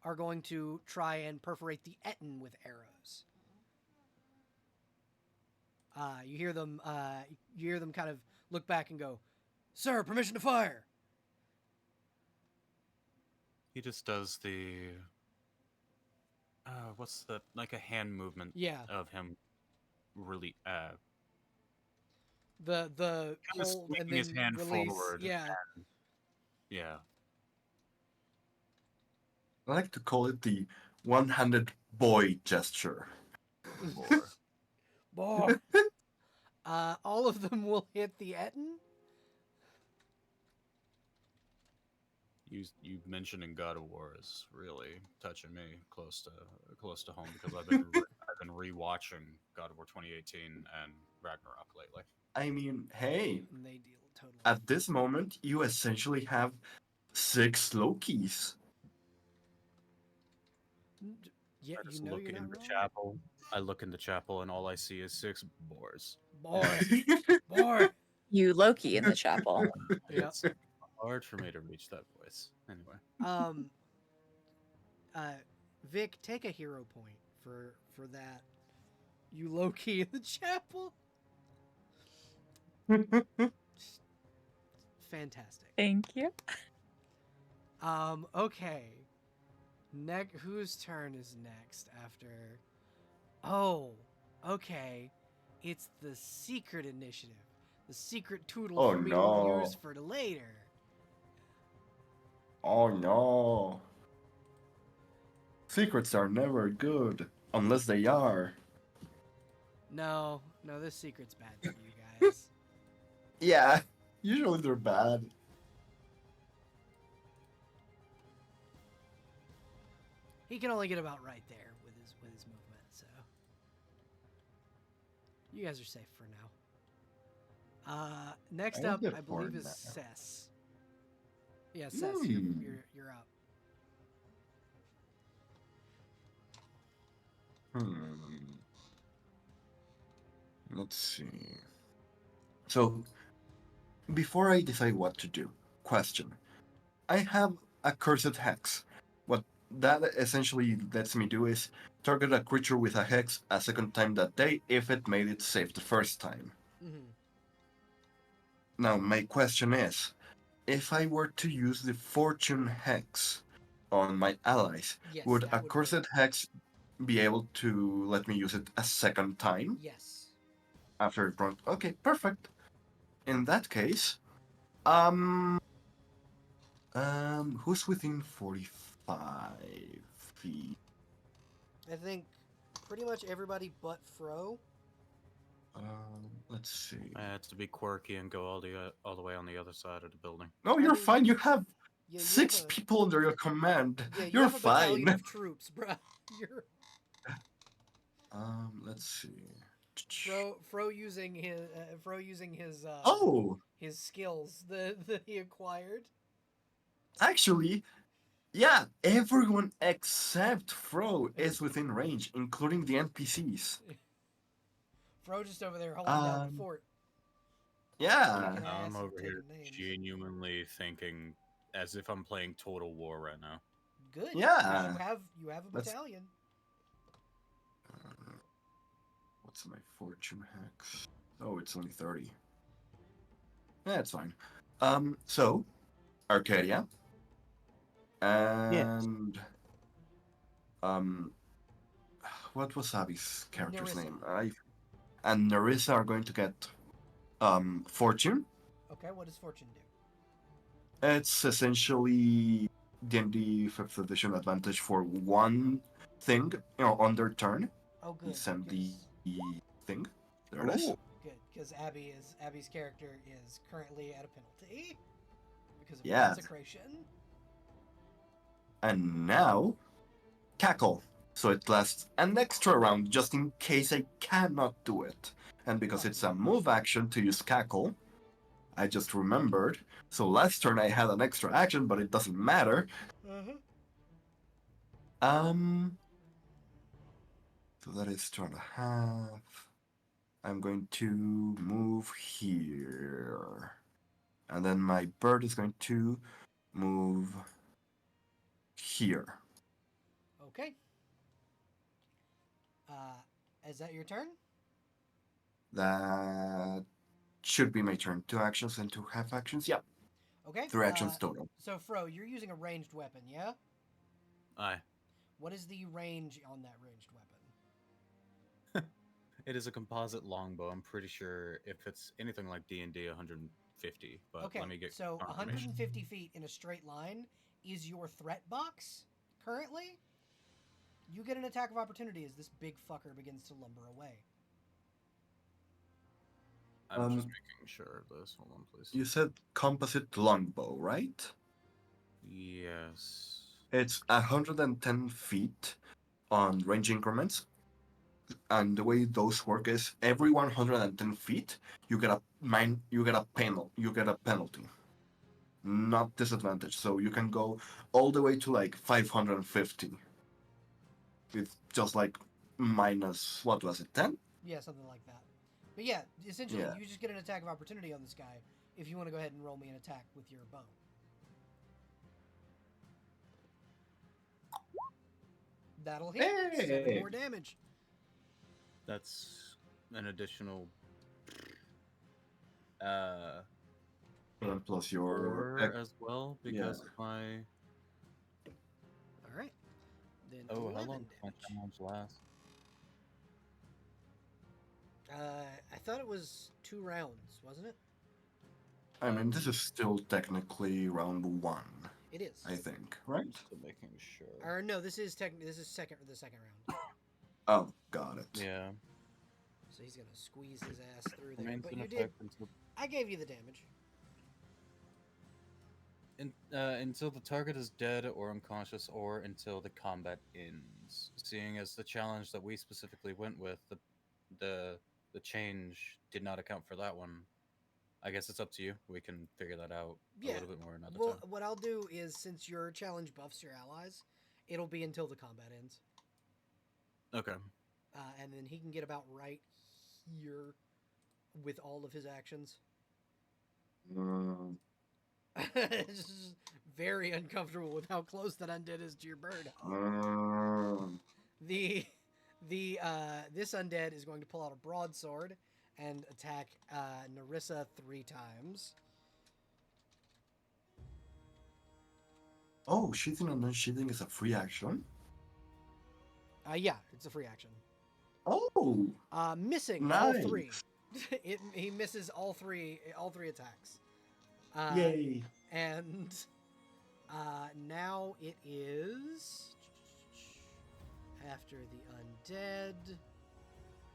are going to try and perforate the Etten with arrows. You hear them kind of look back and go, "Sir, permission to fire." He just does the what's the like a hand movement of him really The kind of hold and swinging his then hand release. forward. Yeah. And, yeah. I like to call it the one-handed boy gesture. Boy. All of them will hit the Etten. you mentioning God of War is really touching me close to home because I've been rewatching God of War 2018 and Ragnarok lately. I mean, hey, And they deal totally. at this moment, you essentially have 6 Lokis. Yeah, I you just know look you're in not the wrong. chapel. I look in the chapel and all I see is 6 boars. Boy, boy. You Loki in the chapel. Yeah. It's hard for me to reach that voice. Anyway. Um. Vic, take a hero point for that. You low key in the chapel. Fantastic. Thank you. Okay. Whose turn is next after? Oh, okay. It's the secret initiative. The secret toodle Oh for me to no. use for later. Oh no. Secrets are never good unless they are. No, this secret's bad for you guys. Yeah, usually they're bad. He can only get about right there with his movement, so you guys are safe for now. Next I up, get I for believe is now. Cess. Yeah, Cess, you're up. Hmm. Let's see. So, before I decide what to do, question. I have a cursed hex. What that essentially lets me do is target a creature with a hex a second time that day if it made it safe the first time. Mm-hmm. Now, my question is, if I were to use the fortune hex on my allies, Yes, would that a would cursed work. hex be able to let me use it a second time Yes. after it runs? Okay, perfect. In that case, who's within 45 feet? I think pretty much everybody but Fro. Let's see. I had to be quirky and go all the way on the other side of the building. No, I you're mean, fine. You have Yeah, you 6 have a people under your command. yeah, you You're have a battalion fine. of troops, bruh. You're Let's see. Fro using Oh, his skills that he acquired. actually, yeah, everyone except Fro is within range, including the NPCs. Fro just over there holding down the Um, fort, yeah. kicking I'm ass and over taking here names. genuinely thinking as if I'm playing Total War right now. Good. 'Cause Yeah. you have a Let's- battalion. What's my fortune hex? Oh, it's only 30. Yeah, it's fine. So, Arcadia. And what was Abby's character's Nerissa. name? And Nerissa are going to get fortune. Okay, what does fortune do? It's essentially D&D 5th edition advantage for one thing, on their turn. Oh, good. Send the 'cause- thing. There it is. Ooh. Good, because Abby's character is currently at a penalty because of Yeah. consecration. And now, cackle. So it lasts an extra round just in case I cannot do it. And because it's a move action to use cackle, I just remembered. So last turn I had an extra action, but it doesn't matter. Uh-huh. So that is turn and a half. I'm going to move here. And then my bird is going to move here. Okay. Is that your turn? That should be my turn. 2 actions and 2 half actions. Yep. Okay. 3 actions total. So Fro, you're using a ranged weapon, yeah? Aye. What is the range on that ranged weapon? It is a composite longbow. I'm pretty sure if it's anything like D&D 150, but Okay, let me get so confirmation. 150 feet in a straight line is your threat box currently. You get an attack of opportunity as this big fucker begins to lumber away. I'm just making sure of this. Hold on, please. You said composite longbow, right? Yes. It's 110 feet on range increments, and the way those work is every 110 feet you get a penalty, not disadvantage. So you can go all the way to like 550 with just like minus what was it 10? Yeah, something like that. But yeah, essentially, Yeah. you just get an attack of opportunity on this guy if you want to go ahead and roll me an attack with your bow. That'll hit. 7 Hey! more damage. That's an additional uh And plus your 4 as well yeah. because of my. All right. Then Oh, how 11 long does my damage. challenge last? I thought it was 2 rounds, wasn't it? I mean, this is still technically round 1, It is. I think, right? I'm still making sure. Or no, this is the second round. Oh, got it. Yeah. So he's gonna squeeze his ass through there. Remains But in you did. effect until I gave you the damage. until the target is dead or unconscious, or until the combat ends. Seeing as the challenge that we specifically went with, the the change did not account for that one. I guess it's up to you. We can figure that out a Yeah. little bit more another Well, time. what I'll do is since your challenge buffs your allies, it'll be until the combat ends. Okay. And then he can get about right here with all of his actions. Mm, It's just very uncomfortable with how close that undead is to your bird. mm. The this undead is going to pull out a broadsword and attack Narissa 3 times. Oh, sheathing and unsheathing is a free action? Yeah, it's a free action. Oh, Missing all 3. nice. He misses all three attacks. Yay. And now it is after the undead.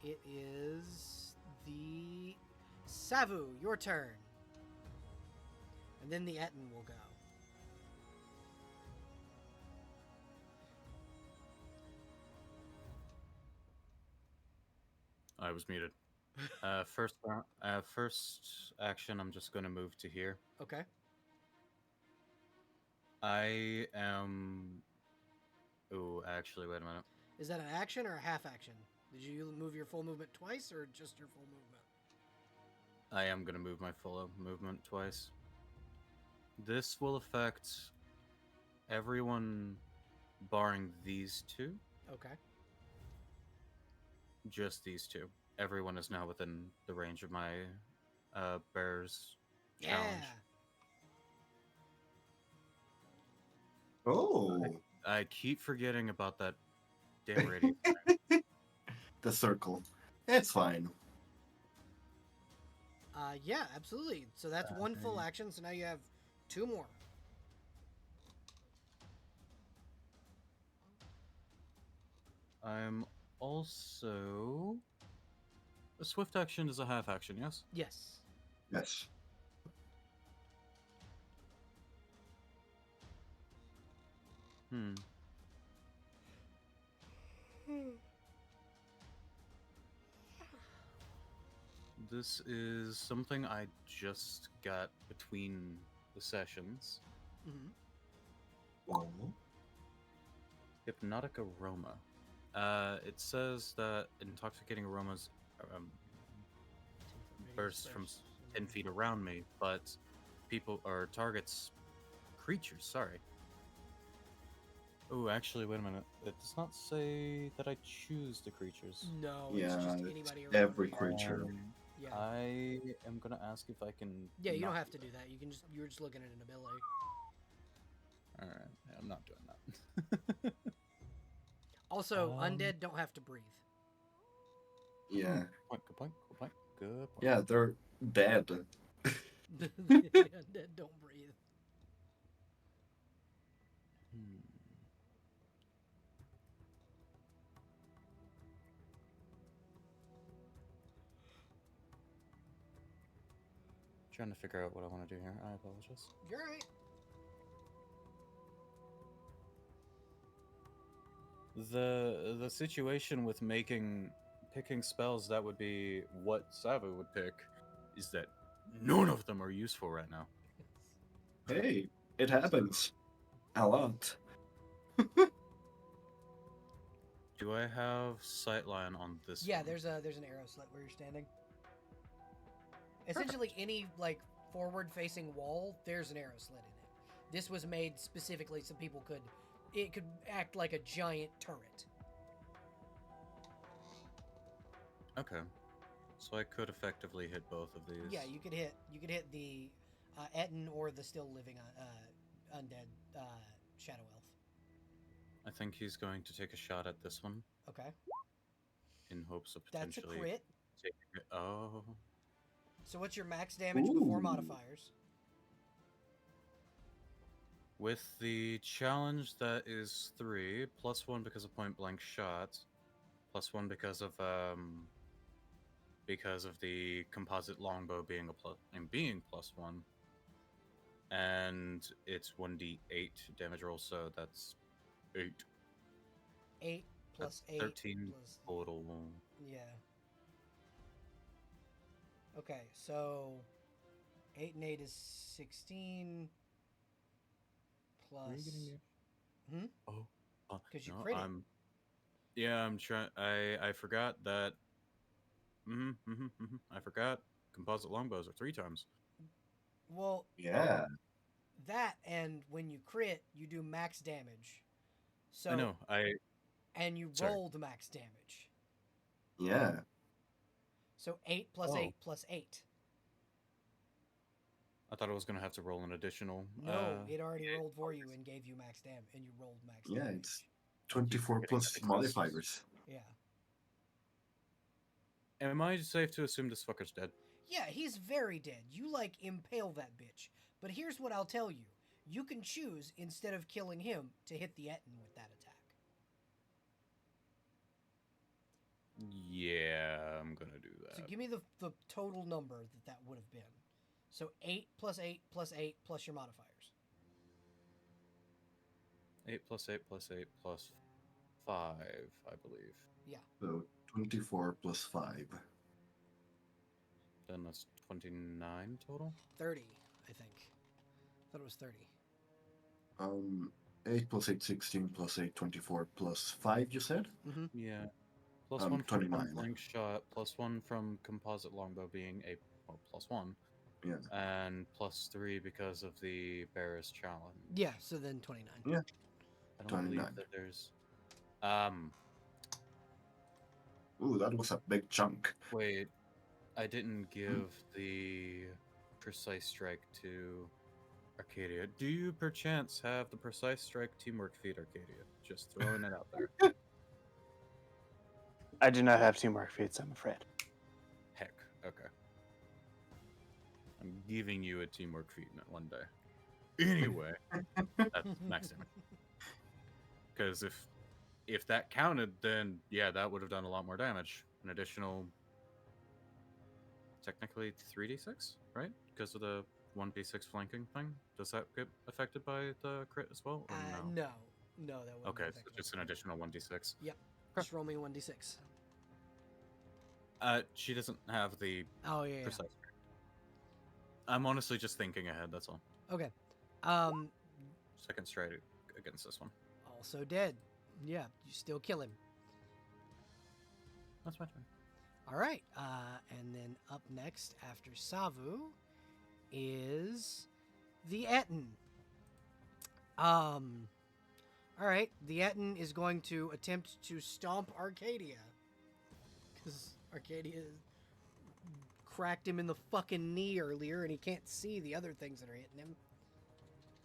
It is the Savu, your turn. And then the Etten will go. I was muted. First action, I'm just going to move to here. Okay. I am. Oh, actually, wait a minute. Is that an action or a half action? Did you move your full movement twice or just your full movement? I am going to move my full movement twice. This will affect everyone barring these 2. Okay. Just these 2. Everyone is now within the range of my bear's challenge. Oh, I keep forgetting about that damn radius. the circle. It's fine. Yeah, absolutely. So that's one full action. So now you have 2 more. I'm also. A swift action is a half action, yes? Yes. Yes. Hmm. This is something I just got between the sessions. Mm-hmm. Oh. Hypnotic aroma. It says that intoxicating aromas burst from 10 feet around me, but people or targets, creatures. Sorry. Oh, actually, wait a minute. It does not say that I choose the creatures. No, Yeah, it's just it's anybody around every you. creature. Yeah. I am gonna ask if I can. Yeah, you not don't have to do that. You were just looking at an ability. All right, I'm not doing that. Also, undead don't have to breathe. Yeah. Good point. Good point. Good point. Yeah, they're dead. The undead don't breathe. Hmm. Trying to figure out what I want to do here. I apologize. You're right. The situation with picking spells that would be what Savu would pick is that none of them are useful right now. Hey, it happens a lot. Do I have sightline on this? Yeah, one? there's an arrow slit where you're standing. Essentially, any like forward-facing wall, there's an arrow slit in it. This was made specifically so people could, it could act like a giant turret. Okay, so I could effectively hit both of these. Yeah, you could hit the Etten or the still living undead shadow elf. I think he's going to take a shot at this one Okay, in hopes of that's a potentially crit. taking it. Oh, So what's your max damage before Ooh. modifiers? with the challenge that is 3 +1 because of point blank shot, +1 because of the composite longbow being +1, and it's 1d8 damage roll, so that's 8. 8 plus That's 8 13 plus total. yeah. Okay, so 8 and 8 is 16 Where are you plus. getting it? Hmm? Oh, 'Cause you no, crit it. I'm trying. I forgot that. I forgot. Composite longbows are 3 times. Well, Yeah. that and when you crit, you do max damage. So I know. and you Sorry. rolled max damage. Yeah. So 8 plus Oh. 8 plus 8. I thought I was gonna have to roll an additional. No, it already rolled for you and gave you max damage, and you rolled max Yeah, damage. it's 24 plus modifiers. Yeah. Am I safe to assume this fucker's dead? Yeah, he's very dead. You like impale that bitch. But here's what I'll tell you. You can choose, instead of killing him, to hit the Etten with that attack. Yeah, I'm gonna do that. So give me the total number that would have been. So 8 plus 8 plus 8 plus your modifiers. 8 plus 8 plus 8 plus 5, I believe. Yeah. So 24 plus 5. Then that's 29 total. 30, I think. I thought it was 30. 8 plus 8, 16 plus 8, 24 plus 5, you said? Mm-hmm. Yeah. Plus 1 from 29. point blank shot, +1 from composite longbow being +1. Yeah. And +3 because of the bearer's challenge. Yeah, so then 29. Yeah. I don't believe 29. that there's. Ooh, that was a big chunk. Wait, I didn't give the precise strike to Arcadia. Do you perchance have the precise strike teamwork feat, Arcadia? Just throwing it out there. I do not have teamwork feats, I'm afraid. Heck, okay. I'm giving you a teamwork feat one day. Anyway, that's max damage. Because if that counted, then yeah, that would have done a lot more damage. An additional, technically 3d6, right? Because of the 1d6 flanking thing. Does that get affected by the crit as well? Or no? No, that wouldn't Okay, affect so my just an crit. additional 1d6. Yep. Okay. Just roll me a 1d6. She doesn't have the Oh, yeah. precise. I'm honestly just thinking ahead. That's all. Okay. Second strike against this one. Also dead. Yeah, you still kill him. That's my turn. All right. And then up next after Savu is the Etten. All right. The Etten is going to attempt to stomp Arcadia. Because Arcadia cracked him in the fucking knee earlier and he can't see the other things that are hitting him.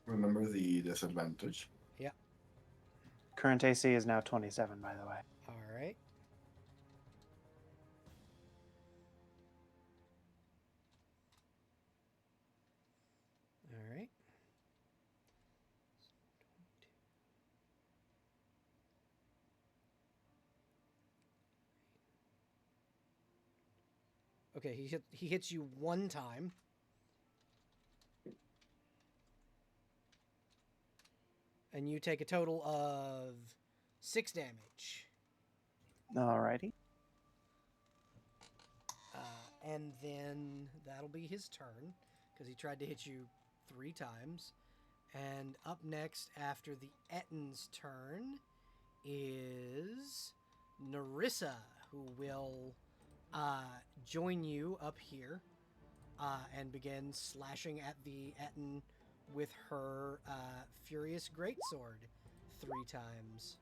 Remember the disadvantage. Yeah. Current AC is now 27, by the way. All right. All right. Okay, he hits you one time. And you take a total of 6 damage. Alrighty. And then that'll be his turn, because he tried to hit you 3 times. And up next, after the Ettin's turn, is Narissa, who will join you up here and begin slashing at the Ettin with her Furious Greatsword 3 times.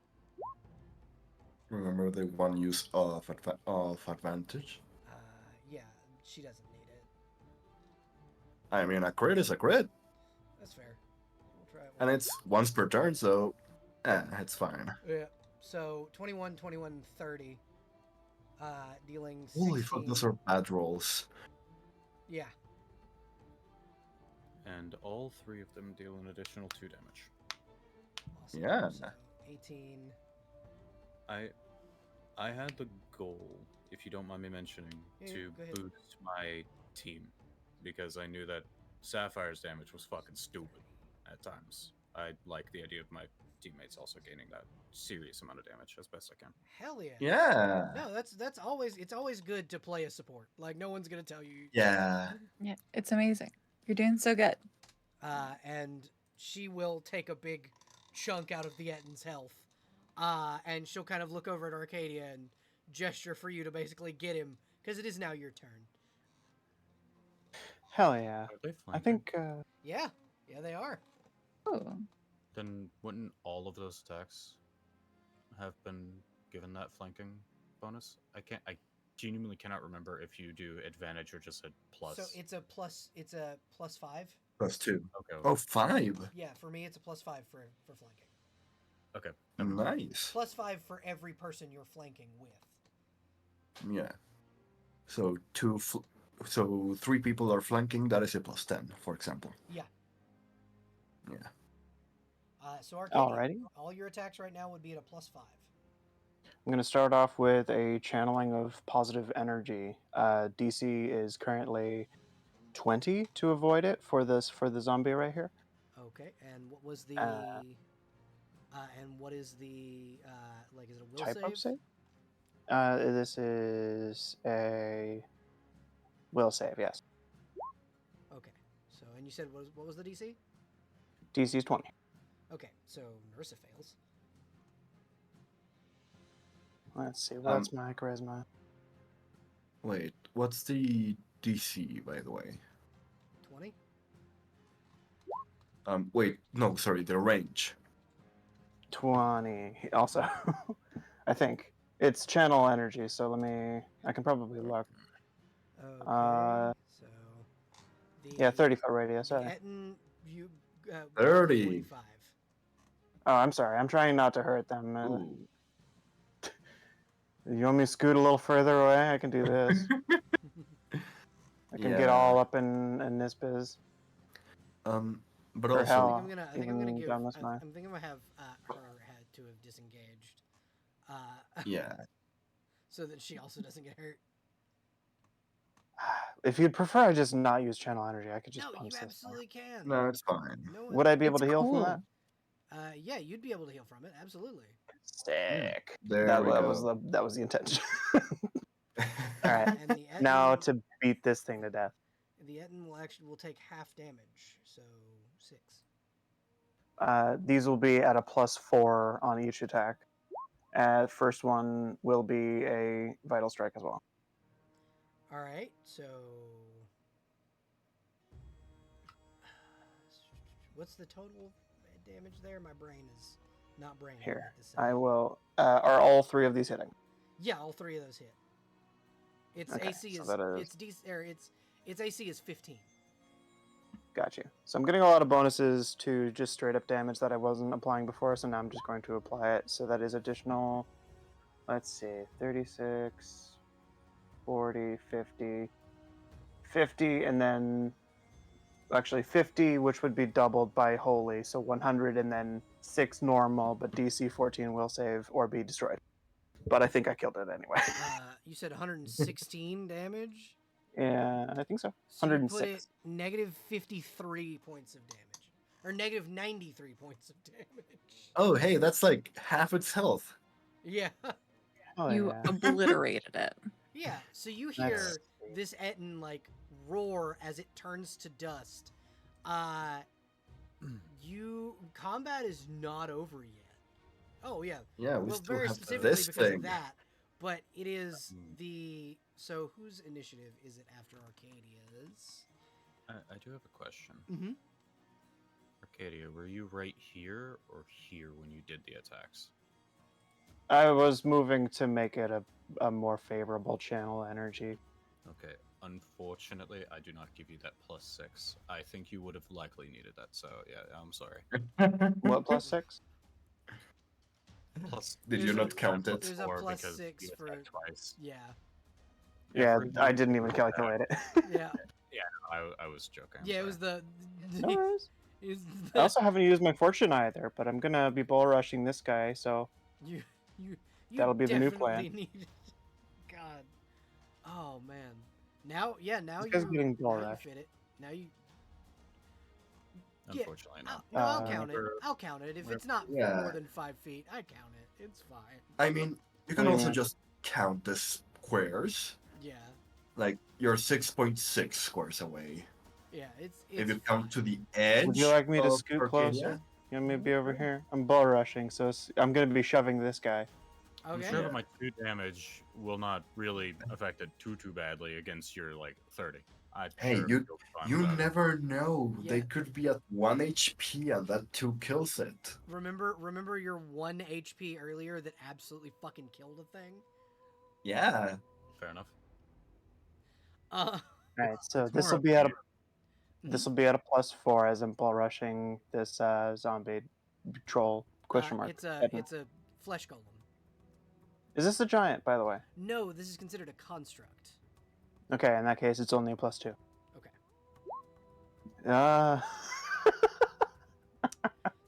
Remember the one use of advantage. Yeah, she doesn't need it. I mean, a crit is a crit, That's fair. We'll try it. and it's once per turn, so it's fine. Yeah. So 21, 21, 30. Dealing 16. Holy fuck, those are bad rolls. Yeah. And all 3 of them deal an additional 2 damage. Awesome. Yeah. So 18. I had the goal, if you don't mind me mentioning, Yeah, to go ahead. boost my team, because I knew that Sapphire's damage was fucking stupid at times. I like the idea of my teammates also gaining that serious amount of damage as best I can. Hell yeah. Yeah. No, that's always, it's always good to play a support. Like, no one's gonna tell you. Yeah. Yeah, it's amazing. You're doing so good. And she will take a big chunk out of the Ettin's health. And she'll kind of look over at Arcadia and gesture for you to basically get him, because it is now your turn. Hell yeah. Are they I flanking? think Yeah, they are. Oh, Then wouldn't all of those attacks have been given that flanking bonus? I genuinely cannot remember if you do advantage or just a plus. So it's a plus 5. +2. Okay. Oh, 5. Yeah, for me it's a plus 5 for flanking. Okay. Nice. Plus 5 for every person you're flanking with. Yeah. So 3 people are flanking. That is a +10, for example. Yeah. Yeah. So Arcadia, Alrighty. all your attacks right now would be at a plus 5. I'm going to start off with a channeling of positive energy. DC is currently 20 to avoid it for the zombie right here. Okay, and what was the and what is the like, is it a will Type save? of save? This is a will save, yes. Okay. So, and you said what was the DC? DC is 20. Okay, so Narissa fails. Let's see, what's my charisma? Wait, what's the DC, by the way? 20? Wait, no, sorry, the range. 20. Also, I think it's channel energy, so I can probably look. Okay. So the Yeah, 30-foot radius. the Sorry. Ettin, you 30. 45. Oh, I'm sorry. I'm trying not to hurt them. Ooh. You want me to scoot a little further away? I can do this. I can get all up in this biz. But Or also, hell, I think I'm gonna even give. down this way. I'm thinking I'm gonna have her had to have disengaged, yeah. so that she also doesn't get hurt. If you'd prefer, I just not use channel energy. I could just No, punch you this. absolutely can. No, it's fine. No, Would I be able It's to heal cool. from that? Yeah, you'd be able to heal from it. Absolutely. Sick. There that, we that go. was the intention. All right. And the Ettin, Now to beat this thing to death. the Ettin will take half damage, so 6. These will be at a +4 on each attack. First one will be a vital strike as well. All right, so what's the total damage there? My brain is not braining Here, at this second. I will. Are all 3 of these hitting? Yeah, all 3 of those hit. Its Okay, AC so is that is- its AC is 15. Got you. So I'm getting a lot of bonuses to just straight up damage that I wasn't applying before, so now I'm just going to apply it. So that is additional, let's see, 36, 40, 50, 50, and then actually 50, which would be doubled by Holy, so 100, and then 6 normal, but DC 14 will save or be destroyed. But I think I killed it anyway. You said 116 damage? Yeah, I think so. So you put 106. it negative 53 points of damage. or negative 93 points of damage. Oh, hey, that's like half its health. Yeah. Oh, You yeah. obliterated it. Yeah, so you Nice. hear this Etten like roar as it turns to dust. Combat is not over yet. Oh yeah. Yeah, we Well, still very have specifically this because thing. of that. But it is so whose initiative is it after Arcadia's? I do have a question. Mm-hmm. Arcadia, were you right here or here when you did the attacks? I was moving to make it a more favorable channel energy. Okay. Unfortunately, I do not give you that +6. I think you would have likely needed that, so yeah, I'm sorry. What +6? Plus, Did you There's not a- count it? There's a +4 plus because 6 you for attacked twice. yeah. Yeah, for I you, didn't even calculate it. Yeah. I was joking. I'm Yeah, it sorry. was the No worries. it was I also haven't used my fortune either, but I'm gonna be bull rushing this guy, so you you That'll be the new definitely plan. need it. God. Oh man. Now This guy's getting bull now you rushed. fit it. Now you Unfortunately, no. no, I'll Uh, count it. Where- I'll count it. If where- it's not Yeah. more than 5 feet, I count it. It's fine. I mean, you can What do you also mean? just count the squares. Yeah. Like, you're 6.6 squares away. Yeah, it's If you come to the edge. Would you like me to of scoot Arcadia, closer? You want me to be over here? I'm bull rushing, so I'm gonna be shoving this guy. I'm okay. sure Yeah. that my 2 damage will not really affect it too badly against your like 30. Hey, sure you you'll be fine you without it. never know. They Yeah. could be at 1 HP and that 2 kills it. Remember your 1 HP earlier that absolutely fucking killed a thing? Yeah. Fair enough. Alright, so It's this more will up be to at a you. this will be at a +4 as I'm bull rushing this zombie troll question mark. It's a Edna. it's a flesh golem. Is this a giant, by the way? No, this is considered a construct. Okay, in that case, it's only a +2. Okay. Uh,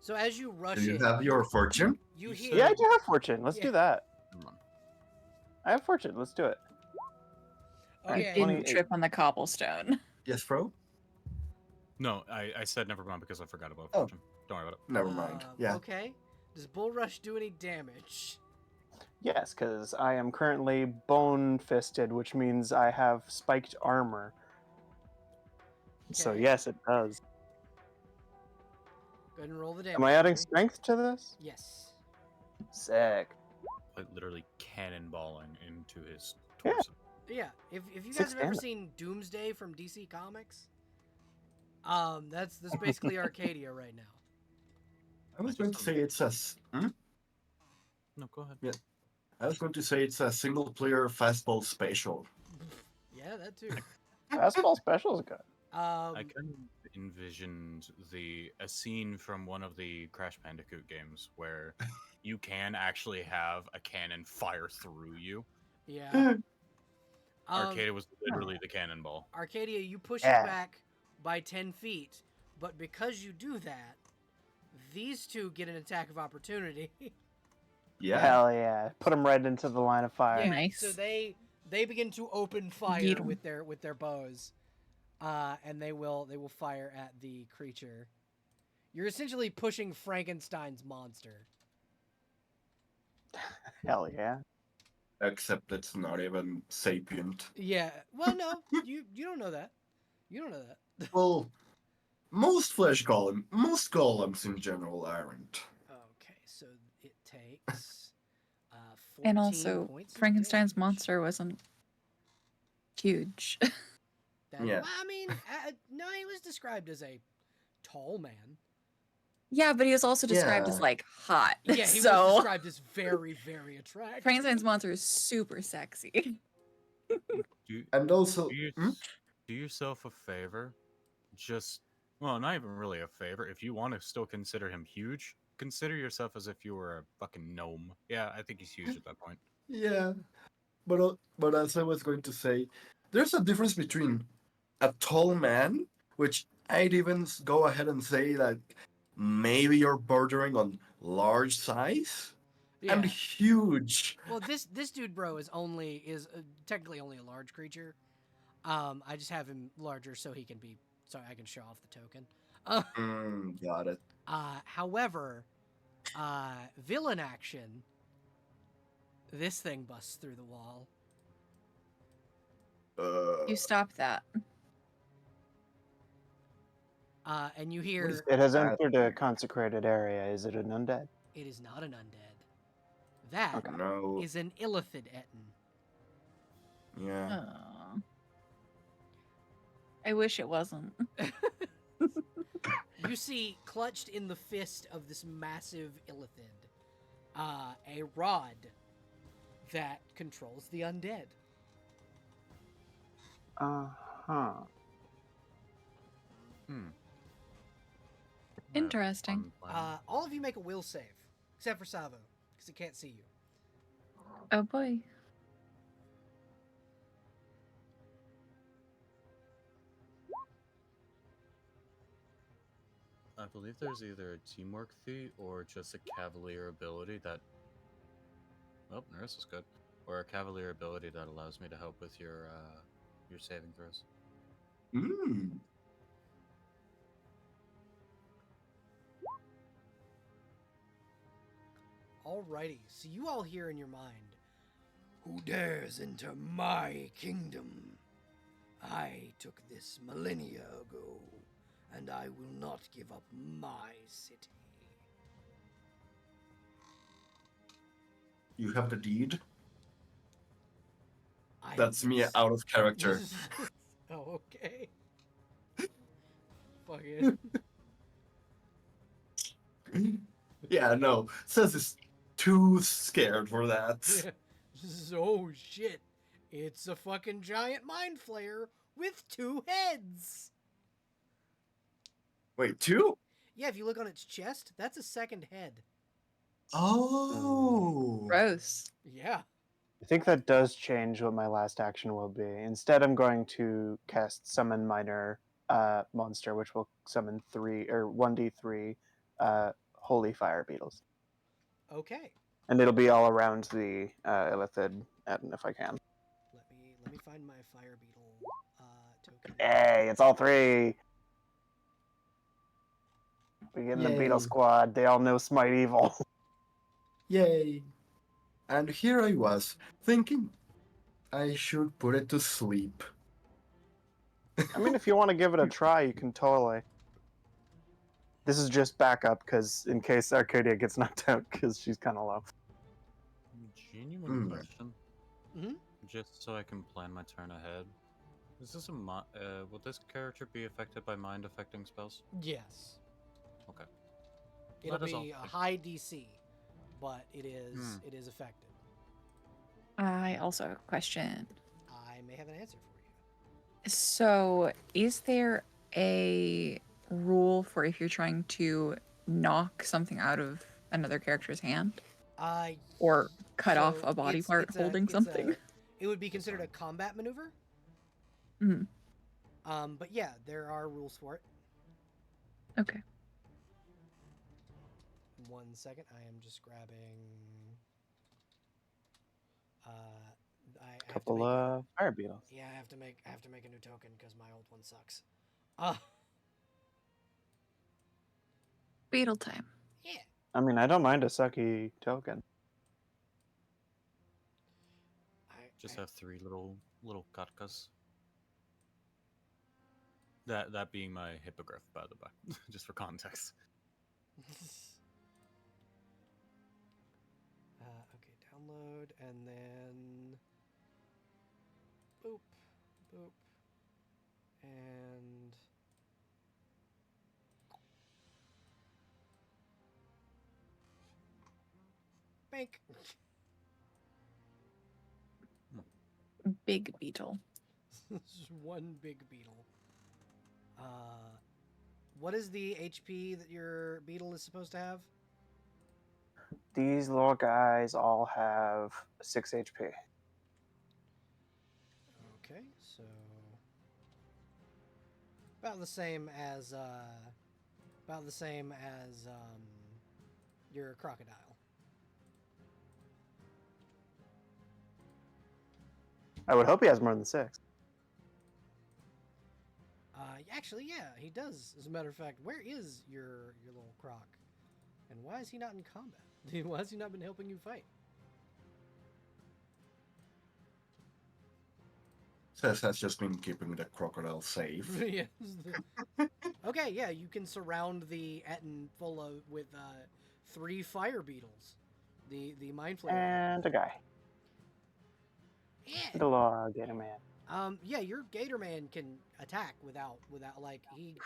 So as you rush Do you in, have your fortune? you You hear yeah, I do have fortune. Let's Yeah. do that. Come on. I have fortune. Let's do it. You Okay. didn't 28. trip on the cobblestone. Yes, bro? No, I said never mind because I forgot about Oh. fortune. Don't worry about it. Never mind. Yeah. Okay. Does Bull Rush do any damage? Yes, because I am currently bone fisted, which means I have spiked armor. So Okay. yes, it does. Go ahead and roll the damage. Am I adding for me. strength to this? Yes. Sick. Like literally cannonballing into his Yeah. torso. Yeah. If you guys 6 have ever damage. seen Doomsday from DC Comics, that's basically Arcadia right now. I was going to say it's a. No, go ahead. Yeah. I was going to say it's a single player fastball spatial. Yeah, that too. Fastball special is good. I kind of envisioned a scene from one of the Crash Bandicoot games where you can actually have a cannon fire through you. Yeah. Arcadia was literally the cannonball. Arcadia, you push Yeah. it back by 10 feet, but because you do that, these two get an attack of opportunity. Yeah. Hell yeah! Put them right into the line of fire. Yeah, Nice. so they begin to open fire Yeet 'em. with their bows, and they will fire at the creature. You're essentially pushing Frankenstein's monster. Hell yeah! Except it's not even sapient. Yeah. Well, no, you don't know that. You don't know that. Well, most golems in general aren't. Okay, so it takes 14 And also, points of Frankenstein's damage. monster wasn't huge. Yeah. Well, I mean, no, he was described as a tall man. Yeah, but he was also described as Yeah. like hot. Yeah, he was so described as very, very attractive. Frankenstein's monster is super sexy. And also, Do yourself a favor. Just, well, not even really a favor. If you want to still consider him huge, consider yourself as if you were a fucking gnome. Yeah, I think he's huge at that point. yeah. But as I was going to say, there's a difference between a tall man, which I'd even go ahead and say that maybe you're bordering on large size, Yeah. and huge. Well, this dude, bro, is technically only a large creature. I just have him larger so I can show off the token. Got it. However, villain action. This thing busts through the wall. You stop that. And you What is hear It has that? entered a consecrated area. Is it an undead? it is not an undead. That Okay. No. is an illithid Etten. Yeah. Oh. I wish it wasn't. You see, clutched in the fist of this massive illithid, a rod that controls the undead. Uh-huh. Interesting. All of you make a will save, except for Savo, because he can't see you. Oh boy. I believe there's either a teamwork feat or just a cavalier ability that. Oh, Nurse is good. Or a cavalier ability that allows me to help with your saving throws. Hmm. Alrighty, so you all hear in your mind, "Who dares enter my kingdom? I took this millennia ago, and I will not give up my city." You have the deed? I That's am me this- out of character. Oh, okay. Fucking. Yeah, no. Says is too scared for that. So shit. It's a fucking giant mind flayer with 2 heads. Wait, 2? Yeah, if you look on its chest, that's a second head. Oh. Gross. Yeah. I think that does change what my last action will be. Instead, I'm going to cast Summon Minor Monster, which will summon 1d3 Holy Fire Beetles. Okay. And it'll be all around the Illithid, if I can. Let me find my fire beetle token. Hey, it's all 3! We get in the Beetle Yay. Squad. They all know Smite Evil. Yay. And here I was, thinking I should put it to sleep. I mean, if you want to give it a try, you can totally. This is just backup, because in case Arcadia gets knocked out, because she's kind of low. Genuine question. Mhm. Just so I can plan my turn ahead. Is this will this character be affected by mind affecting spells? Yes. Okay. It'll That is be all. a high DC, but it is affected. I also have a question. I may have an answer for you. So, is there a rule for if you're trying to knock something out of another character's hand? Or cut off so a body it's- part it's holding something? It would be considered a combat maneuver. Mhm. But yeah, there are rules for it. Okay. 1 second, I am just grabbing. I have to Couple make of Fire Beetles. yeah, I have to make a new token because my old one sucks. Beetle time. Yeah. I mean, I don't mind a sucky token. Just have 3 little katkas. That being my hippogriff, by the way, just for context. Okay, download and then boop, boop, and bank. Big beetle. This is one big beetle. What is the HP that your beetle is supposed to have? These little guys all have 6 HP. Okay, so about the same as your crocodile. I would hope he has more than 6. Actually, yeah, he does. As a matter of fact, where is your little croc? And why is he not in combat? Why has he not been helping you fight? Says has just been keeping the crocodile safe. Yes. Okay, yeah, you can surround the Etten full of with 3 fire beetles. The mind flayer. And a guy. Yeah. The law gator man. Yeah, your Gator Man can attack without like he.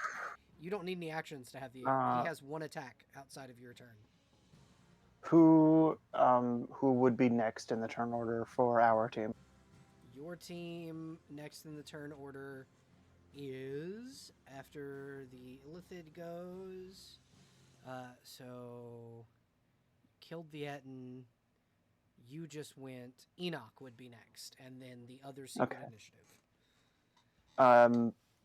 You don't need any actions to have the. He has 1 attack outside of your turn. Who would be next in the turn order for our team? Your team next in the turn order is after the Illithid goes. So killed the Etten. You just went. Enoch would be next, and then the other secret initiative.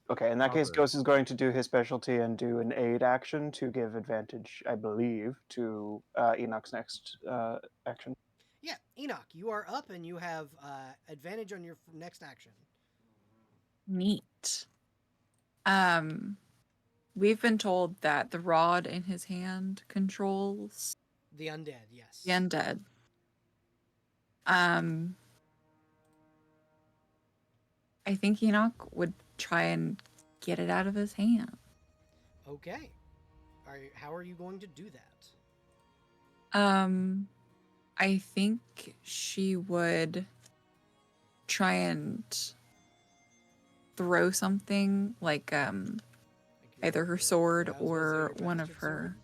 Okay, in that case, Okay. Ghost is going to do his specialty and do an aid action to give advantage, I believe, to Enoch's next action. Yeah, Enoch, you are up, and you have advantage on your next action. Neat. We've been told that the rod in his hand controls The undead, yes. the undead. I think Enoch would try and get it out of his hand. Okay. How are you going to do that? I think she would try and throw something like either her sword Yeah, I was gonna say or your one of bastard her. sword.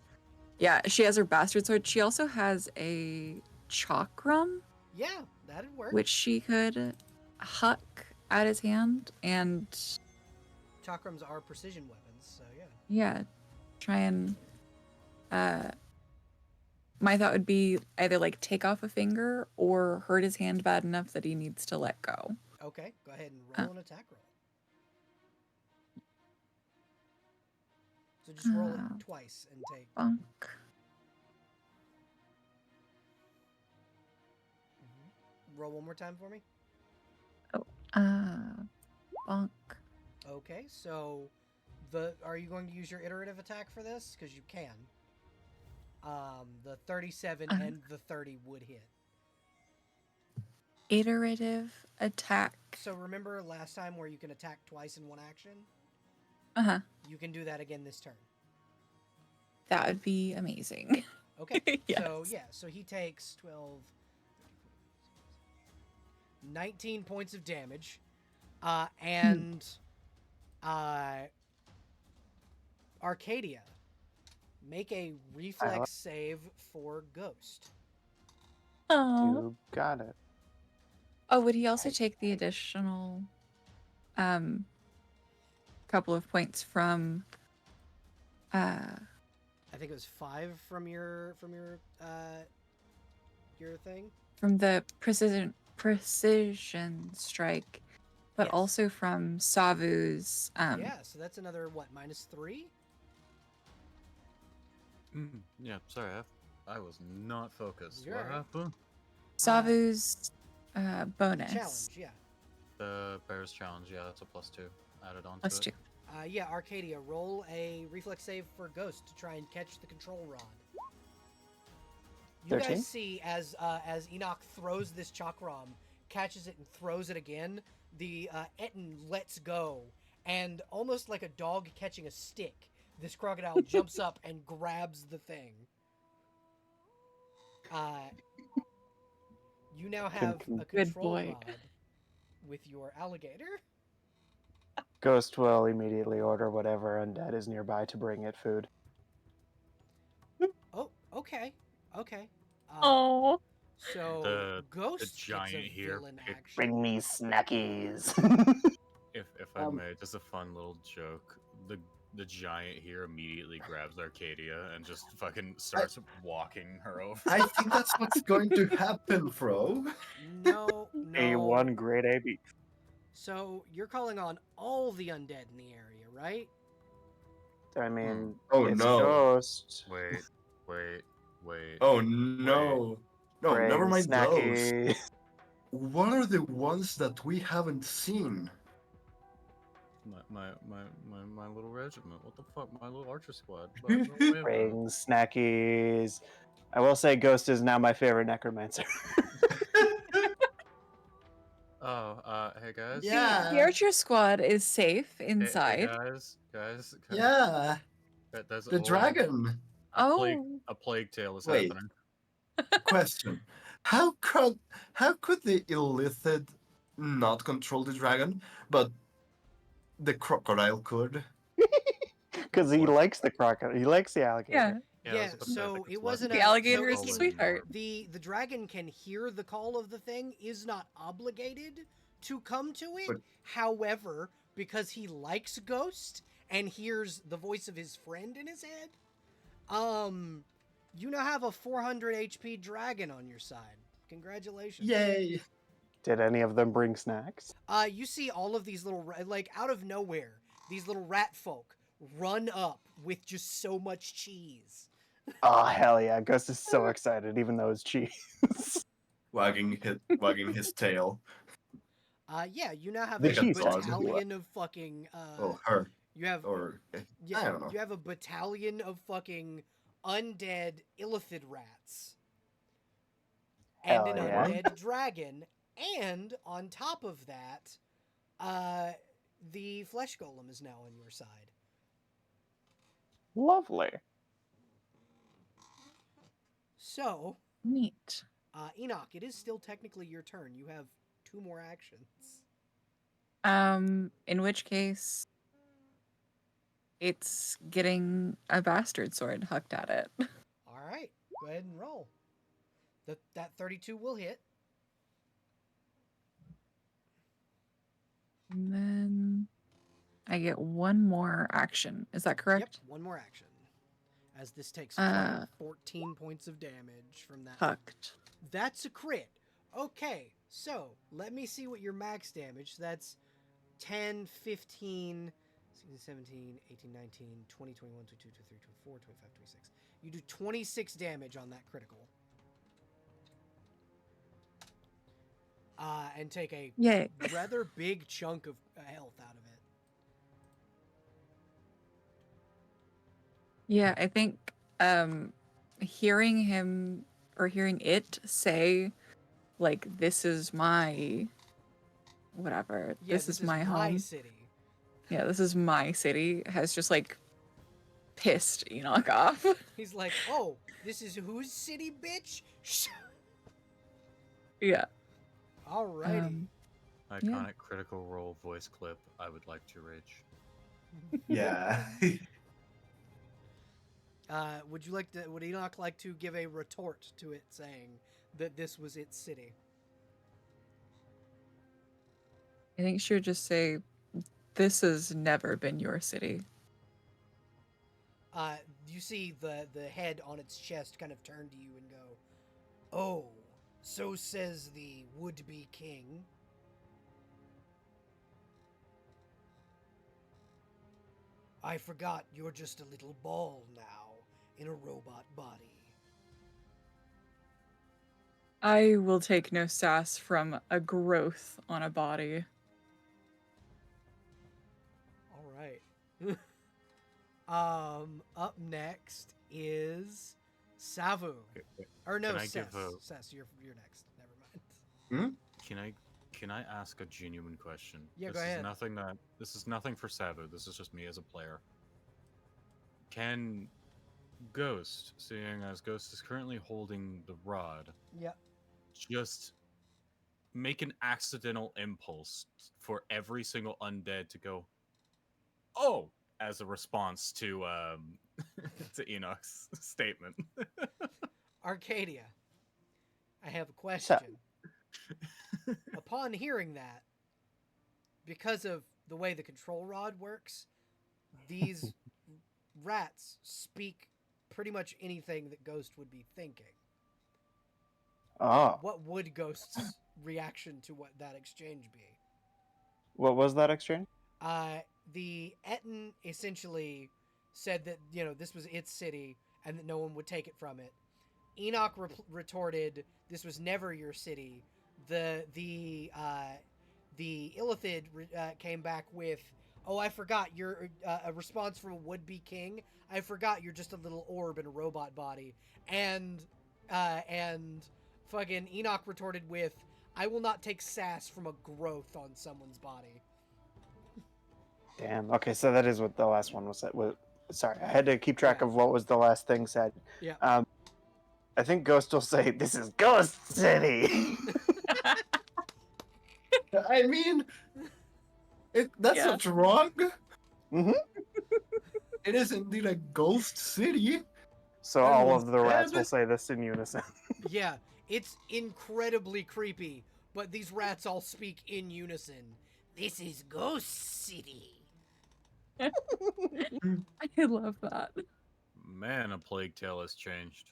Yeah, she has her bastard sword. She also has a chakram, Yeah, that'd work. which she could huck at his hand and Chakrams are precision weapons, so yeah. yeah, try and my thought would be either like take off a finger or hurt his hand bad enough that he needs to let go. Okay, go ahead and roll an attack roll. So just roll it twice and take. Bunk. Roll one more time for me. Bunk. Okay, so are you going to use your iterative attack for this? Because you can. The 37 and the 30 would hit. Iterative attack. So remember last time where you can attack twice in 1 action? Uh-huh. You can do that again this turn. That would be amazing. Okay. Yes. So yeah, so he takes 12 19 points of damage. And Arcadia, make a reflex save for Ghost. Oh. You got it. Oh, would he also take the additional couple of points from I think it was 5 from your thing. from the precision strike, but Yes. also from Savu's Yeah, so that's another what, -3? Yeah, sorry, I was not focused. You're What alright. happened? Savu's bonus. Challenge, yeah. The Bears challenge, yeah, that's a +2 added on to Plus it. 2. Yeah, Arcadia, roll a reflex save for Ghost to try and catch the control rod. You 13? guys see as Enoch throws this chakram, catches it and throws it again, the Etten lets go, and almost like a dog catching a stick, this crocodile jumps up and grabs the thing. You now have a Good control boy. rod with your alligator. Ghost will immediately order whatever undead is nearby to bring it food. Oh, okay. Oh. So The Ghost giant gets a here villain picked- action. Bring me snackies. If I may, just a fun little joke. The giant here immediately grabs Arcadia and just fucking starts walking her over. I think that's what's going to happen, Fro. No. A1 grade AB. So you're calling on all the undead in the area, right? I mean, Oh, it's no. Ghost. Wait. Oh no. No, Bring never mind those. snacky. What are the ones that we haven't seen? my little regiment. What the fuck? My little archer squad. But no way about it. Rings, snackies. I will say Ghost is now my favorite necromancer. Oh, hey guys. Yeah. The Archer Squad is safe Hey inside. guys. Yeah. There's The dragon. Oh, a plague tale is Wait. happening. Question: How could the illithid not control the dragon, but the crocodile could? Because he What? likes the crocodile. He likes the alligator. yeah. Yeah, Yeah, it was so pathetic. it It's wasn't The a alligator so is it a can, sweetheart. the dragon can hear the call of the thing, is not obligated to come to it. But- However, because he likes Ghost and hears the voice of his friend in his head, you now have a 400 HP dragon on your side. Congratulations. Yay! Did any of them bring snacks? You see all of these little like out of nowhere, these little rat folk run up with just so much cheese. Oh hell yeah! Ghost is so excited, even though it's cheese. Wagging his tail. Yeah, you now have The a cheese laws. battalion of fucking Oh, her. you have Or yeah, I don't know. you have a battalion of fucking undead illithid rats. And Hell an yeah. undead dragon, and on top of that, the flesh golem is now on your side. Lovely. So, Neat. Enoch, it is still technically your turn. You have 2 more actions. In which case, it's getting a bastard sword hucked at it. All right, go ahead and roll. That 32 will hit. And then I get one more action. Is that correct? Yep, 1 more action. As this takes Uh, 14 points of damage from that. Hucked. That's a crit. Okay, so let me see what your max damage. That's 10, 15, 16, 17, 18, 19, 20, 21, 22, 23, 24, 25, 26. You do 26 damage on that critical. And take a Yay. rather big chunk of health out of it. Yeah, I think hearing him or hearing it say, like, this is my whatever, Yeah, this is my home. city. Yeah, this is my city, has just like pissed Enoch off. He's like, oh, this is whose city, bitch? Yeah. Alrighty. Iconic critical role voice clip. I would like to rage. Yeah. Would Enoch like to give a retort to it saying that this was its city? I think she would just say, this has never been your city. You see the head on its chest kind of turn to you and go, oh, so says the would-be king. I forgot you're just a little ball now in a robot body. I will take no sass from a growth on a body. All right. Up next is Savu. Or no, Can I Cess. give a- Cess, you're next. Never mind. Can I ask a genuine question? Yeah, this go ahead. This is nothing for Sabu. This is just me as a player. Can Ghost, seeing as Ghost is currently holding the rod, Yep. just make an accidental impulse for every single undead to go, oh, as a response to to Enoch's statement. Arcadia, I have a question. Upon hearing that, because of the way the control rod works, these rats speak pretty much anything that Ghost would be thinking. Oh, What would Ghost's reaction to what that exchange be? what was that exchange? The Etten essentially said that, this was its city and that no one would take it from it. Enoch retorted, this was never your city. The Illithid came back with, Oh, I forgot. You're a response from a would-be king. I forgot you're just a little orb in a robot body. And fucking Enoch retorted with, "I will not take sass from a growth on someone's body." Damn. Okay, so that is what the last one was. Sorry, I had to keep track Yeah. of what was the last thing said. Yeah. I think Ghost will say, "This is Ghost City." I mean, that's Yeah. not wrong. hmm It is indeed a ghost city. So I all will of the rats say will say this in unison. Yeah, it's incredibly creepy, but these rats all speak in unison. This is Ghost City. I love that. Man, a plague tale has changed.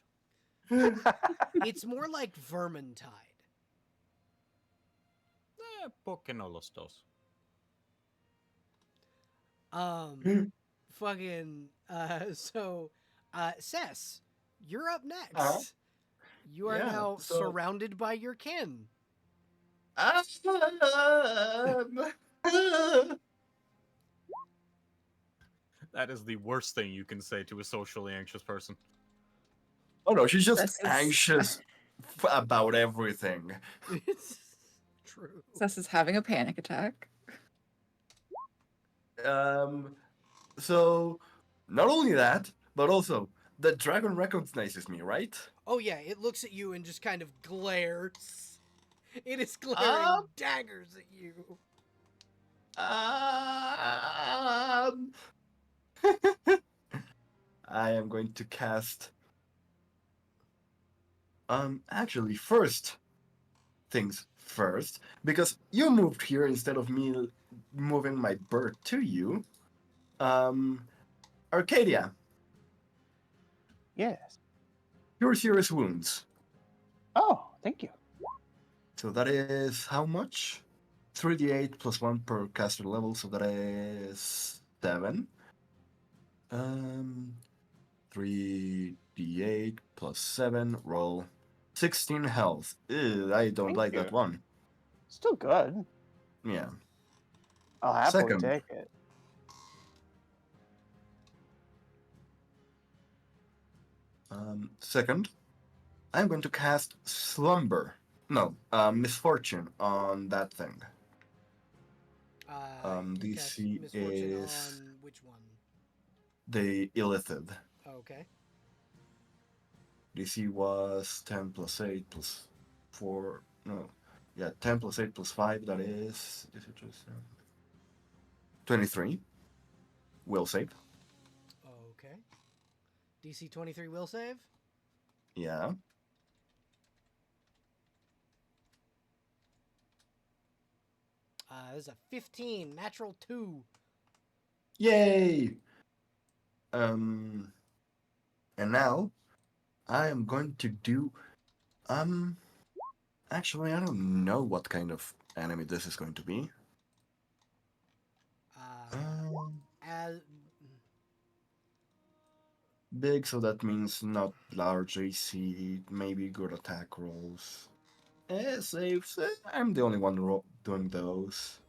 It's more like Vermintide. Poque no los dos. Fucking, Cess, you're up next. Uh-huh. You are Yeah, now so- surrounded by your kin. That is the worst thing you can say to a socially anxious person. Oh no, she's just This is- anxious about everything. It's true. Cess is having a panic attack. So not only that, but also the dragon recognizes me, right? Oh yeah, it looks at you and just kind of glares. It is glaring Um, daggers at you. I am going to cast. Actually, first things first, because you moved here instead of me moving my bird to you. Arcadia, Yes. your serious wounds. Oh, thank you. So that is how much? 3d8 plus 1 per caster level, so that is 7. 3d8 plus 7, roll 16 health. Ew, I don't Thank like you. that one. Still good. Yeah. I'll happily Second. take it. Second, I'm going to cast Slumber. No, Misfortune on that thing. You cast DC misfortune is on which one? the Illithid. Okay. DC was 10 plus 8 plus 4. No. Yeah, 10 plus 8 plus 5. That is 23. Will save. Okay. DC 23 will save. Yeah. This is a 15, natural 2. Yay! And now I am going to do. Actually, I don't know what kind of enemy this is going to be. As Big, so that means not large AC, maybe good attack rolls. Saves. I'm the only one doing those.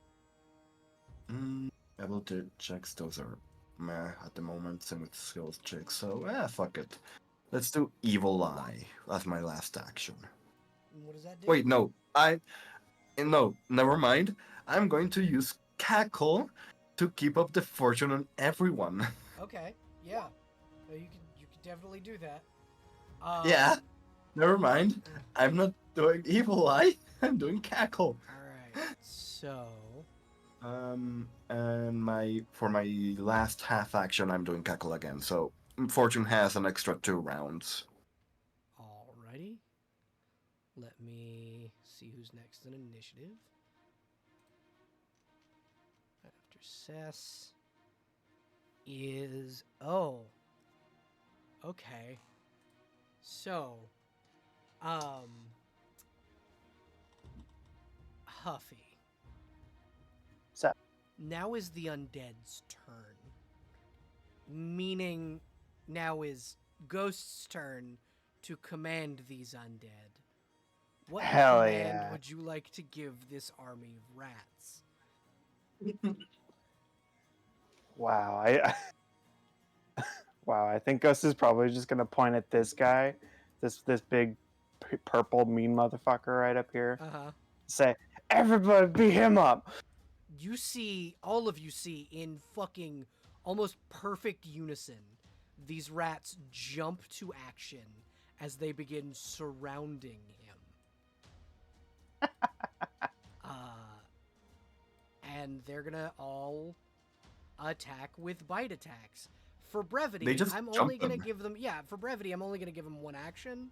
Ability checks, those are meh at the moment, same with skills checks, so fuck it. Let's do Evil Eye as my last action. what does that do? Wait, no, no, never mind. I'm going to use Cackle to keep up the fortune on everyone. Okay. Yeah. You can definitely do that. Yeah, never mind. I'm not doing Evil Eye. I'm doing Cackle. All right. So. And for my last half action, I'm doing Cackle again. So Fortune has an extra 2 rounds. Alrighty. Let me see who's next in initiative. After Cess is okay. So, Huffy. So, Now is the undead's turn. Meaning, now is Ghost's turn to command these undead. What Hell command yeah. would you like to give this army of rats? Wow, wow. I think Gus is probably just gonna point at this guy, this big purple mean motherfucker right up here. Uh-huh. Say, everybody beat him up. You see, all of you see in fucking almost perfect unison, these rats jump to action as they begin surrounding him. And they're gonna all attack with bite attacks. For brevity, They just I'm jump only gonna them. give them I'm only gonna give them one action.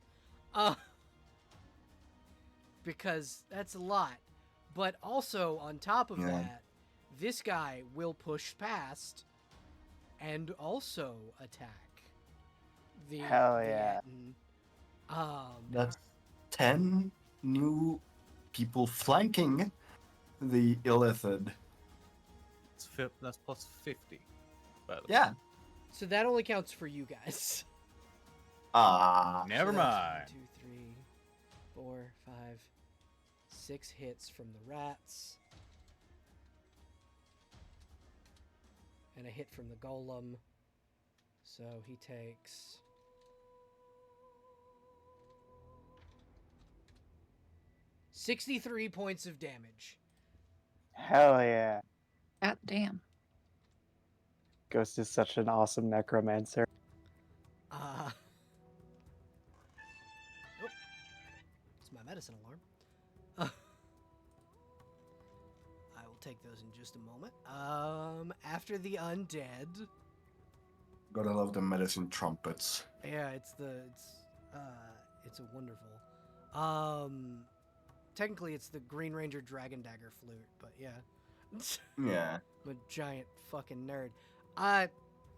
Because that's a lot. But also on top of Yeah. that, this guy will push past and also attack the Hell the yeah. Atten. That's 10 new people flanking the Illithid. That's plus 50. By the way. Yeah. So that only counts for you guys. Never So that's mind. 1, 2, 3, 4, 5, 6 hits from the rats. And a hit from the golem. So he takes 63 points of damage. Hell yeah. God damn. Ghost is such an awesome necromancer. Oh, it's my medicine alarm. I will take those in just a moment. After the undead. Gotta love the medicine trumpets. Yeah, it's a wonderful. Technically it's the Green Ranger Dragon Dagger flute, but yeah. Yeah. I'm a giant fucking nerd.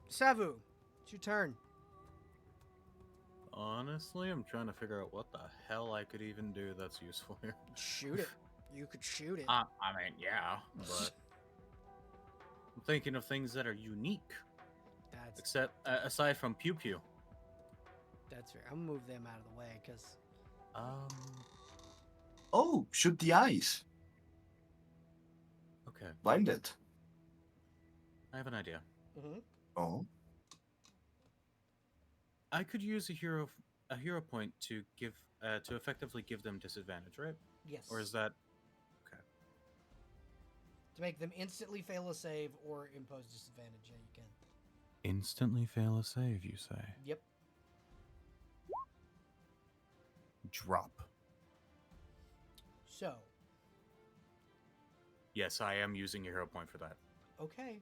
Savu, it's your turn. Honestly, I'm trying to figure out what the hell I could even do that's useful here. Shoot it. You could shoot it. I mean, yeah, but I'm thinking of things that are unique. That's Except, aside from Pew Pew. that's fair. I'm gonna move them out of the way because Oh, shoot the eyes. Okay, Blind it. I have an idea. Oh. I could use a hero point to give to effectively give them disadvantage, right? yes. Or is that to make them instantly fail a save or impose disadvantage? Yeah, you can. instantly fail a save? You say? Yep. Drop. So, Yes, I am using a hero point for that. okay.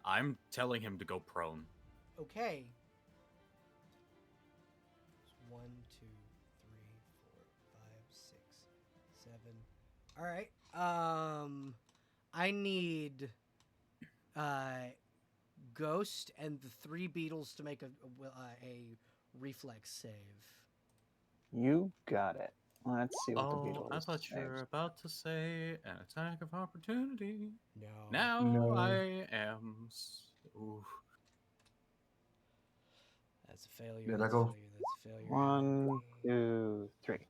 I'm telling him to go prone. Okay. 1, 2, 3, 4, 5, 6, 7. All right. I need Ghost and the 3 beetles to make a reflex save. You got it. Let's see what the Oh, beetle I is. thought you were about to say an attack of opportunity. No. Now No. I am. Ooh. That's a failure. There I That's a go. failure. That's a failure. 1, 2, 3.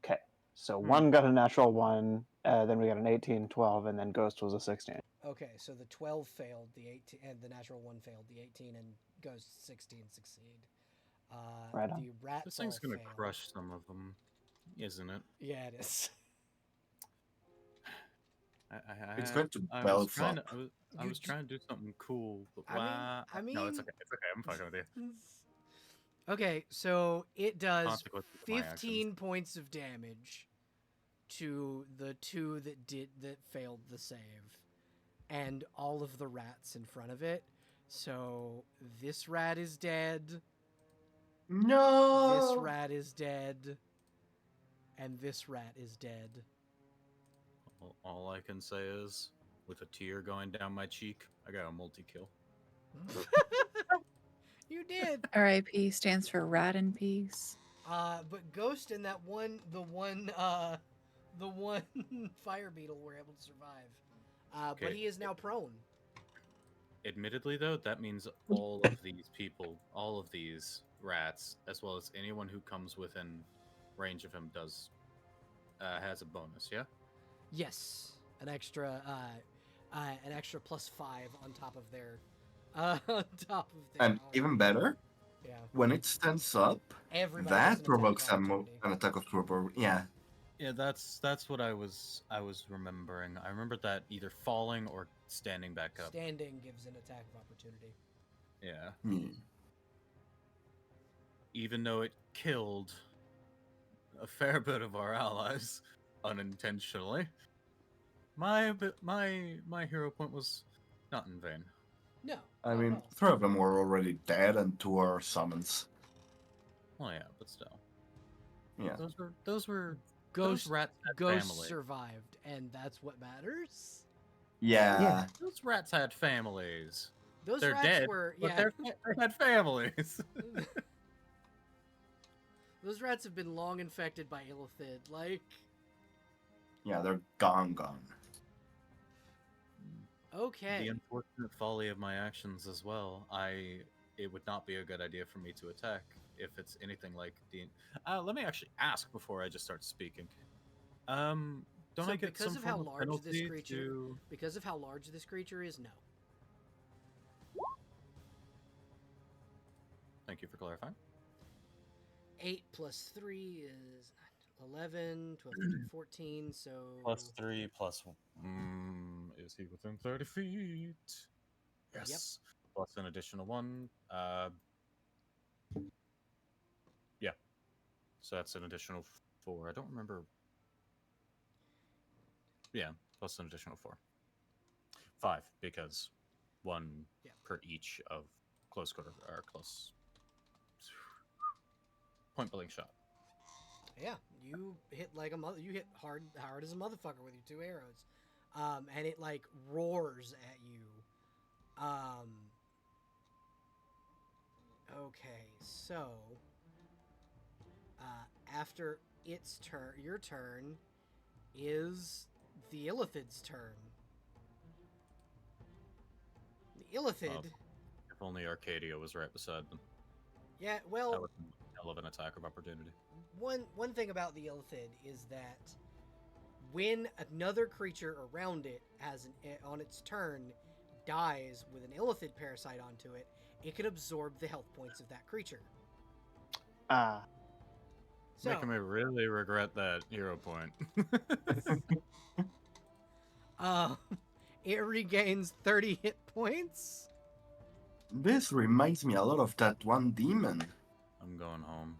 Okay. So Hmm. one got a natural 1, then we got an 18, 12, and then Ghost was a 16. Okay, so the 12 failed, the 18 and the natural 1 failed, the 18 and Ghost 16 succeed. Right on. The rats This thing's all gonna failed. crush some of them, isn't it? Yeah, it is. It's going to I was belch trying to, up. I was trying to do something cool, but I no, it's mean- okay. It's okay. I'm fucking with you. Okay, so it does Consequences of my 15 points of damage to the 2 that failed the save, and all of the rats in front of it. So this rat is dead. No. This rat is dead. And this rat is dead. All I can say is, with a tear going down my cheek, I got a multi-kill. You did. R.I.P. stands for rat in peace. But Ghost and the one fire beetle were able to survive. But Okay. he is now prone. Admittedly, though, that means all of these people, all of these rats, as well as anyone who comes within range of him, has a bonus. Yeah. Yes, an extra. an extra +5 on top of their on top of their And even better, yeah. when it stands up, Everybody gets that an attack of provokes opportunity. an attack of purple. Yeah, Yeah, that's what I was remembering. I remembered that either falling or standing back up. Standing gives an attack of opportunity. Yeah. yeah. Even though it killed a fair bit of our allies unintentionally, my hero point was not in vain. No. I not at mean, all. 3 of them were already dead, and 2 are summons. Oh yeah, but still, Yeah. those were Ghost those rats had Ghost family. survived, and that's what matters. Yeah. Those rats had families. Those They're rats dead, were but yeah. they had families. Those rats have been long infected by illithid. Like, Yeah, they're gone. okay. The unfortunate folly of my actions as well. It would not be a good idea for me to attack if it's anything like the. Let me actually ask before I just start speaking. Don't So I get because some of how form of large this penalty creature, to? because of how large this creature is, no. Thank you for clarifying. 8 plus 3 is 11, 12, 13, 14, so... +3 plus. Is he within 30 feet? Yes. Plus an additional 1. Yeah. So that's an additional 4. I don't remember. Yeah, plus an additional 4. 5 because 1 Yeah. per each of close quarter or close point blank shot. Yeah, you hit like a mother. You hit hard as a motherfucker with your 2 arrows, and it like roars at you. Okay, so after its turn, your turn is the illithid's turn. The illithid. If only Arcadia was right beside them. Yeah, That well, would be a hell of an attack of opportunity. one thing about the illithid is that when another creature around it on its turn dies with an illithid parasite onto it, it can absorb the health points of that creature. Ah, So, Making me really regret that hero point. uh, it regains 30 hit points. This reminds me a lot of that one demon. I'm going home.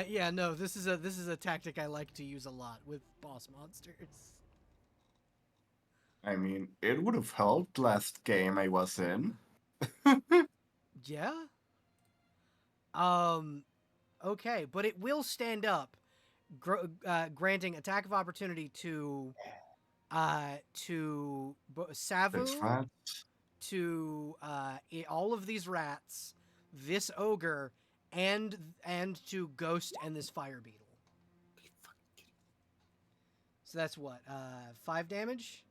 Yeah, no, this is a tactic I like to use a lot with boss monsters. I mean, it would have helped last game I was in. Yeah. Okay, but it will stand up, granting attack of opportunity to Savu, Thanks, rats. to all of these rats, this ogre, and to Ghost and this fire beetle. So that's what 5 damage.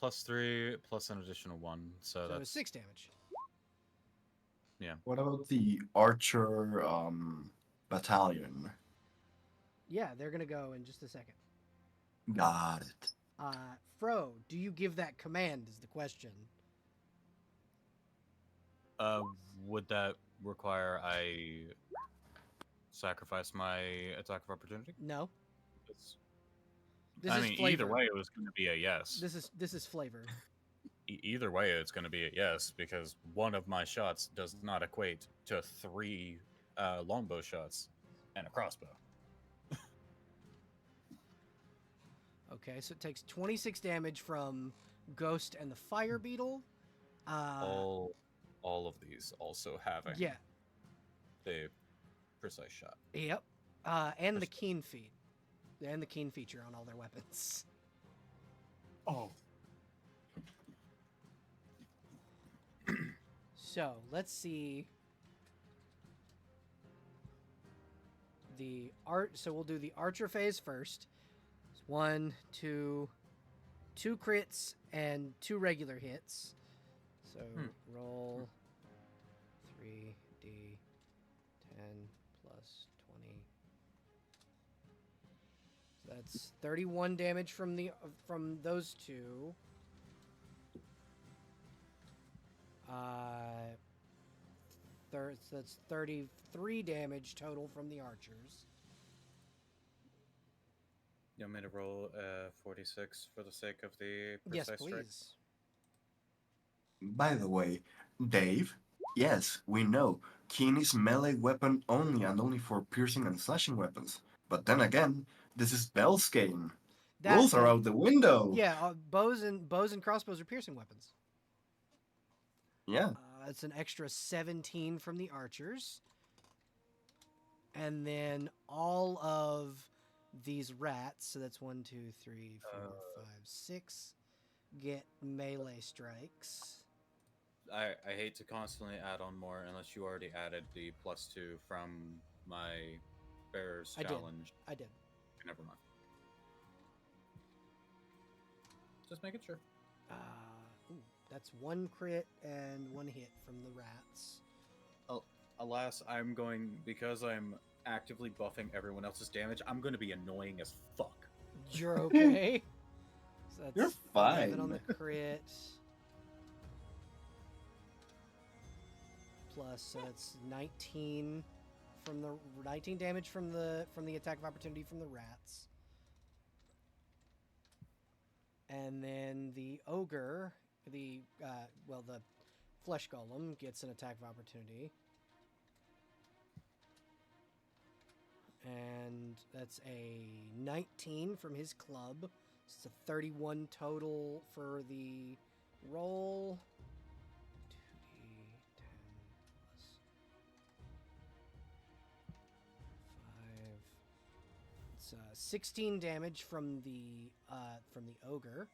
+3 plus an additional 1, so that's 6 damage. Yeah. What about the archer battalion? Yeah, they're gonna go in just a second. Got it. Fro, do you give that command? Is the question. Would that require I sacrifice my attack of opportunity? No. It's- This I is mean, flavor. either way, it was going to be a yes. This is flavor. Either way, it's going to be a yes because one of my shots does not equate to 3 longbow shots and a crossbow. Okay, so it takes 26 damage from Ghost and the fire beetle. All of these also having Yeah. the precise shot. Yep. And the keen feed. And the keen feature on all their weapons. Oh. So, let's see. So we'll do the archer phase first. 1, 2, 2 crits and 2 regular hits. So roll 3d10 plus 20 That's 31 damage from those two. That's 33 damage total from the archers. You want me to roll 46 for the sake of the Yes, precise strike? please. By the way, Dave, yes, we know. Keen is melee weapon only and only for piercing and slashing weapons. But then again, this is Bell's game. Rules are out the window. Yeah, bows and crossbows are piercing weapons. Yeah. It's an extra 17 from the archers. And then all of these rats, so that's 1, 2, 3, 4, 5, 6, get melee strikes. I hate to constantly add on more unless you already added the +2 from my Bear's challenge. I did. Never mind. Just making sure. That's 1 crit and 1 hit from the rats. Alas, because I'm actively buffing everyone else's damage, I'm going to be annoying as fuck. You're okay. So that's You're fine. 11 on the crit. Plus, so that's 19 damage from the attack of opportunity from the rats. And then the ogre, the flesh golem gets an attack of opportunity. And that's a 19 from his club. So it's a 31 total for the roll. 2d10 plus 5. It's 16 damage from the ogre.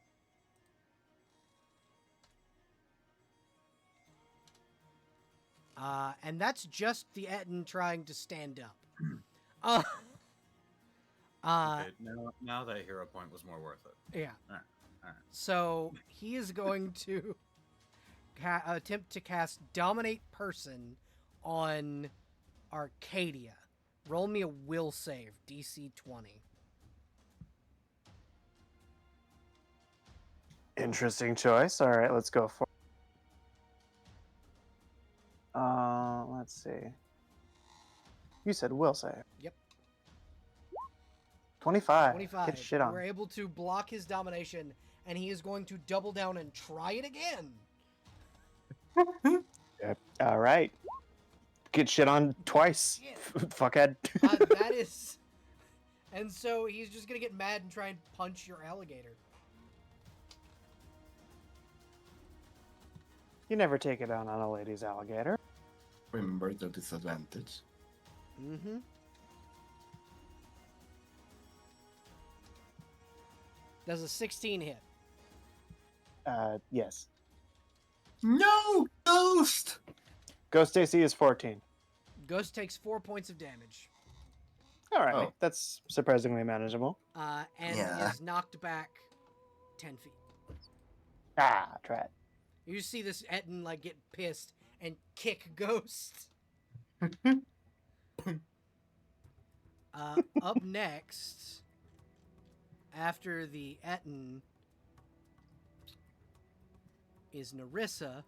And that's just the Etten trying to stand up. Okay, now that hero point was more worth it. Yeah. All right. So he is going to attempt to cast Dominate Person on Arcadia. Roll me a will save, DC 20. Interesting choice. All right, let's go for. Let's see. You said will save. Yep. 25. 25. Get shit on. We're able to block his domination, and he is going to double down and try it again. Yep. All right. Get shit on twice. Shit. Fuckhead. That is... And so he's just going to get mad and try and punch your alligator. You never take it down on a lady's alligator. Remember the disadvantage. Mm-hmm. Does a 16 hit? Yes. No! Ghost! Ghost AC is 14. Ghost takes 4 points of damage. All right. Oh. That's surprisingly manageable. And Yeah. is knocked back 10 feet. Ah, try it. You see this Etten get pissed and kick Ghost. Up next, after the Etten, is Narissa,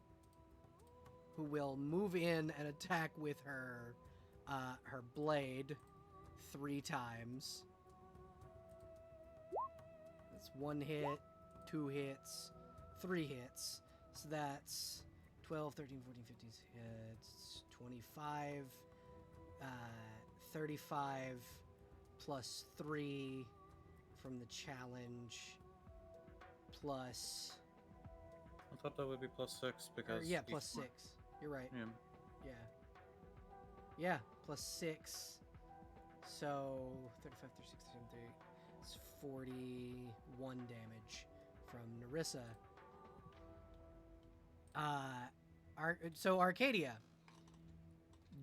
who will move in and attack with her blade 3 times. That's 1 hit, 2 hits, 3 hits. So that's 12, 13, 14, 15 hits, 25, 35 plus 3 from the challenge, plus... I thought that would be +6 because... yeah, plus 6. You're right. Yeah. Yeah, plus 6. So 35, 36, 37, 38. It's 41 damage from Narissa. So Arcadia,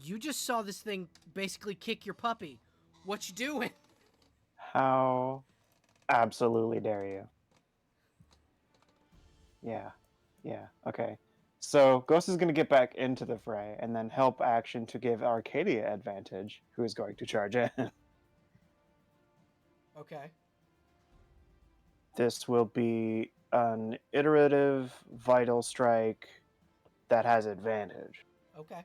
you just saw this thing basically kick your puppy. What you doing? How absolutely dare you? Yeah, okay. So Ghost is going to get back into the fray and then help action to give Arcadia advantage, who is going to charge in. Okay. This will be an iterative vital strike that has advantage. Okay.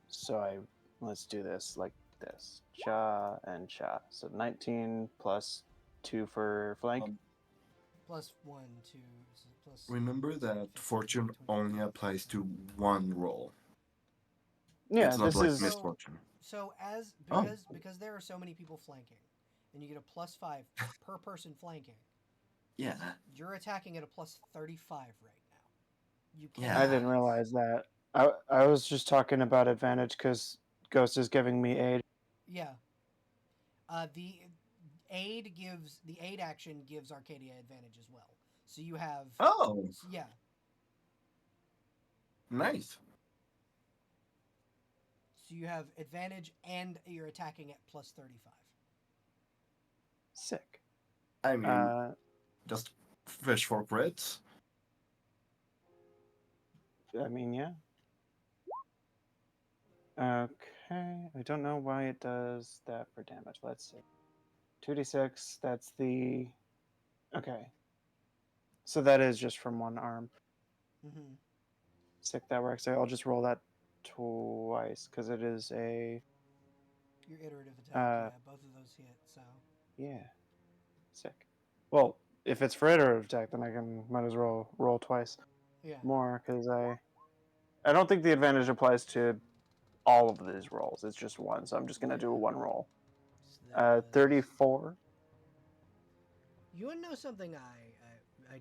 So let's do this like this. Cha and cha. So 19 plus 2 for flank. Plus 1, 2, plus. Remember that 15, fortune 20, only applies to one roll. Yeah, It's not this like is misfortune. So as Oh. because there are so many people flanking, and you get a plus 5 per person flanking. Yeah. You're attacking at a plus 35 right now. You Yeah. can't. I didn't realize that. I was just talking about advantage because Ghost is giving me aid. Yeah. The aid action gives Arcadia advantage as well. So you have. Oh, Yeah. nice. So you have advantage, and you're attacking at plus 35. Sick. I mean, just fish for crits. I mean, yeah. Okay. I don't know why it does that for damage. Let's see. 2d6. That's the. Okay. So that is just from one arm. Mm-hmm. Sick, that works. I'll just roll that twice because it is a. Your iterative attack. Yeah, both of those hit. So. Yeah. Sick. Well, if it's for iterative attack, then I might as well roll twice Yeah. more because I don't think the advantage applies to all of these rolls. It's just one, so I'm just gonna do a one roll. So 34. You want to know something I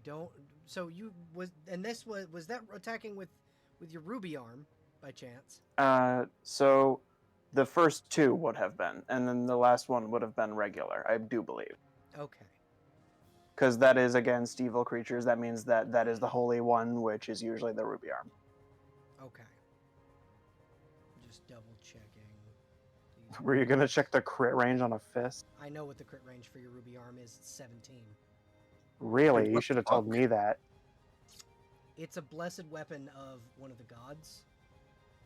don't. So you was that attacking with your ruby arm by chance? So the first two would have been, and then the last one would have been regular. I do believe. Okay. Because that is against evil creatures. That means that is the holy one, which is usually the ruby arm. Okay. Just double checking. Were you gonna check the crit range on a fist? I know what the crit range for your ruby arm is. It's 17. Really? Wait, You what should the have told fuck? me that. It's a blessed weapon of one of the gods.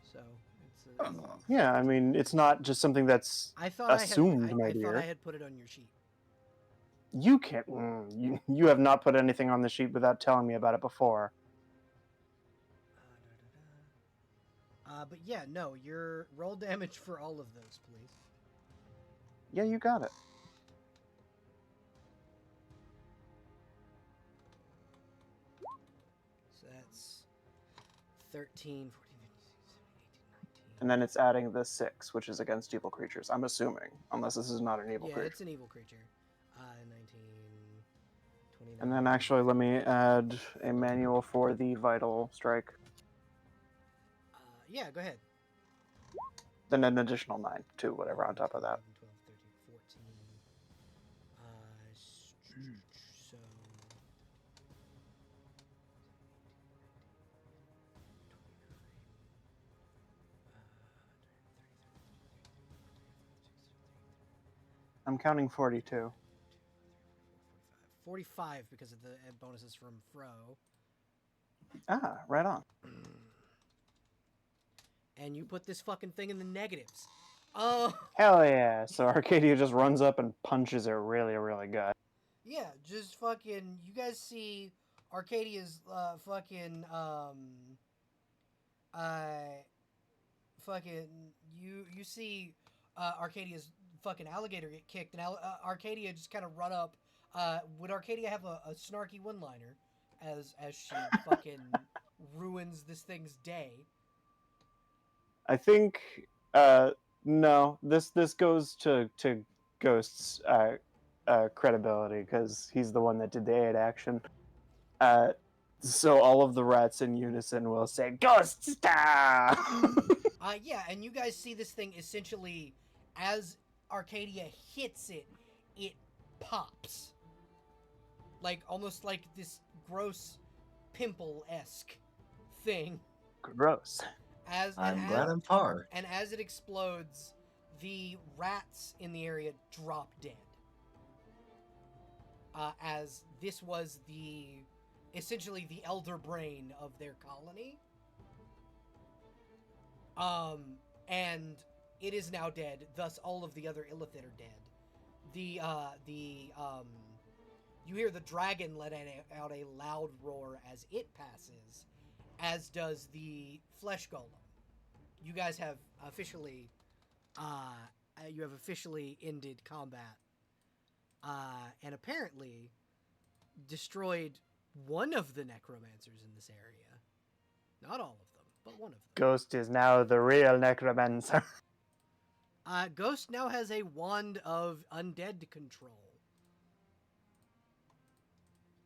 So it's. Oh. Yeah, I mean, it's not just something that's I thought assumed, I my thought dear. I had put it on your sheet. You can't. You have not put anything on the sheet without telling me about it before. But yeah, no, your roll damage for all of those, please. Yeah, you got it. So that's 13, 14, 15, 16, 17, 18, 19. And then it's adding the 6, which is against evil creatures. I'm assuming, unless this is not an evil Yeah, creature. it's an evil creature. 19, 29. And then actually, let me add a manual for the vital strike. Yeah, go ahead. Then an additional 9 to whatever on top of that. 11, 12, 13, 14. So. 29, I'm counting 42. 45 because of the bonuses from Fro. Ah, right on. And you put this fucking thing in the negatives. Oh! Hell yeah. So Arcadia just runs up and punches it really, really good. Yeah, just fucking. You guys see Arcadia's fucking. Fucking. You see Arcadia's fucking alligator get kicked, and Arcadia just kind of run up. Would Arcadia have a snarky one-liner as she fucking ruins this thing's day? I think no. This goes to Ghost's credibility because he's the one that did the aid action. So all of the rats in unison will say "Ghost star." Yeah, and you guys see this thing essentially as Arcadia hits it, it pops. Like almost like this gross pimple-esque thing. Gross. I'm glad I'm par. And as it explodes, the rats in the area drop dead. As this was essentially the elder brain of their colony. And it is now dead, thus all of the other Illithid are dead. you hear the dragon let out a loud roar as it passes, as does the flesh golem. You guys have officially ended combat, and apparently destroyed one of the necromancers in this area. Not all of them, but one of them. Ghost is now the real necromancer. Ghost now has a wand of undead control.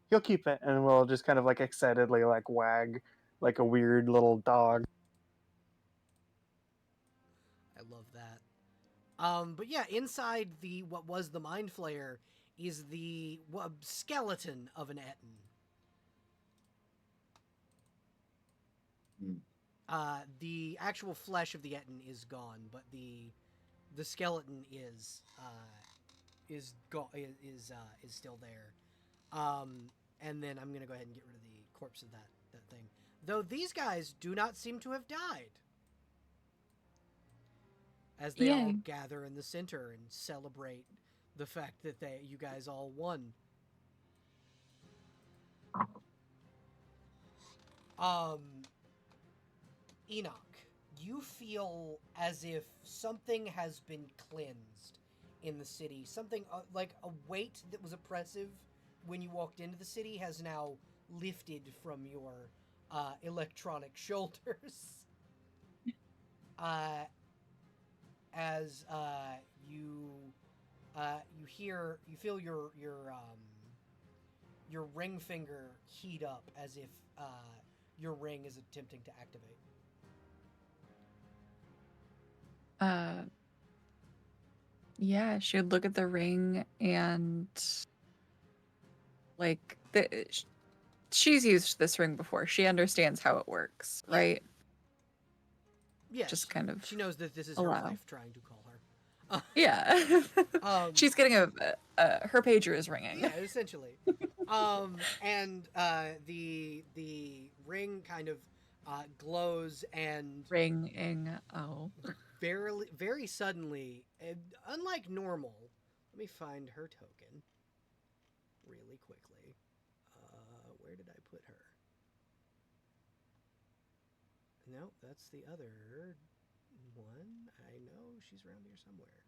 He'll keep it, and we'll just kind of like excitedly like wag like a weird little dog. I love that. But yeah, inside what was the Mind Flayer is the skeleton of an Etten. The actual flesh of the Etten is gone, but the skeleton is still there. And then I'm gonna go ahead and get rid of the corpse of that thing. Though these guys do not seem to have died. As they all gather in the center and celebrate the fact that you guys all won. Enoch, you feel as if something has been cleansed in the city. Something like a weight that was oppressive when you walked into the city has now lifted from your electronic shoulders. As you feel your ring finger heat up as if your ring is attempting to activate. Yeah, she would look at the ring and like she's used this ring before. She understands how it works, right? Yes. Just kind of she knows that this is her life trying to call her. Yeah. She's getting her pager is ringing. Yeah, essentially. And the ring kind of glows and ringing. Oh. Very suddenly, unlike normal. Let me find her token really quickly. Where did I put her? No, that's the other one. I know she's around here somewhere.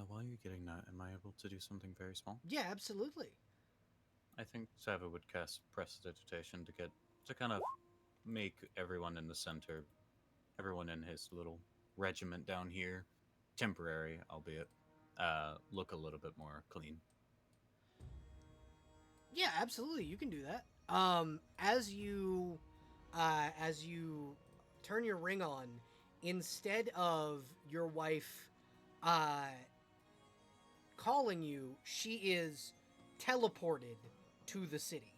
While you're getting that, am I able to do something very small? Yeah, absolutely. I think Sava would cast Prestidigitation to kind of make everyone in the center, everyone in his little regiment down here, temporary, albeit, look a little bit more clean. Yeah, absolutely. You can do that. As you turn your ring on, instead of your wife, calling you, she is teleported to the city.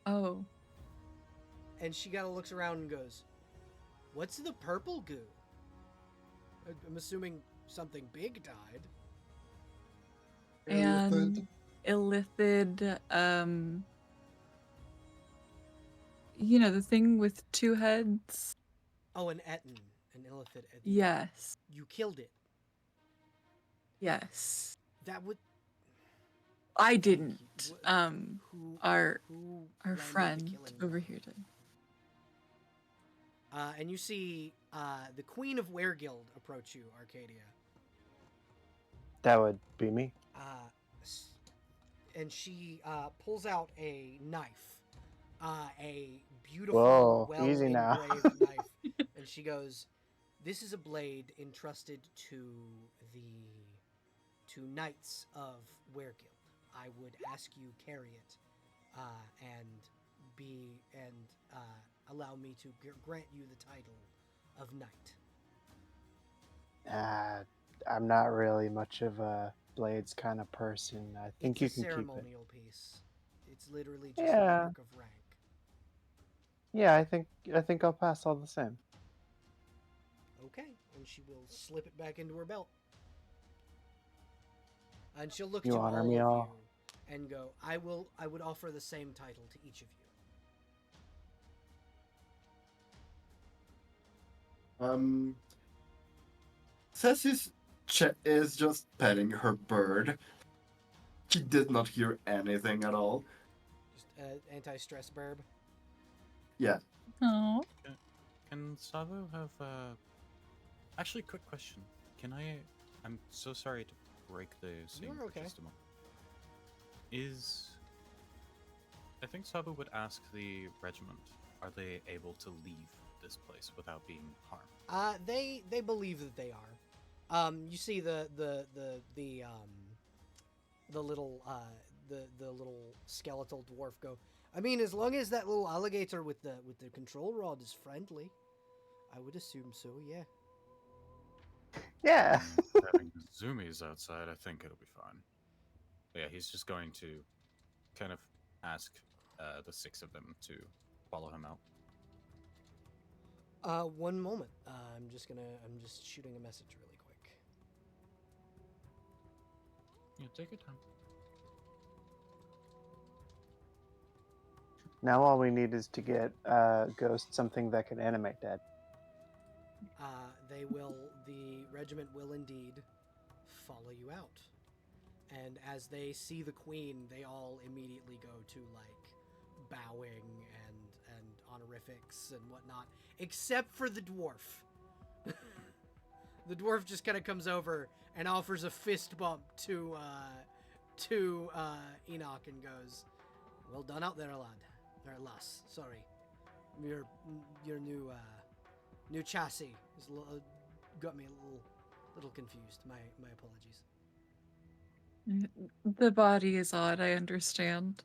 Oh. And she kind of looks around and goes, "What's the purple goo?" I'm assuming something big died. And illithid, the thing with two heads. Oh, an Etten, an illithid. Yes. You killed it. Yes. That would. I didn't. Who our landed the friend killing over blow? here did. And you see the Queen of Wereguild approach you, Arcadia. That would be me. And she pulls out a knife, a beautiful, easy now. well-engraved knife, and she goes, "This is a blade entrusted to knights of Wereguild. I would ask you carry it, and allow me to grant you the title of knight." I'm not really much of a blades kind of person. I think you can keep it. It's a ceremonial piece. It's literally just a Yeah. mark of rank. Yeah, I think I'll pass all the same. Okay, and she will slip it back into her belt. And she'll look You to honor all me of all. you and go, I would offer the same title to each of you. Is just petting her bird. She did not hear anything at all. Just anti-stress burb. Yeah. Oh. Can Savo have actually, quick question. Can I? I'm so sorry to break the scene You're for okay. just a moment. I think Savo would ask the regiment, are they able to leave this place without being harmed? They believe that they are. You see the little the little skeletal dwarf go. I mean, as long as that little alligator with the control rod is friendly, I would assume so. Yeah. Yeah. Having zoomies outside, I think it'll be fine. But yeah, he's just going to kind of ask the 6 of them to follow him out. One moment. I'm just shooting a message really quick. Yeah, take your time. Now all we need is to get Ghost something that can animate dead. The regiment will indeed follow you out. And as they see the queen, they all immediately go to like bowing and honorifics and whatnot, except for the dwarf. The dwarf just kind of comes over and offers a fist bump to Enoch and goes, "Well done out there, lad. Or lass. Sorry, your new chassis is got me a little confused. My apologies." The body is odd, I understand.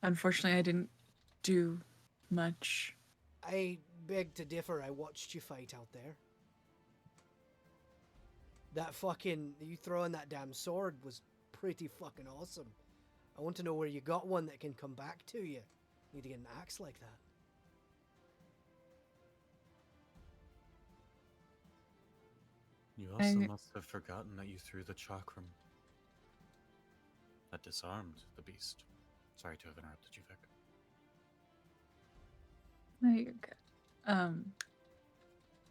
Unfortunately, I didn't do much. I beg to differ. I watched you fight out there. That fucking you throwing that damn sword was pretty fucking awesome. I want to know where you got one that can come back to you. Need to get an axe like that. You also must have forgotten that you threw the chakram that disarmed the beast. Sorry to have interrupted you, Vic. No, you're good.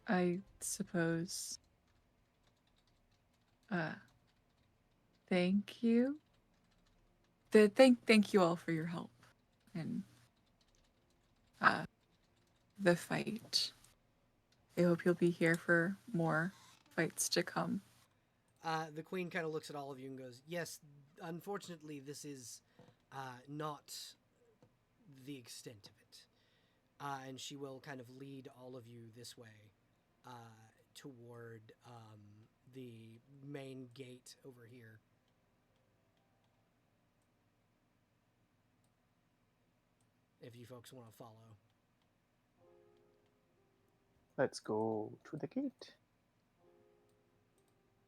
I suppose. Thank you. Thank you all for your help in the fight. I hope you'll be here for more fights to come. The queen kind of looks at all of you and goes, "Yes, unfortunately, this is not the extent of it." And she will kind of lead all of you this way toward the main gate over here. If you folks want to follow. Let's go to the gate.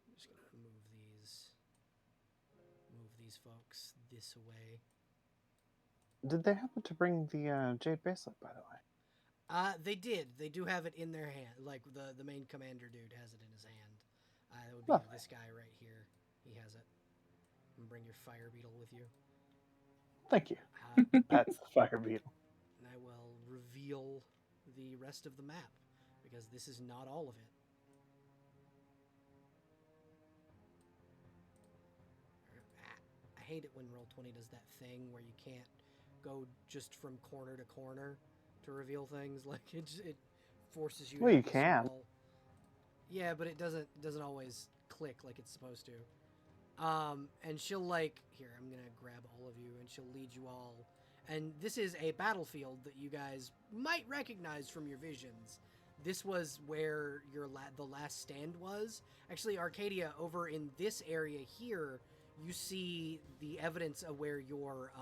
I'm just gonna move these folks this way. Did they happen to bring the jade bracelet, by the way? They did. They do have it in their hand. Like the main commander dude has it in his hand. That would be Lovely. this guy right here. He has it. And bring your fire beetle with you. Thank you. That's the fire beetle. And I will reveal the rest of the map because this is not all of it. I hate it when Roll20 does that thing where you can't go just from corner to corner to reveal things. Like it forces you. Well, to you can. Scroll. Yeah, but it doesn't always click like it's supposed to. And she'll like here. I'm gonna grab all of you, and she'll lead you all. And this is a battlefield that you guys might recognize from your visions. This was where the last stand was. Actually, Arcadia, over in this area here, you see the evidence of where your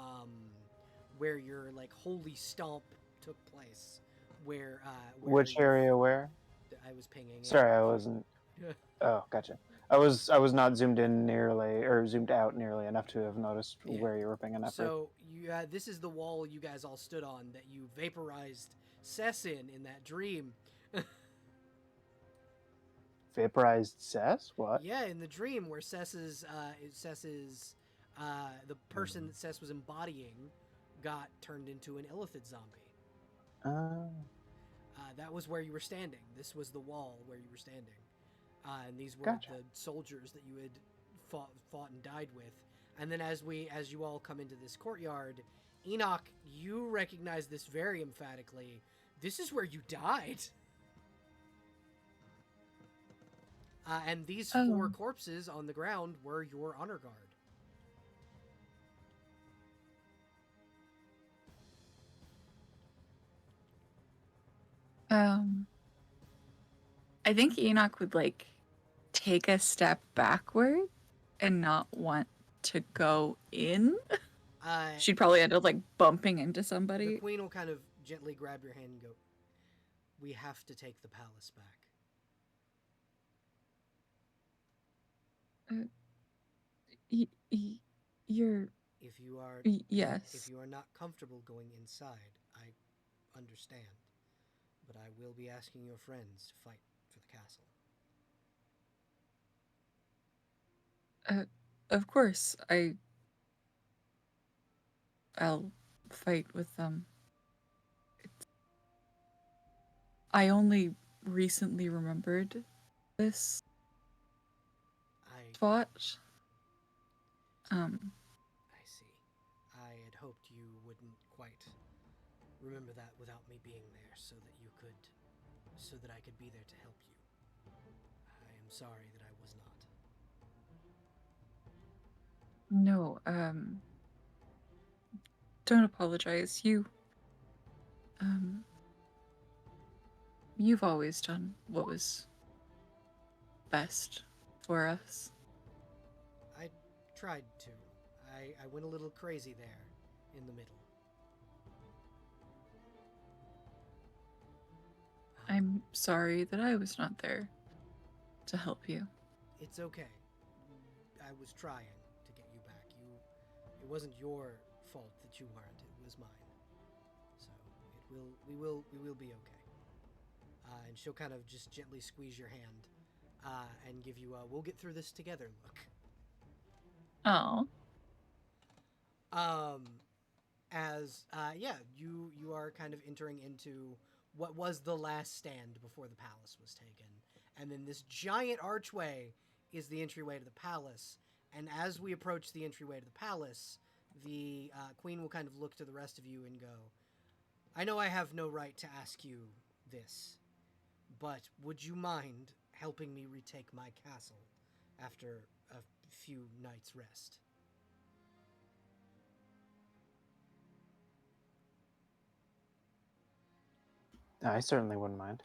like holy stomp took place. Where Which area where? I was pinging. Sorry, I wasn't. Oh, gotcha. I was not zoomed in nearly or zoomed out nearly enough to have noticed where you were pinging up. So this is the wall you guys all stood on that you vaporized Cess in that dream. Vaporized Cess? What? Yeah, in the dream where Cess's the person that Cess was embodying got turned into an illithid zombie. That was where you were standing. This was the wall where you were standing. And these were Gotcha. the soldiers that you had fought and died with. And then as you all come into this courtyard, Enoch, you recognize this very emphatically. This is where you died. And these four Oh. corpses on the ground were your honor guard. I think Enoch would like take a step backward and not want to go in. She'd probably end up like bumping into The somebody. queen will kind of gently grab your hand and go, "We have to take the palace back." You're If you are yes. If you are not comfortable going inside, I understand. But I will be asking your friends to fight for the castle. Of course, I'll fight with them. I only recently remembered this I spot. I see. I had hoped you wouldn't quite remember that without me being there so that I could be there to help you. I am sorry that I was not. No, don't apologize. You've always done what was best for us. I tried to. I went a little crazy there in the middle. I'm sorry that I was not there to help you. It's okay. I was trying to get you back. It wasn't your fault that you weren't. It was mine. So we will be okay. And she'll kind of just gently squeeze your hand, and give you a "we'll get through this together" look. Oh, You are kind of entering into what was the last stand before the palace was taken, and then this giant archway is the entryway to the palace. And as we approach the entryway to the palace, the queen will kind of look to the rest of you and go, "I know I have no right to ask you this, but would you mind helping me retake my castle after a few nights' rest?" I certainly wouldn't mind.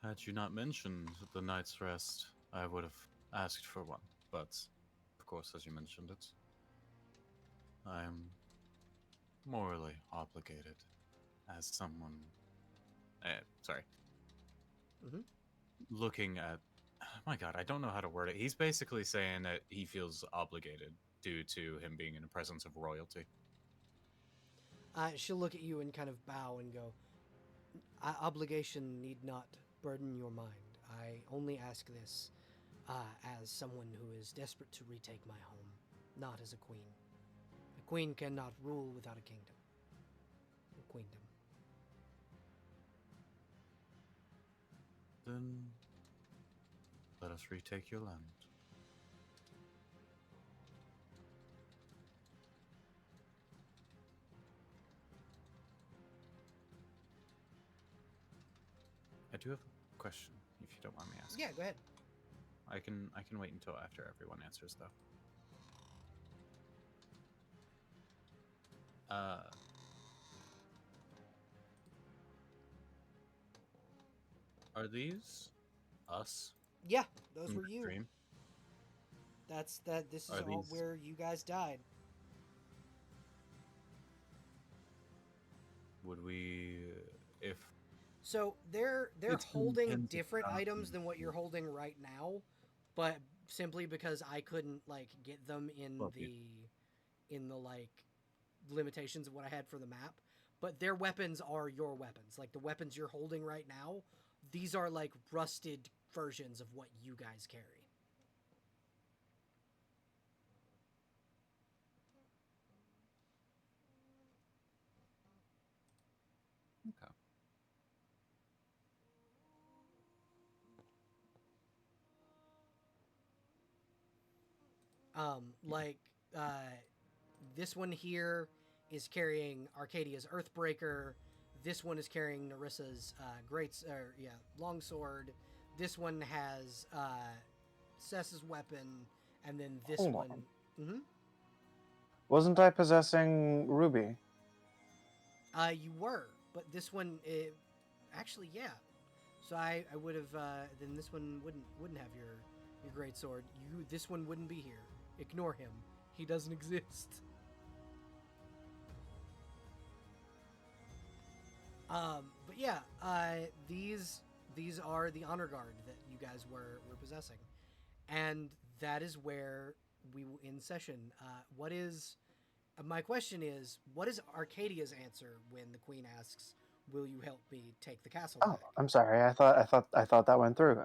Had you not mentioned the night's rest, I would have asked for one. But, of course, as you mentioned it, I am morally obligated as someone. Sorry. Mm-hmm. Looking at. My God, I don't know how to word it. He's basically saying that he feels obligated due to him being in the presence of royalty. She'll look at you and kind of bow and go, "Obligation need not burden your mind. I only ask this as someone who is desperate to retake my home, not as a queen. A queen cannot rule without a kingdom. A queendom." Then let us retake your land. I do have a question, if you don't mind me asking. Yeah, go ahead. I can wait until after everyone answers, though. Are these us? Yeah, those from were the you. Dream? This is Are all these- where you guys died. Would we, if So they're It's been holding tens of different items thousands than what of you're holding right now, but simply because I couldn't like get them in Copy. the like limitations of what I had for the map. But their weapons are your weapons. Like the weapons you're holding right now, these are like rusted versions of what you guys carry. Okay. Like this one here is carrying Arcadia's Earthbreaker. This one is carrying Nerissa's longsword. This one has Cess's weapon, and then this Hold one. on. Mm-hmm. Wasn't I possessing Ruby? You were, but this one, actually, yeah. So I would have. Then this one wouldn't have your great sword. This one wouldn't be here. Ignore him. He doesn't exist. But yeah, these are the honor guard that you guys were possessing, and that is where we will in session. What is my question is, what is Arcadia's answer when the queen asks, "Will you help me take the castle Oh, back?" I'm sorry. I thought that went through.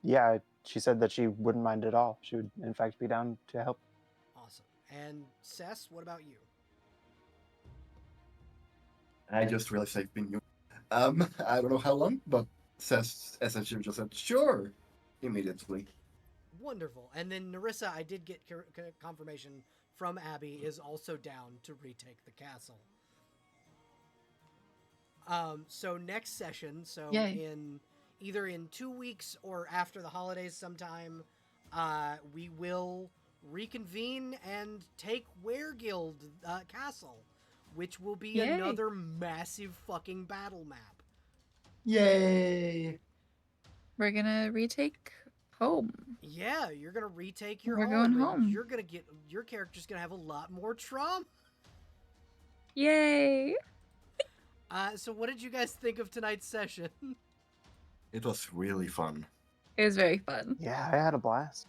Yeah, she said that she wouldn't mind at all. She would, in fact, be down to help. Awesome. And Cess, what about you? I just realized I've been new. I don't know how long, but says essentially just said sure immediately. Wonderful. And then Nerissa, I did get confirmation from Abby, is also down to retake the castle. So next session, so Yay. in either in 2 weeks or after the holidays sometime, we will reconvene and take wereguild castle, which will be Yay. another massive fucking battle map. Yay! We're gonna retake home. Yeah, you're gonna retake your We're home, going and home. you're gonna get your character's gonna have a lot more trauma. Yay! So what did you guys think of tonight's session? It was really fun. It was very fun. Yeah, I had a blast.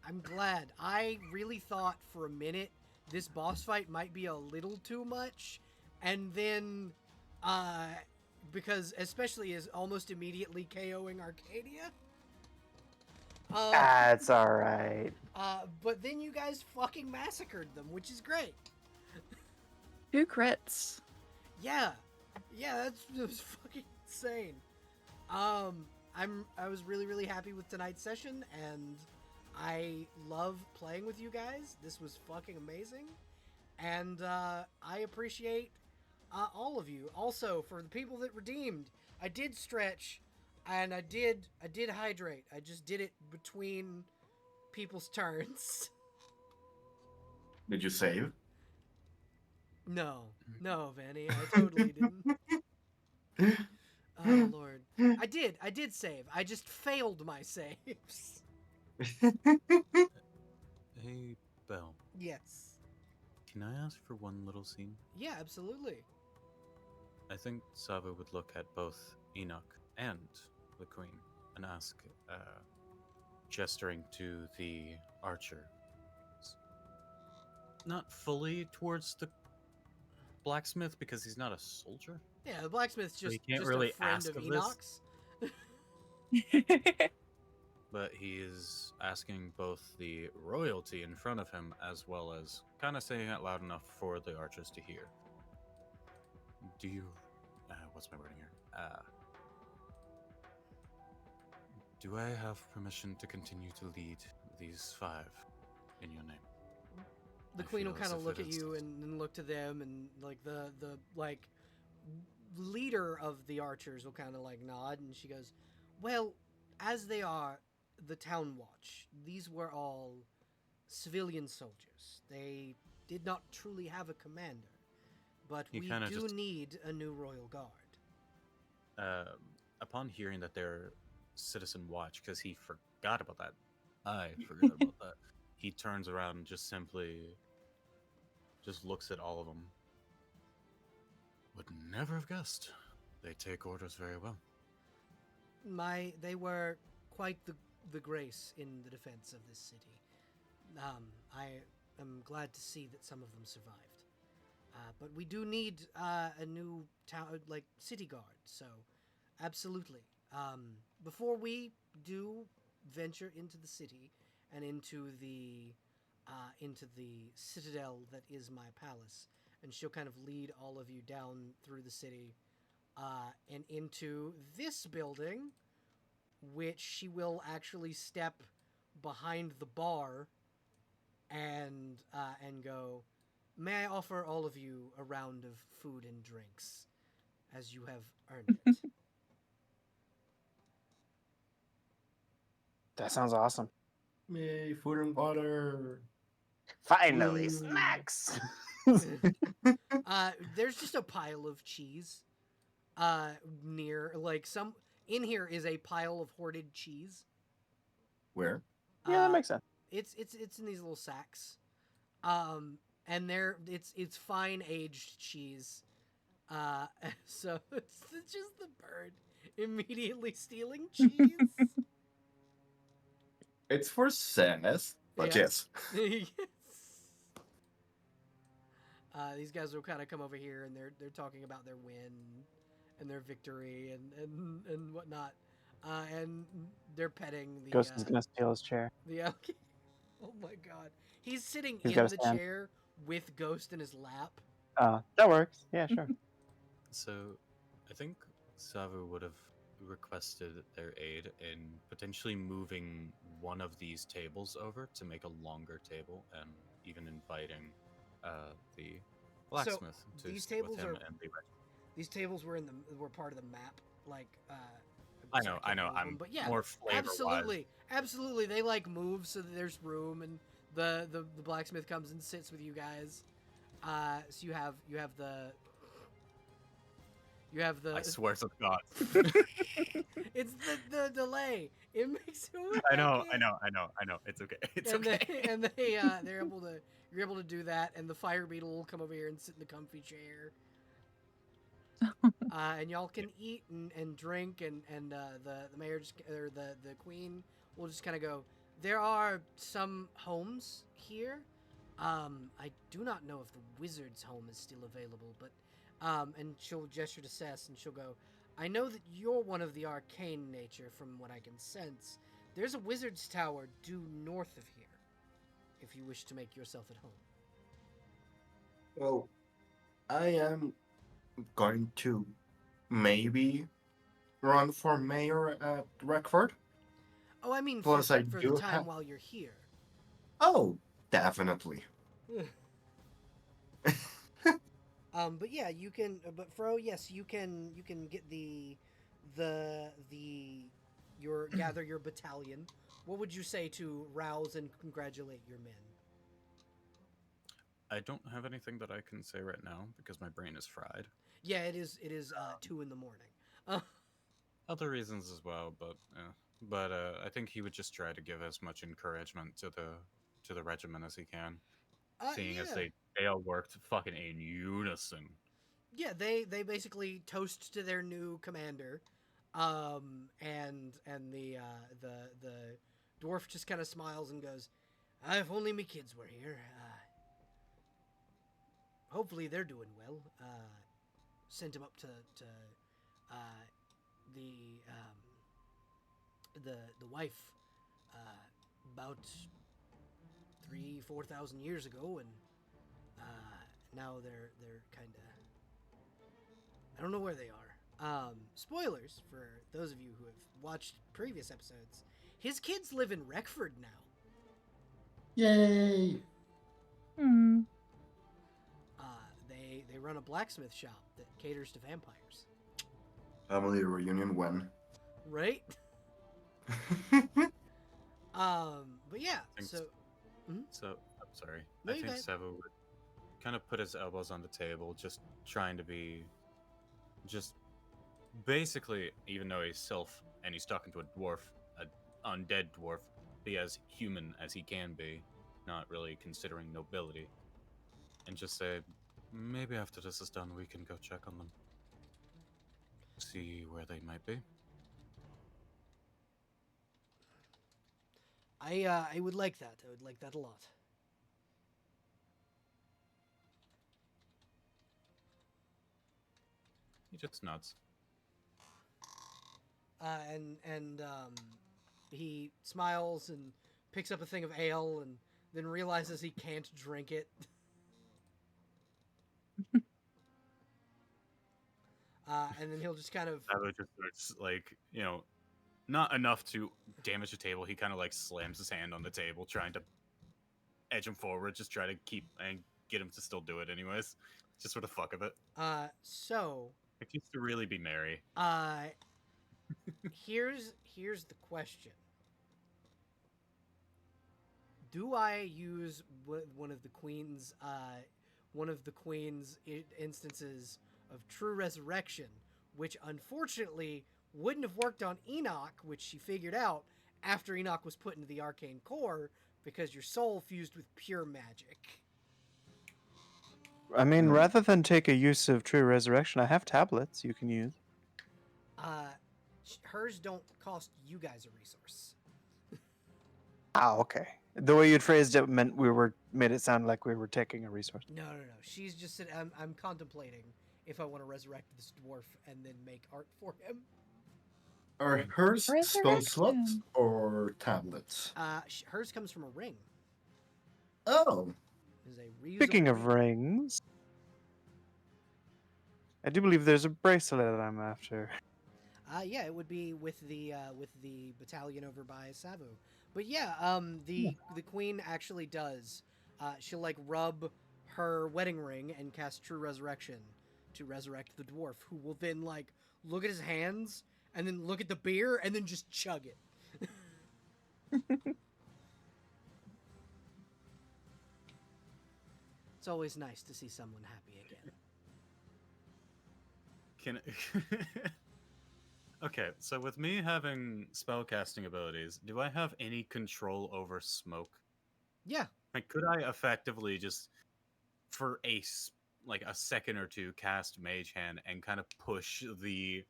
I'm glad. I really thought for a minute this boss fight might be a little too much, and then, because especially is almost immediately KOing Arcadia. That's all right. But then you guys fucking massacred them, which is great. 2 crits. Yeah, that was fucking insane. I was really happy with tonight's session, and I love playing with you guys. This was fucking amazing, and I appreciate all of you. Also, for the people that redeemed, I did stretch, and I did hydrate. I just did it between people's turns. Did you save? No, Vanny, I totally didn't. Oh Lord, I did save. I just failed my saves. Hey, Belle, Yes. can I ask for one little scene? Yeah, absolutely. I think Sava would look at both Enoch and the Queen and ask, gesturing to the archer, not fully towards the blacksmith because he's not a soldier. Yeah, the blacksmith's So he just, can't just really a friend ask of of this. Enoch's. But he is asking both the royalty in front of him as well as kind of saying it loud enough for the archers to hear. Do you. What's my wording here? Do I have permission to continue to lead these 5 in your name? The I queen will feel as kind of if look it at is- you and then look to them, and like the like leader of the archers will kind of like nod, and she goes, "Well, as they are the town watch, these were all civilian soldiers. They did not truly have a commander, but He we kinda do just- need a new royal guard." Upon hearing that they're citizen watch, because he forgot about that, I forgot about that. He turns around and just simply just looks at all of them. Would never have guessed. They take orders very well. They were quite the grace in the defense of this city. I am glad to see that some of them survived. But we do need a new town, like city guard. So, absolutely. Before we do venture into the city and into the citadel that is my palace, and she'll kind of lead all of you down through the city. and into this building, which she will actually step behind the bar and go, "May I offer all of you a round of food and drinks, as you have earned it?" That sounds awesome. Yay, food and water. Finally, Woo. snacks. There's just a pile of cheese. Near like some in here is a pile of hoarded cheese. Where? Yeah, that Uh, makes sense. it's in these little sacks. And it's fine aged cheese. So it's just the bird immediately stealing cheese. It's for Samus, but Yeah. yes. Yes. These guys will kind of come over here and they're talking about their win and their victory and whatnot. And they're petting the Ghost is gonna steal his chair. the alligator. Oh my god. He's sitting He's got in a the stand. chair with Ghost in his lap. That works. Yeah, sure. So, I think Savu would have requested their aid in potentially moving one of these tables over to make a longer table, and even inviting the blacksmith to these sit with tables him are- and the These tables were part of the map, like I so know, can't move them, I'm but yeah, more flavor absolutely. They like move so that there's room, and the blacksmith comes and sits with you guys. So you have the I swear to God. it's the delay. It makes it work. I know. It's okay. It's And okay. they're able to you're able to do that, and the fire beetle will come over here and sit in the comfy chair. And y'all can eat and drink, and the mayor just, or the queen will just kind of go, "There are some homes here. I do not know if the wizard's home is still available, but and she'll gesture to Cess and she'll go, I know that you're one of the arcane nature from what I can sense. There's a wizard's tower due north of here, if you wish to make yourself at home." Well, I am going to maybe run for mayor at Reckford. Oh, I mean Plus, I for the do time have. while you're here. Oh, definitely. But yeah, you can. But Fro, yes, you can. You can get the your gather your battalion. What would you say to rouse and congratulate your men? I don't have anything that I can say right now because my brain is fried. Yeah, it is. It is 2 in the morning. Uh, Other reasons as well, but I think he would just try to give as much encouragement to the regiment as he can, seeing as yeah, they all worked fucking in unison. yeah. They basically toast to their new commander, and the dwarf just kind of smiles and goes, "If only me kids were here. Hopefully they're doing well. Sent him up to uh, the the wife about 3,000-4,000 years ago, and now they're kind of, I don't know where they are. Spoilers for those of you who have watched previous episodes. His kids live in Reckford now. Yay! Hmm. They run a blacksmith shop that caters to vampires. Family reunion when? Right? But yeah, Thanks. so So I'm sorry. No, I you think got it. Sevo would kind of put his elbows on the table, just trying to be, just basically, even though he's self and he's talking to a dwarf, an undead dwarf, be as human as he can be, not really considering nobility, and just say, maybe after this is done, we can go check on them, see where they might be. I would like that. I would like that a lot. He just nods. And he smiles and picks up a thing of ale and then realizes he can't drink it. And then he'll just kind of Tyler just starts like, not enough to damage the table. He kind of like slams his hand on the table, trying to edge him forward, just try to keep and get him to still do it anyways, just for the fuck of it. so It used to really be merry. here's the question. Do I use one of the queen's instances of true resurrection, which unfortunately wouldn't have worked on Enoch, which she figured out after Enoch was put into the arcane core because your soul fused with pure magic. I mean, rather than take a use of true resurrection, I have tablets you can use. Hers don't cost you guys a resource. Ah, okay. The way you'd phrased it made it sound like we were taking a resource. No. She's just said, I'm contemplating if I want to resurrect this dwarf and then make art for him. Are hers spell slots Resurrection. or tablets? Hers comes from a ring. Oh, Is a reusable Speaking of ring. rings, I do believe there's a bracelet that I'm after. Yeah, it would be with the battalion over by Savu. But yeah, the queen actually does. She'll like rub her wedding ring and cast True Resurrection to resurrect the dwarf, who will then like look at his hands and then look at the beer and then just chug it. It's always nice to see someone happy again. Okay, so with me having spellcasting abilities, do I have any control over smoke? Yeah. Like, could I effectively just, for a second or two, cast Mage Hand and kind of push the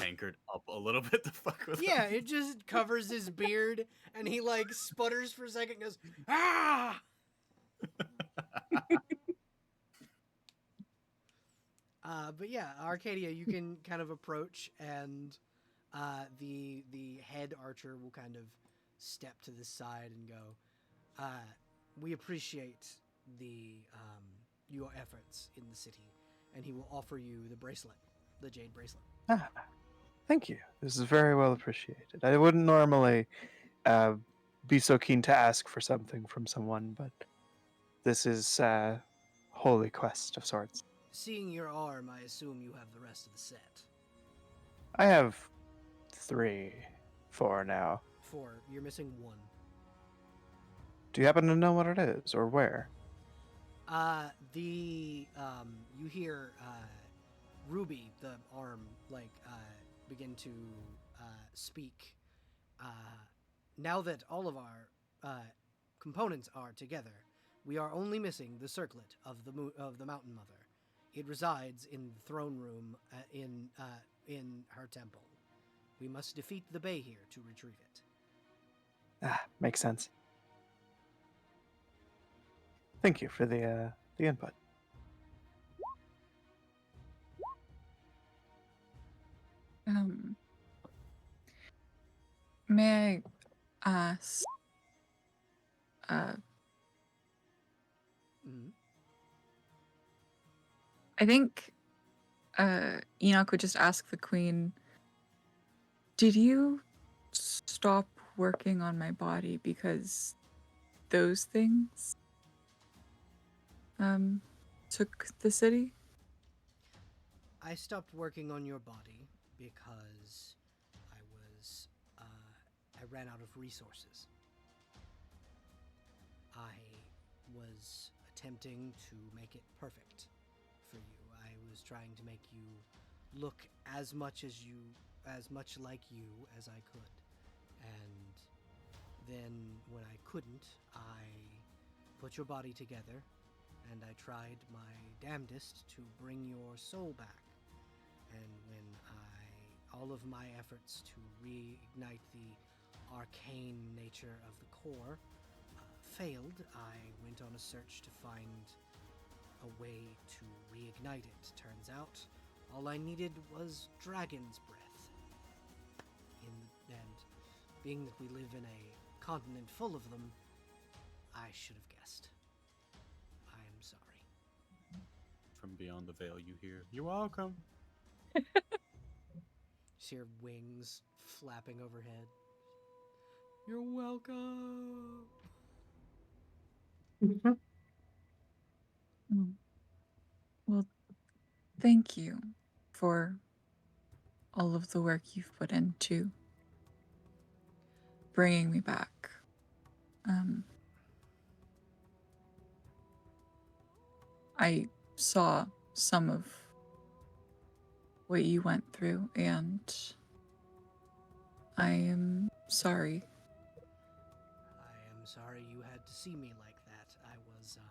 tankard up a little bit to fuck with Yeah, him? it just covers his beard and he like sputters for a second and goes, ah! But yeah, Arcadia, you can kind of approach, and the head archer will kind of step to the side and go, "We appreciate your efforts in the city," and he will offer you the bracelet, the jade bracelet. Ah, thank you. This is very well appreciated. I wouldn't normally be so keen to ask for something from someone, but this is a holy quest of sorts. Seeing your arm, I assume you have the rest of the set. I have 4 now. 4. You're missing 1. Do you happen to know what it is or where? You hear Ruby, the arm, begin to speak. Now that all of our components are together, we are only missing the circlet of the Mountain Mother. It resides in the throne room in her temple. We must defeat the Bay here to retrieve it. Ah, makes sense. Thank you for the input. May I ask? Mm-hmm. I think Enoch would just ask the queen, did you stop working on my body because those things took the city? I stopped working on your body because I ran out of resources. I was attempting to make it perfect for you. I was trying to make you look as much like you as I could. And then when I couldn't, I put your body together and I tried my damnedest to bring your soul back. And when all of my efforts to reignite the arcane nature of the core failed, I went on a search to find a way to reignite it. Turns out, all I needed was dragon's breath. And being that we live in a continent full of them, I should have guessed. I am sorry. From beyond the veil, you hear, "You're welcome." See her wings flapping overhead. You're welcome. Mm. Well, thank you for all of the work you've put into bringing me back. I saw some of what you went through, and I am sorry. I am sorry you had to see me like that. I was, a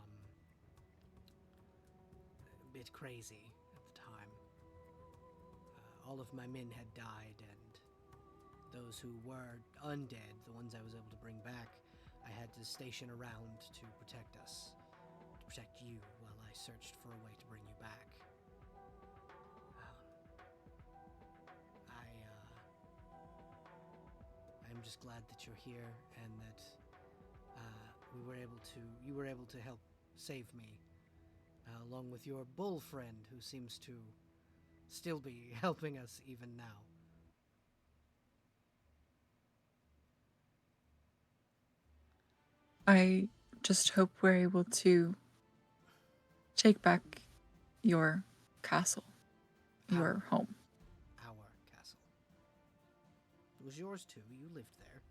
bit crazy at the time. All of my men had died, and those who were undead, the ones I was able to bring back, I had to station around to protect us, to protect you, while I searched for a way to bring you back. I'm just glad that you're here and that you were able to help save me, along with your bull friend, who seems to still be helping us even now. I just hope we're able to take back your castle, your home. Our castle. It was yours too. You lived there.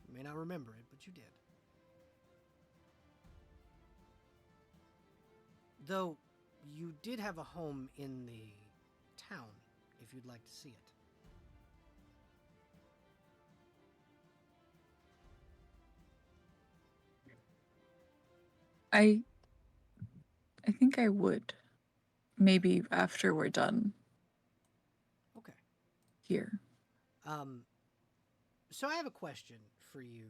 You may not remember it, but you did. Though, you did have a home in the town, if you'd like to see it. I think I would. Maybe after we're done Okay. here. So I have a question for you,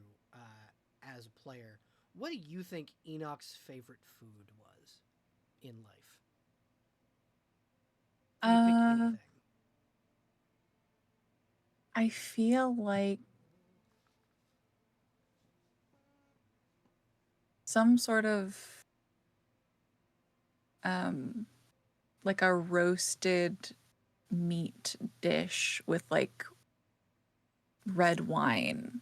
as a player. What do you think Enoch's favorite food was in life? If you could pick anything. I feel like some sort of like a roasted meat dish with like red wine,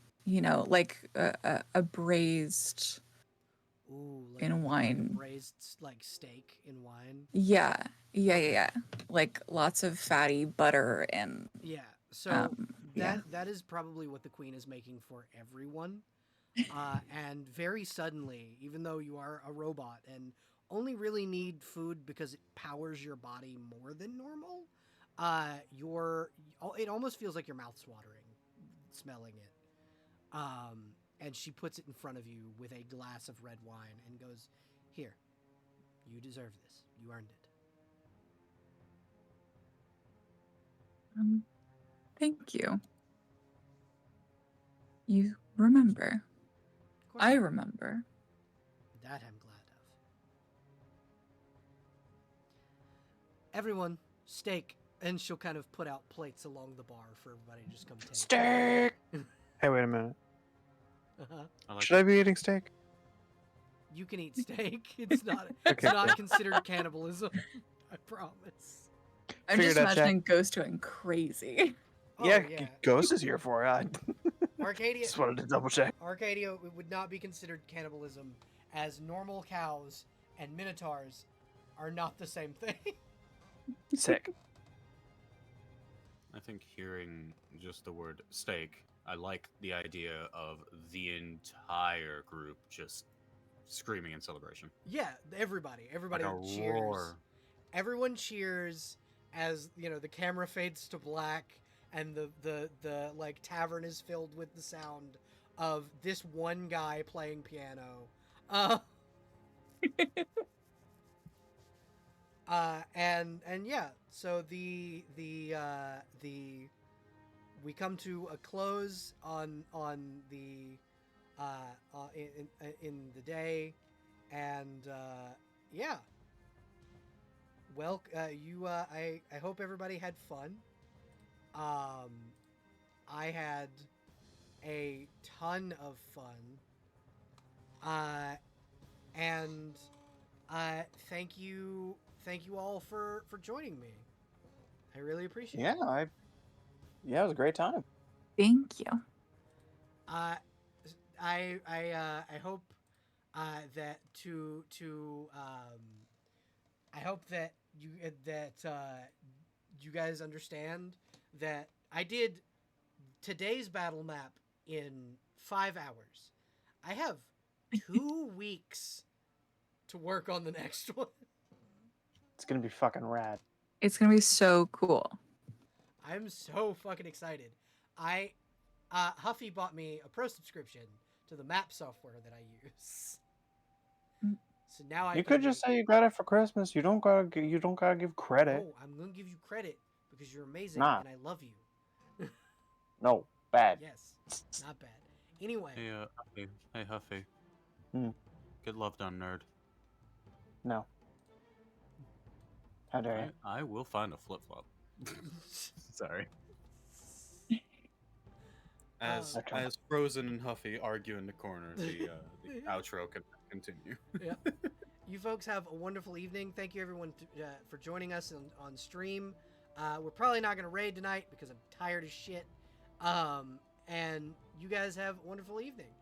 like a braised Ooh, in like a wine. braised like steak in wine. Yeah, yeah, Okay. yeah, yeah. Like lots of fatty butter and Yeah. So yeah. that is probably what the queen is making for everyone. And very suddenly, even though you are a robot and only really need food because it powers your body more than normal, it almost feels like your mouth's watering, smelling it. And she puts it in front of you with a glass of red wine and goes, "Here, you deserve this. You earned it." Thank you. You remember. Of course, I remember. that I'm glad of. Everyone, steak. And she'll kind of put out plates along the bar for everybody to just come take. Steak! Hey, wait a minute. Uh-huh. Should I be eating steak? You can eat steak. It's not. Okay, It's not cool. considered cannibalism. I promise. I'm Figured just out, Jack. imagining Ghost going crazy. Yeah, Oh, yeah. Ghost is here for it. Arcadia. Just wanted to double check. Arcadia would not be considered cannibalism, as normal cows and minotaurs are not the same thing. Sick. I think hearing just the word steak, I like the idea of the entire group just screaming in celebration. Yeah, everybody Like a cheers. roar. Everyone cheers as the camera fades to black and the like tavern is filled with the sound of this one guy playing piano. And yeah, so the we come to a close on the in the day, and yeah. Well, I hope everybody had fun. I had a ton of fun. And thank you all for joining me. I really appreciate Yeah, it. it was a great time. Thank you. I hope that I hope that you guys understand that I did today's battle map in 5 hours. I have 2 weeks to work on the next one. It's gonna be fucking rad. It's gonna be so cool. I'm so fucking excited. Huffy bought me a pro subscription to the map software that I use. Mm. So now I You can could just make- say you got it for Christmas. You don't gotta give credit. No, I'm gonna give you credit because you're amazing Nah. and I love you. No, bad. Yes, not bad. Anyway, Hey, Huffy. Hmm. Get love done, nerd. No. How dare you? I will find a flip flop. Sorry. As Okay. as Frozen and Huffy argue in the corner, the outro can continue. you folks have a wonderful evening. Thank you everyone for joining us on stream. We're probably not gonna raid tonight because I'm tired as shit. And you guys have a wonderful evening.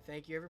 Thank you everyone.